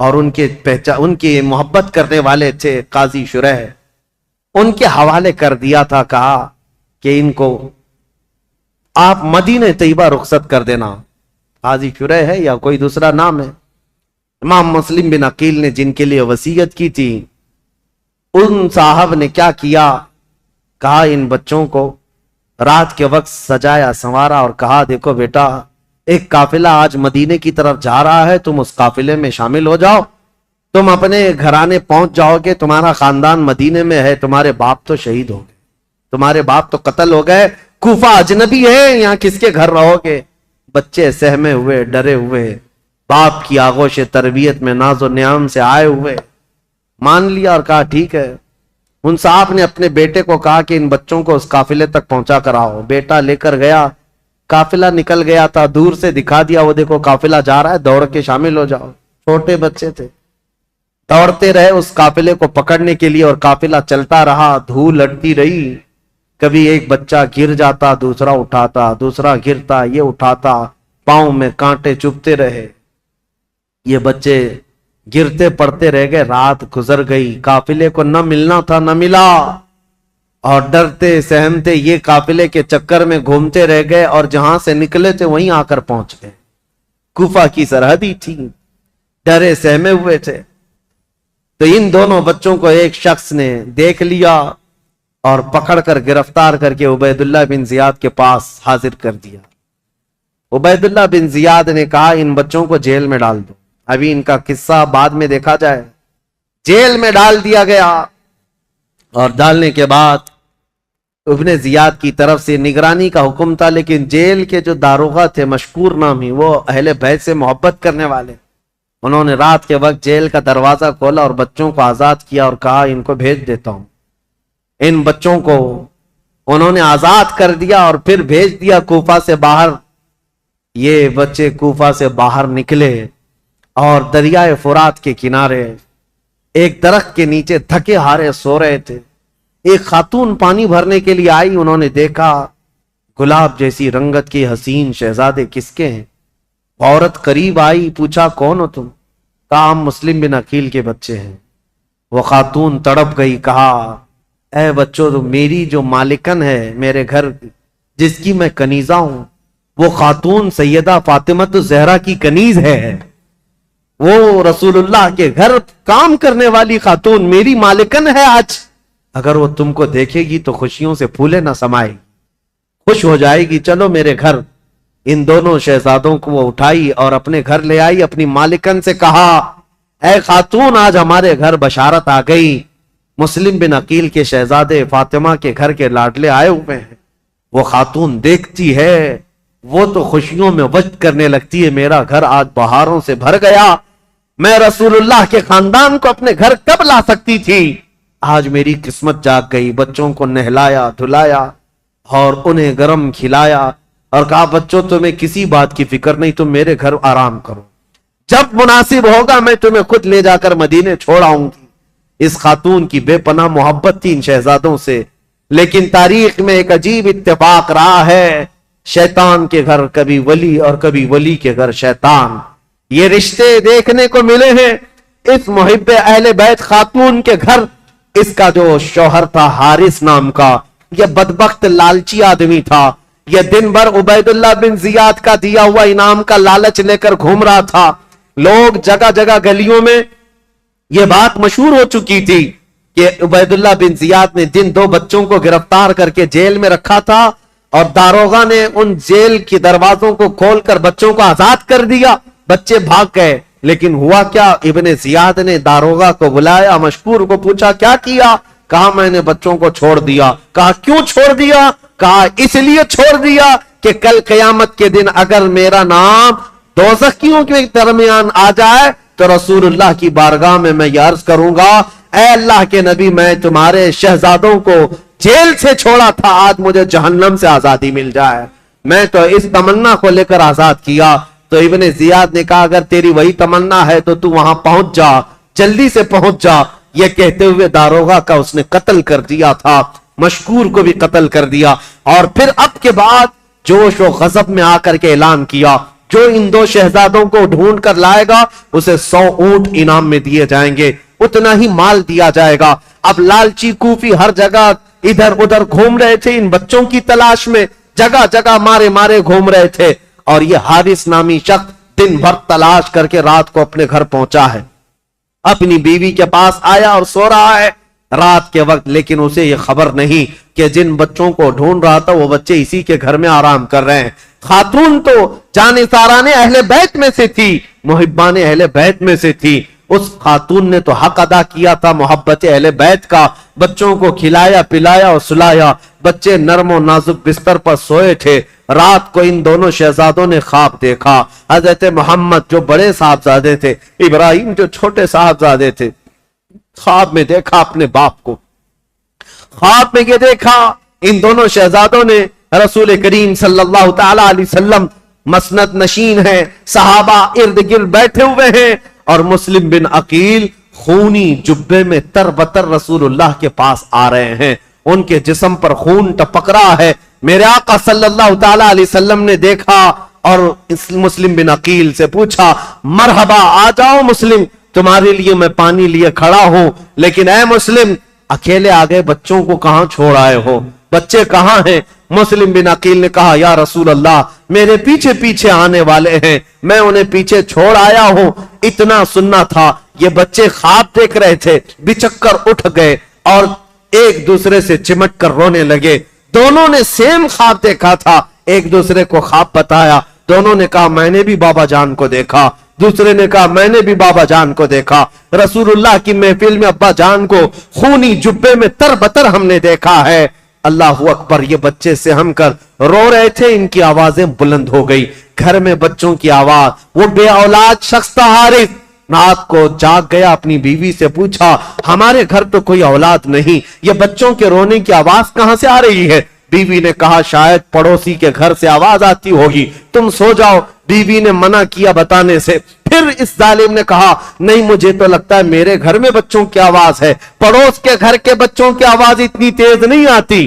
اور ان کے محبت کرنے والے تھے قاضی شریح، ان کے حوالے کر دیا تھا، کہا کہ ان کو آپ مدینہ طیبہ رخصت کر دینا۔ قاضی شریح ہے یا کوئی دوسرا نام ہے؟ امام مسلم بن عقیل نے جن کے لیے وصیت کی تھی، ان صاحب نے کیا کیا، کہا ان بچوں کو رات کے وقت سجایا سنوارا اور کہا دیکھو بیٹا، ایک قافلہ آج مدینے کی طرف جا رہا ہے، تم اس قافلے میں شامل ہو جاؤ، تم اپنے گھرانے پہنچ جاؤ گے، تمہارا خاندان مدینے میں ہے، تمہارے باپ تو شہید ہو گئے، تمہارے باپ تو قتل ہو گئے، کوفہ اجنبی ہے، یہاں کس کے گھر رہو گے؟ بچے سہمے ہوئے، ڈرے ہوئے، باپ کی آغوش تربیت میں ناز و نعم سے آئے ہوئے مان لیا اور کہا ٹھیک ہے۔ ان صاحب نے اپنے بیٹے کو کہا کہ ان بچوں کو اس قافلے تک پہنچا کر آؤ۔ بیٹا لے کر گیا، قافلہ نکل گیا تھا، دور سے دکھا دیا وہ دیکھو قافلہ جا رہا ہے، دوڑ کے شامل ہو جاؤ۔ چھوٹے بچے تھے، دوڑتے رہے اس قافلے کو پکڑنے کے لیے اور قافلہ چلتا رہا، دھول لٹتی رہی، کبھی ایک بچہ گر جاتا، دوسرا اٹھاتا، دوسرا گرتا، یہ اٹھاتا، پاؤں میں کانٹے چبھتے رہے، یہ بچے گرتے پڑتے رہ گئے۔ رات گزر گئی، قافلے کو نہ ملنا تھا، نہ ملا، اور ڈرتے سہمتے یہ قافلے کے چکر میں گھومتے رہ گئے، اور جہاں سے نکلے تھے وہیں آ کر پہنچ گئے۔ کوفہ کی سرحدی تھی، ڈرے سہمے ہوئے تھے۔ تو ان دونوں بچوں کو ایک شخص نے دیکھ لیا اور پکڑ کر گرفتار کر کے عبید اللہ بن زیاد کے پاس حاضر کر دیا۔ عبید اللہ بن زیاد نے کہا ان بچوں کو جیل میں ڈال دو، ابھی ان کا قصہ بعد میں دیکھا جائے۔ جیل میں ڈال دیا گیا، اور ڈالنے کے بعد ابن زیاد کی طرف سے نگرانی کا حکم تھا، لیکن جیل کے جو داروغہ تھے مشکور نامی، وہ اہل بیت سے محبت کرنے والے، انہوں نے رات کے وقت جیل کا دروازہ کھولا اور بچوں کو آزاد کیا اور کہا ان کو بھیج دیتا ہوں۔ ان بچوں کو انہوں نے آزاد کر دیا اور پھر بھیج دیا کوفہ سے باہر۔ یہ بچے کوفہ سے باہر نکلے اور دریائے فرات کے کنارے ایک درخت کے نیچے تھکے ہارے سو رہے تھے۔ ایک خاتون پانی بھرنے کے لیے آئی، انہوں نے دیکھا گلاب جیسی رنگت کے حسین شہزادے کس کے ہیں؟ عورت قریب آئی، پوچھا کون ہو تم؟ کہا ہم مسلم بن عقیل کے بچے ہیں۔ وہ خاتون تڑپ گئی، کہا اے بچوں، تو میری جو مالکن ہے میرے گھر، جس کی میں کنیزہ ہوں، وہ خاتون سیدہ فاطمہ الزہرا کی کنیز ہے، وہ رسول اللہ کے گھر کام کرنے والی خاتون میری مالکن ہے۔ آج اگر وہ تم کو دیکھے گی تو خوشیوں سے پھولے نہ سمائے، خوش ہو جائے گی، چلو میرے گھر۔ ان دونوں شہزادوں کو وہ اٹھائی اور اپنے گھر لے آئی، اپنی مالکن سے کہا اے خاتون آج ہمارے گھر بشارت آ گئی، مسلم بن عقیل کے شہزادے فاطمہ کے گھر کے لاڈلے آئے ہوئے ہیں۔ وہ خاتون دیکھتی ہے، وہ تو خوشیوں میں وجد کرنے لگتی ہے، میرا گھر آج بہاروں سے بھر گیا، میں رسول اللہ کے خاندان کو اپنے گھر کب لا سکتی تھی، آج میری قسمت جاگ گئی۔ بچوں کو نہلایا دھلایا اور انہیں گرم کھلایا اور کہا بچوں تمہیں کسی بات کی فکر نہیں، تم میرے گھر آرام کرو، جب مناسب ہوگا میں تمہیں خود لے جا کر مدینے چھوڑ آؤں گی۔ اس خاتون کی بے پناہ محبت تھی ان شہزادوں سے، لیکن تاریخ میں ایک عجیب اتفاق رہا ہے، شیطان کے گھر کبھی ولی اور کبھی ولی کے گھر شیطان، یہ رشتے دیکھنے کو ملے ہیں۔ اس محب اہل بیت خاتون کے گھر اس کا جو شوہر تھا حارث نام کا، یہ بدبخت لالچی آدمی تھا، یہ دن بھر عبید اللہ بن زیاد کا دیا ہوا انعام کا لالچ لے کر گھوم رہا تھا۔ لوگ جگہ جگہ گلیوں میں یہ بات مشہور ہو چکی تھی کہ عبید اللہ بن زیاد نے جن 2 بچوں کو گرفتار کر کے جیل میں رکھا تھا اور داروغہ نے ان جیل کے دروازوں کو کھول کر بچوں کو آزاد کر دیا، بچے بھاگ گئے، لیکن ہوا کیا، ابن زیاد نے داروغہ کو بلایا، مشکور کو پوچھا کیا کیا، کہا میں نے بچوں کو چھوڑ دیا۔ کہا کیوں چھوڑ دیا؟ کہا اس لیے چھوڑ دیا کہ کل قیامت کے دن اگر میرا نام دوزخیوں کے درمیان آ جائے تو رسول اللہ کی بارگاہ میں یہ عرض کروں گا اے اللہ کے نبی میں تمہارے شہزادوں کو جیل سے چھوڑا تھا، آج مجھے جہنم سے آزادی مل جائے، میں تو اس تمنا کو لے کر آزاد کیا۔ تو ابن زیاد نے کہا اگر تیری وہی تمنا ہے تو تو وہاں پہنچ جا، جلدی سے پہنچ جا۔ یہ کہتے ہوئے داروغہ کا اس نے قتل کر دیا تھا، مشکور کو بھی قتل کر دیا، اور پھر اب کے بعد جوش و غضب میں آ کر کے اعلان کیا جو ان 2 شہزادوں کو ڈھونڈ کر لائے گا اسے 100 اونٹ انعام میں دیے جائیں گے، اتنا ہی مال دیا جائے گا۔ اب لالچی کوفی ہر جگہ ادھر ادھر گھوم رہے تھے ان بچوں کی تلاش میں، جگہ جگہ مارے مارے گھوم رہے تھے، اور یہ حارث نامی شخص دن بھر تلاش کر کے رات کو اپنے گھر پہنچا ہے، اپنی بیوی کے پاس آیا اور سو رہا ہے رات کے وقت، لیکن اسے یہ خبر نہیں کہ جن بچوں کو ڈھونڈ رہا تھا وہ بچے اسی کے گھر میں آرام کر رہے ہیں۔ خاتون تو جانثاران اہل بیت میں سے تھی، محبان اہل بیت میں سے تھی، اس خاتون نے تو حق ادا کیا تھا محبت اہل بیت کا، بچوں کو کھلایا پلایا اور سلایا، بچے نرم و نازک بستر پر سوئے تھے۔ رات کو ان دونوں شہزادوں نے خواب دیکھا، حضرت محمد جو بڑے صاحبزادے تھے، ابراہیم جو چھوٹے صاحبزادے تھے، خواب میں دیکھا اپنے باپ کو، خواب میں یہ دیکھا ان دونوں شہزادوں نے رسول کریم صلی اللہ تعالی علیہ وسلم مسند نشین ہیں، صحابہ ارد گرد بیٹھے ہوئے ہیں، اور مسلم بن عقیل خونی جبے میں تر بتر رسول اللہ کے پاس آ رہے ہیں، ان کے جسم پر خون ٹپک رہا ہے۔ میرے آقا صلی اللہ تعالی علیہ وسلم نے دیکھا اور اس مسلم بن عقیل سے پوچھا مرحبا، آ جاؤ مسلم، تمہارے لیے میں پانی لیے کھڑا ہوں، لیکن اے مسلم اکیلے آگے بچوں کو کہاں چھوڑ آئے ہو، بچے کہاں ہیں؟ مسلم بن عقیل نے کہا یا رسول اللہ میرے پیچھے پیچھے آنے والے ہیں، میں انہیں پیچھے چھوڑ آیا ہوں، اتنا سننا تھا یہ بچے خواب دیکھ رہے تھے، بچک کر اٹھ گئے اور ایک دوسرے سے چمٹ کر رونے لگے، دونوں نے سیم خواب دیکھا تھا، ایک دوسرے کو خواب بتایا، دونوں نے کہا میں نے بھی بابا جان کو دیکھا، دوسرے نے کہا میں نے بھی بابا جان کو دیکھا، رسول اللہ کی محفل میں ابا جان کو خونی جبے میں تر بتر ہم نے دیکھا ہے۔ اللہ اکبر، یہ بچے سے ہم کر رو رہے تھے، ان کی آوازیں بلند ہو گئی، گھر میں بچوں کی آواز، وہ بے اولاد شخص تھا حارث، رات کو جاگ گیا، اپنی بیوی سے پوچھا ہمارے گھر تو کوئی اولاد نہیں، یہ بچوں کے رونے کی آواز کہاں سے آ رہی ہے؟ بیوی نے کہا شاید پڑوسی کے گھر سے آواز آتی ہوگی، تم سو جاؤ۔ بیوی نے منع کیا بتانے سے، پھر اس ظالم نے کہا نہیں مجھے تو لگتا ہے میرے گھر میں بچوں کی آواز ہے، پڑوس کے گھر کے بچوں کی آواز اتنی تیز نہیں آتی۔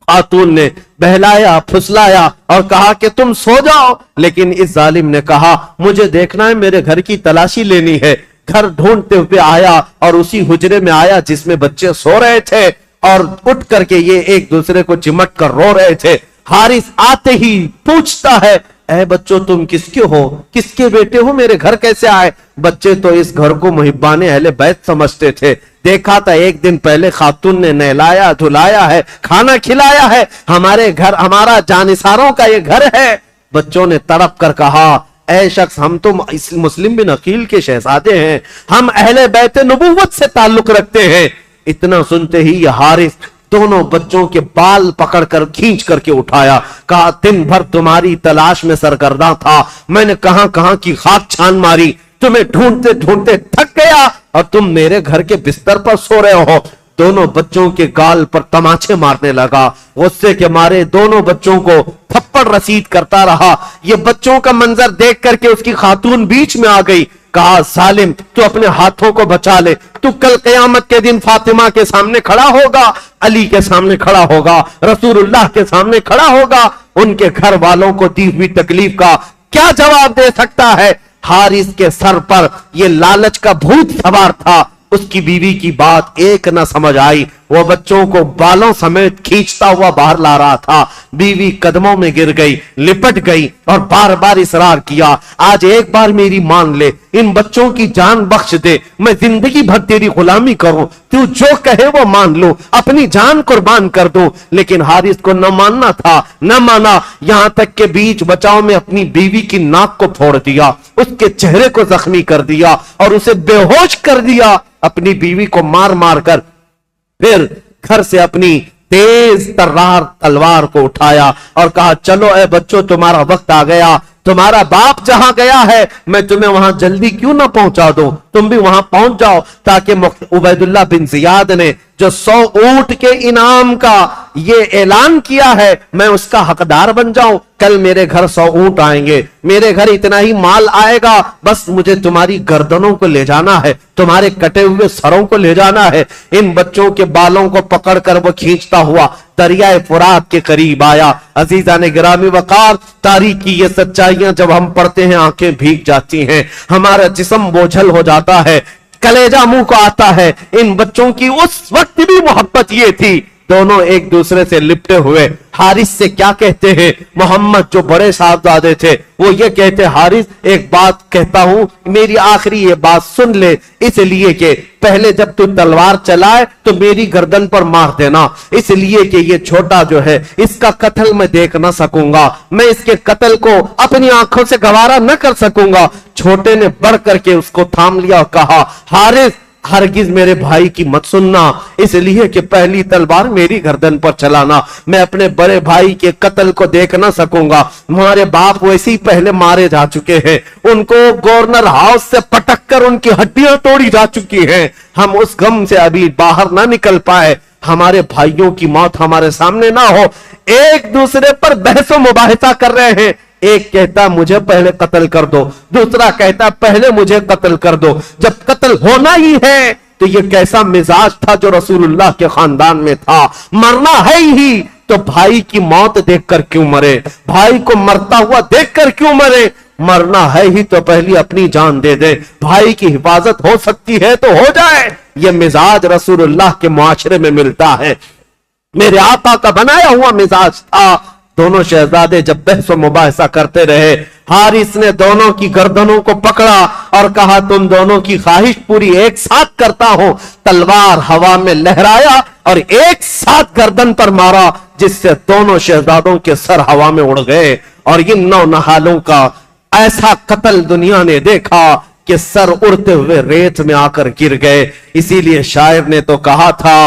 خاتون نے بہلایا پھسلایا اور کہا کہ تم سو جاؤ، لیکن اس ظالم نے کہا مجھے دیکھنا ہے، میرے گھر کی تلاشی لینی ہے۔ گھر ڈھونڈتے ہوئے آیا اور اسی حجرے میں آیا جس میں بچے سو رہے تھے، اور اٹھ کر کے یہ ایک دوسرے کو چمٹ کر رو رہے تھے۔ حارث آتے ہی پوچھتا ہے اے بچوں تم کس کے ہو, کس کے بیٹے ہو, میرے گھر کیسے آئے؟ بچے تو اس گھر کو محبان اہل بیت سمجھتے تھے. دیکھا تھا ایک دن پہلے خاتون نے نہلایا دھلایا ہے, کھانا کھلایا ہے, ہمارے گھر ہمارا جانثاروں کا یہ گھر ہے. بچوں نے تڑپ کر کہا اے شخص, ہم تو مسلم بن عقیل کے شہزادے ہیں, ہم اہل بیت نبوت سے تعلق رکھتے ہیں. اتنا سنتے ہی یہ حارث دونوں بچوں کے بال پکڑ کر کھینچ کر کے اٹھایا, کہا دن بھر تمہاری تلاش میں سرگرداں تھا, میں نے کہاں کہاں کی خاک چھان ماری, تمہیں ڈھونڈتے ڈھونڈتے تھک گیا اور تم میرے گھر کے بستر پر سو رہے ہو. دونوں بچوں کے گال پر تماچے مارنے لگا, غصے کے مارے دونوں بچوں کو تھپڑ رسید کرتا رہا. یہ بچوں کا منظر دیکھ کر کے اس کی خاتون بیچ میں آ گئی, کہا ظالم تو اپنے ہاتھوں کو بچا لے, تو کل قیامت کے دن فاطمہ کے سامنے کھڑا ہوگا, علی کے سامنے کھڑا ہوگا, رسول اللہ کے سامنے کھڑا ہوگا, ان کے گھر والوں کو دی ہوئی تکلیف کا کیا جواب دے سکتا ہے؟ حارث کے سر پر یہ لالچ کا بھوت سوار تھا. اس کی بیوی کی بات ایک نہ سمجھ آئی, وہ بچوں کو بالوں سمیت کھینچتا ہوا باہر لا رہا تھا. بیوی قدموں میں گر گئی, لپٹ گئی اور بار بار اصرار کیا, آج ایک بار میری مان لے, ان بچوں کی جان بخش دے, میں زندگی بھر تیری غلامی کروں, تو جو کہے وہ مان لوں, اپنی جان قربان کر دوں. لیکن حارث کو نہ ماننا تھا, نہ مانا, یہاں تک کہ بیچ بچاؤ میں اپنی بیوی کی ناک کو پھوڑ دیا, اس کے چہرے کو زخمی کر دیا اور اسے بے ہوش کر دیا. اپنی بیوی کو مار مار کر پھر گھر سے اپنی تیز ترار تلوار کو اٹھایا اور کہا چلو اے بچوں تمہارا وقت آ گیا, تمہارا باپ جہاں گیا ہے میں تمہیں وہاں جلدی کیوں نہ پہنچا دوں, تم بھی وہاں پہنچ جاؤ تاکہ عبید اللہ بن زیاد نے جو 100 اونٹ کے انعام کا یہ اعلان کیا ہے میں اس کا حقدار بن جاؤں. کل میرے گھر 100 اونٹ آئیں گے, میرے گھر اتنا ہی مال آئے گا, بس مجھے تمہاری گردنوں کو لے جانا ہے, تمہارے کٹے ہوئے سروں کو لے جانا ہے. ان بچوں کے بالوں کو پکڑ کر وہ کھینچتا ہوا دریائے فرات کے قریب آیا. عزیزان گرامی وقار, تاریخ کی یہ سچائیاں جب ہم پڑھتے ہیں آنکھیں بھیگ جاتی ہیں, ہمارا جسم بوجھل ہو جاتا ہے, کلیجہ منہ کو آتا ہے. ان بچوں کی اس وقت بھی محبت یہ تھی, دونوں ایک دوسرے سے لپٹے ہوئے. حارث سے کیا کہتے ہیں محمد جو بڑے صاحبزادے تھے, وہ یہ کہتے حارث ایک بات کہتا ہوں, میری آخری یہ بات سن لے, اس لیے کہ پہلے جب تو تلوار چلائے تو میری گردن پر مار دینا, اس لیے کہ یہ چھوٹا جو ہے اس کا قتل میں دیکھ نہ سکوں گا, میں اس کے قتل کو اپنی آنکھوں سے گوارا نہ کر سکوں گا. چھوٹے نے بڑھ کر کے اس کو تھام لیا اور کہا حارث ہرگز میرے بھائی کی مت سننا, اس لیے کہ پہلی تلوار میری گردن پر چلانا, میں اپنے بڑے بھائی کے قتل کو دیکھ نہ سکوں گا. ہمارے باپ ویسے ہی پہلے مارے جا چکے ہیں, ان کو گورنر ہاؤس سے پٹک کر ان کی ہڈیاں توڑی جا چکی ہیں, ہم اس غم سے ابھی باہر نہ نکل پائے, ہمارے بھائیوں کی موت ہمارے سامنے نہ ہو. ایک دوسرے پر بحث و مباحثہ کر رہے ہیں, ایک کہتا مجھے پہلے قتل کر دو, دوسرا کہتا پہلے مجھے قتل کر دو. جب قتل ہونا ہی ہے تو یہ کیسا مزاج تھا جو رسول اللہ کے خاندان میں تھا, مرنا ہے ہی تو بھائی کی موت دیکھ کر کیوں مرے, بھائی کو مرتا ہوا دیکھ کر کیوں مرے, مرنا ہے ہی تو پہلی اپنی جان دے دے, بھائی کی حفاظت ہو سکتی ہے تو ہو جائے. یہ مزاج رسول اللہ کے معاشرے میں ملتا ہے, میرے آقا کا بنایا ہوا مزاج تھا. دونوں شہزادے جب بحث و مباحثہ کرتے رہے, حارث نے دونوں کی گردنوں کو پکڑا اور کہا تم دونوں کی خواہش پوری ایک ساتھ کرتا ہوں. تلوار ہوا میں لہرایا اور ایک ساتھ گردن پر مارا, جس سے دونوں شہزادوں کے سر ہوا میں اڑ گئے. اور ان نونہالوں کا ایسا قتل دنیا نے دیکھا کہ سر اڑتے ہوئے ریت میں آ کر گر گئے. اسی لیے شاعر نے تو کہا تھا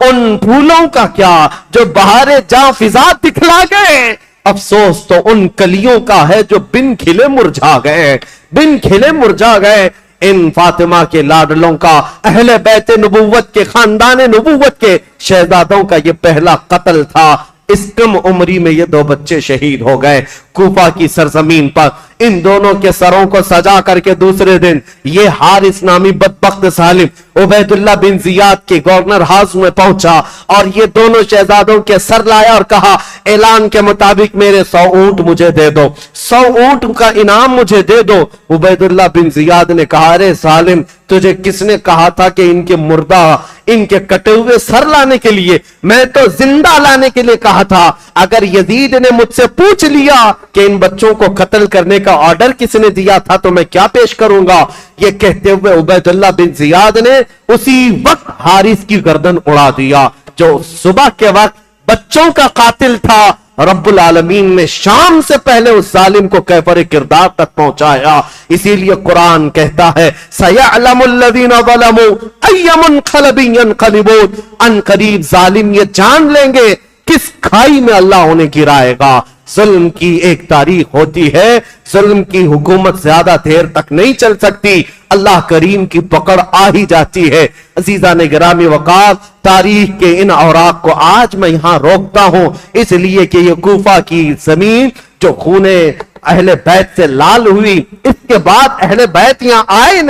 ان پھولوں کا کیا جو بہار جاں فضا دکھلا گئے, افسوس تو ان کلیوں کا ہے جو بن کھلے مرجھا گئے, بن کھلے مرجھا گئے. ان فاطمہ کے لاڈلوں کا, اہل بیت نبوت کے, خاندان نبوت کے شہزادوں کا یہ پہلا قتل تھا. اس کم عمری میں یہ 2 بچے شہید ہو گئے کوفہ کی سرزمین پر. ان دونوں کے سروں کو سجا کر کے دوسرے دن یہ حارث نامی بدبخت ظالم عبید اللہ بن زیاد کے گورنر ہاؤس میں پہنچا اور یہ دونوں شہزادوں کے سر لایا اور کہا اعلان کے مطابق میرے 100 اونٹ مجھے دے دو، 100 اونٹ کا انعام مجھے دے دو۔ عبید اللہ بن زیاد نے کہا ارے ظالم، تجھے کس نے کہا تھا کہ ان کے مردہ، ان کے کٹے ہوئے سر لانے کے لیے؟ میں تو زندہ لانے کے لیے کہا تھا۔ اگر یزید نے مجھ سے پوچھ لیا کہ ان بچوں کو قتل کرنے کا آرڈر کس نے دیا تھا تو میں کیا پیش کروں گا؟ یہ کہتے ہوئے عبید اللہ بن زیاد نے اسی وقت حارث کی گردن اڑا دیا جو صبح کے وقت بچوں کا قاتل تھا۔ رب العالمین نے شام سے پہلے اس ظالم کو کیفر کردار تک پہنچایا۔ اسی لیے قرآن کہتا ہے سَيَعْلَمُ الَّذِينَ ظَلَمُوا أَيَّ مُنْقَلَبٍ يَنْقَلِبُونَ، ان قریب ظالم یہ جان لیں گے کس کھائی میں اللہ انہیں گرائے گا۔ ظلم کی ایک تاریخ ہوتی ہے، ظلم کی حکومت زیادہ دیر تک نہیں چل سکتی، اللہ کریم کی پکڑ آ ہی جاتی ہے۔ عزیزان گرامی وقار، تاریخ کے ان اوراق کو آج میں یہاں روکتا ہوں اس لیے کہ یہ کوفہ کی زمین جو خون اہل بیت سے لال ہوئی، اس کے بعد اہل بیت یہاں آئے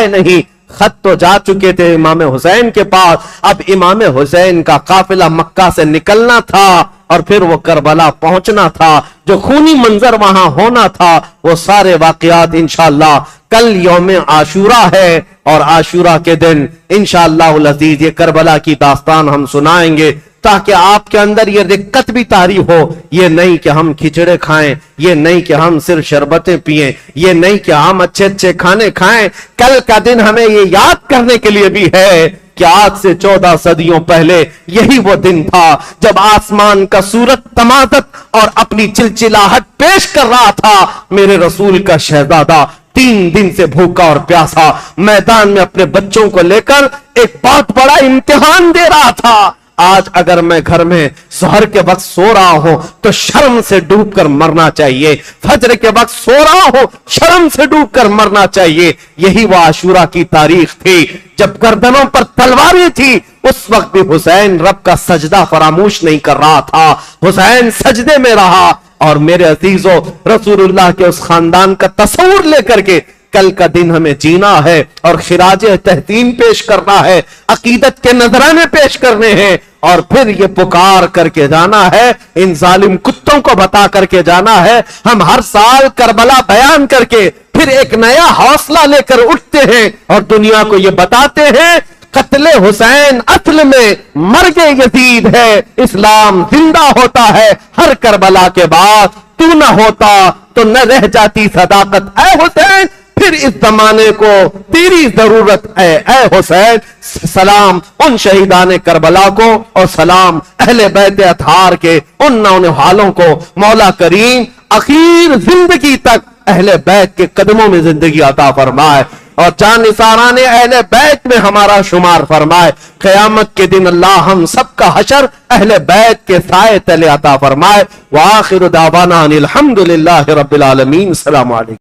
نہیں، خط تو جا چکے تھے امام حسین کے پاس، اب امام حسین کا قافلہ مکہ سے نکلنا تھا اور پھر وہ کربلا پہنچنا تھا، جو خونی منظر وہاں ہونا تھا، وہ سارے واقعات انشاءاللہ کل یوم عاشورہ ہے، اور عاشورہ کے دن انشاءاللہ العزیز یہ کربلا کی داستان ہم سنائیں گے تاکہ آپ کے اندر یہ رقت بھی طاری ہو۔ یہ نہیں کہ ہم کھچڑے کھائیں، یہ نہیں کہ ہم صرف شربتیں پیئیں، یہ نہیں کہ ہم اچھے اچھے کھانے کھائیں، کل کا دن ہمیں یہ یاد کرنے کے لیے بھی ہے کہ آج سے 14 صدیوں پہلے یہی وہ دن تھا جب آسمان کا سورج تمازت اور اپنی چلچلاہٹ پیش کر رہا تھا۔ میرے رسول کا شہزادہ 3 دن سے بھوکا اور پیاسا میدان میں اپنے بچوں کو لے کر ایک بہت بڑا امتحان دے رہا تھا۔ آج اگر میں گھر میں سحر کے وقت سو رہا ہوں تو شرم سے ڈوب کر مرنا چاہیے، فجر کے وقت سو رہا ہوں شرم سے ڈوب کر مرنا چاہیے۔ یہی وہ عاشورہ کی تاریخ تھی جب گردنوں پر تلواریں تھی، اس وقت بھی حسین رب کا سجدہ فراموش نہیں کر رہا تھا، حسین سجدے میں رہا۔ اور میرے عزیزو، رسول اللہ کے اس خاندان کا تصور لے کر کے کل کا دن ہمیں جینا ہے اور خراج تحسین پیش کرنا ہے، عقیدت کے نذرانے پیش کرنے ہیں، اور پھر یہ پکار کر کے جانا ہے، ان ظالم کتوں کو بتا کر کے جانا ہے۔ ہم ہر سال کربلا بیان کر کے پھر ایک نیا حوصلہ لے کر اٹھتے ہیں اور دنیا کو یہ بتاتے ہیں قتل حسین اصل میں مرگ یزید ہے، اسلام زندہ ہوتا ہے ہر کربلا کے بعد، تو نہ ہوتا تو نہ رہ جاتی صداقت اے حسین، پھر اس زمانے کو تیری ضرورت ہے اے حسین۔ سلام ان شہیدان کربلا کو اور سلام اہل بیت اطہار کے ان نونہالوں کو، مولا کریم اخیر زندگی تک اہل بیت کے قدموں میں زندگی عطا فرمائے اور جان نثاران اہل بیت میں ہمارا شمار فرمائے۔ قیامت کے دن اللہ ہم سب کا حشر اہل بیت کے سائے تلے عطا فرمائے۔ وآخر دعوانا ان الحمدللہ رب العالمین۔ السلام علیکم۔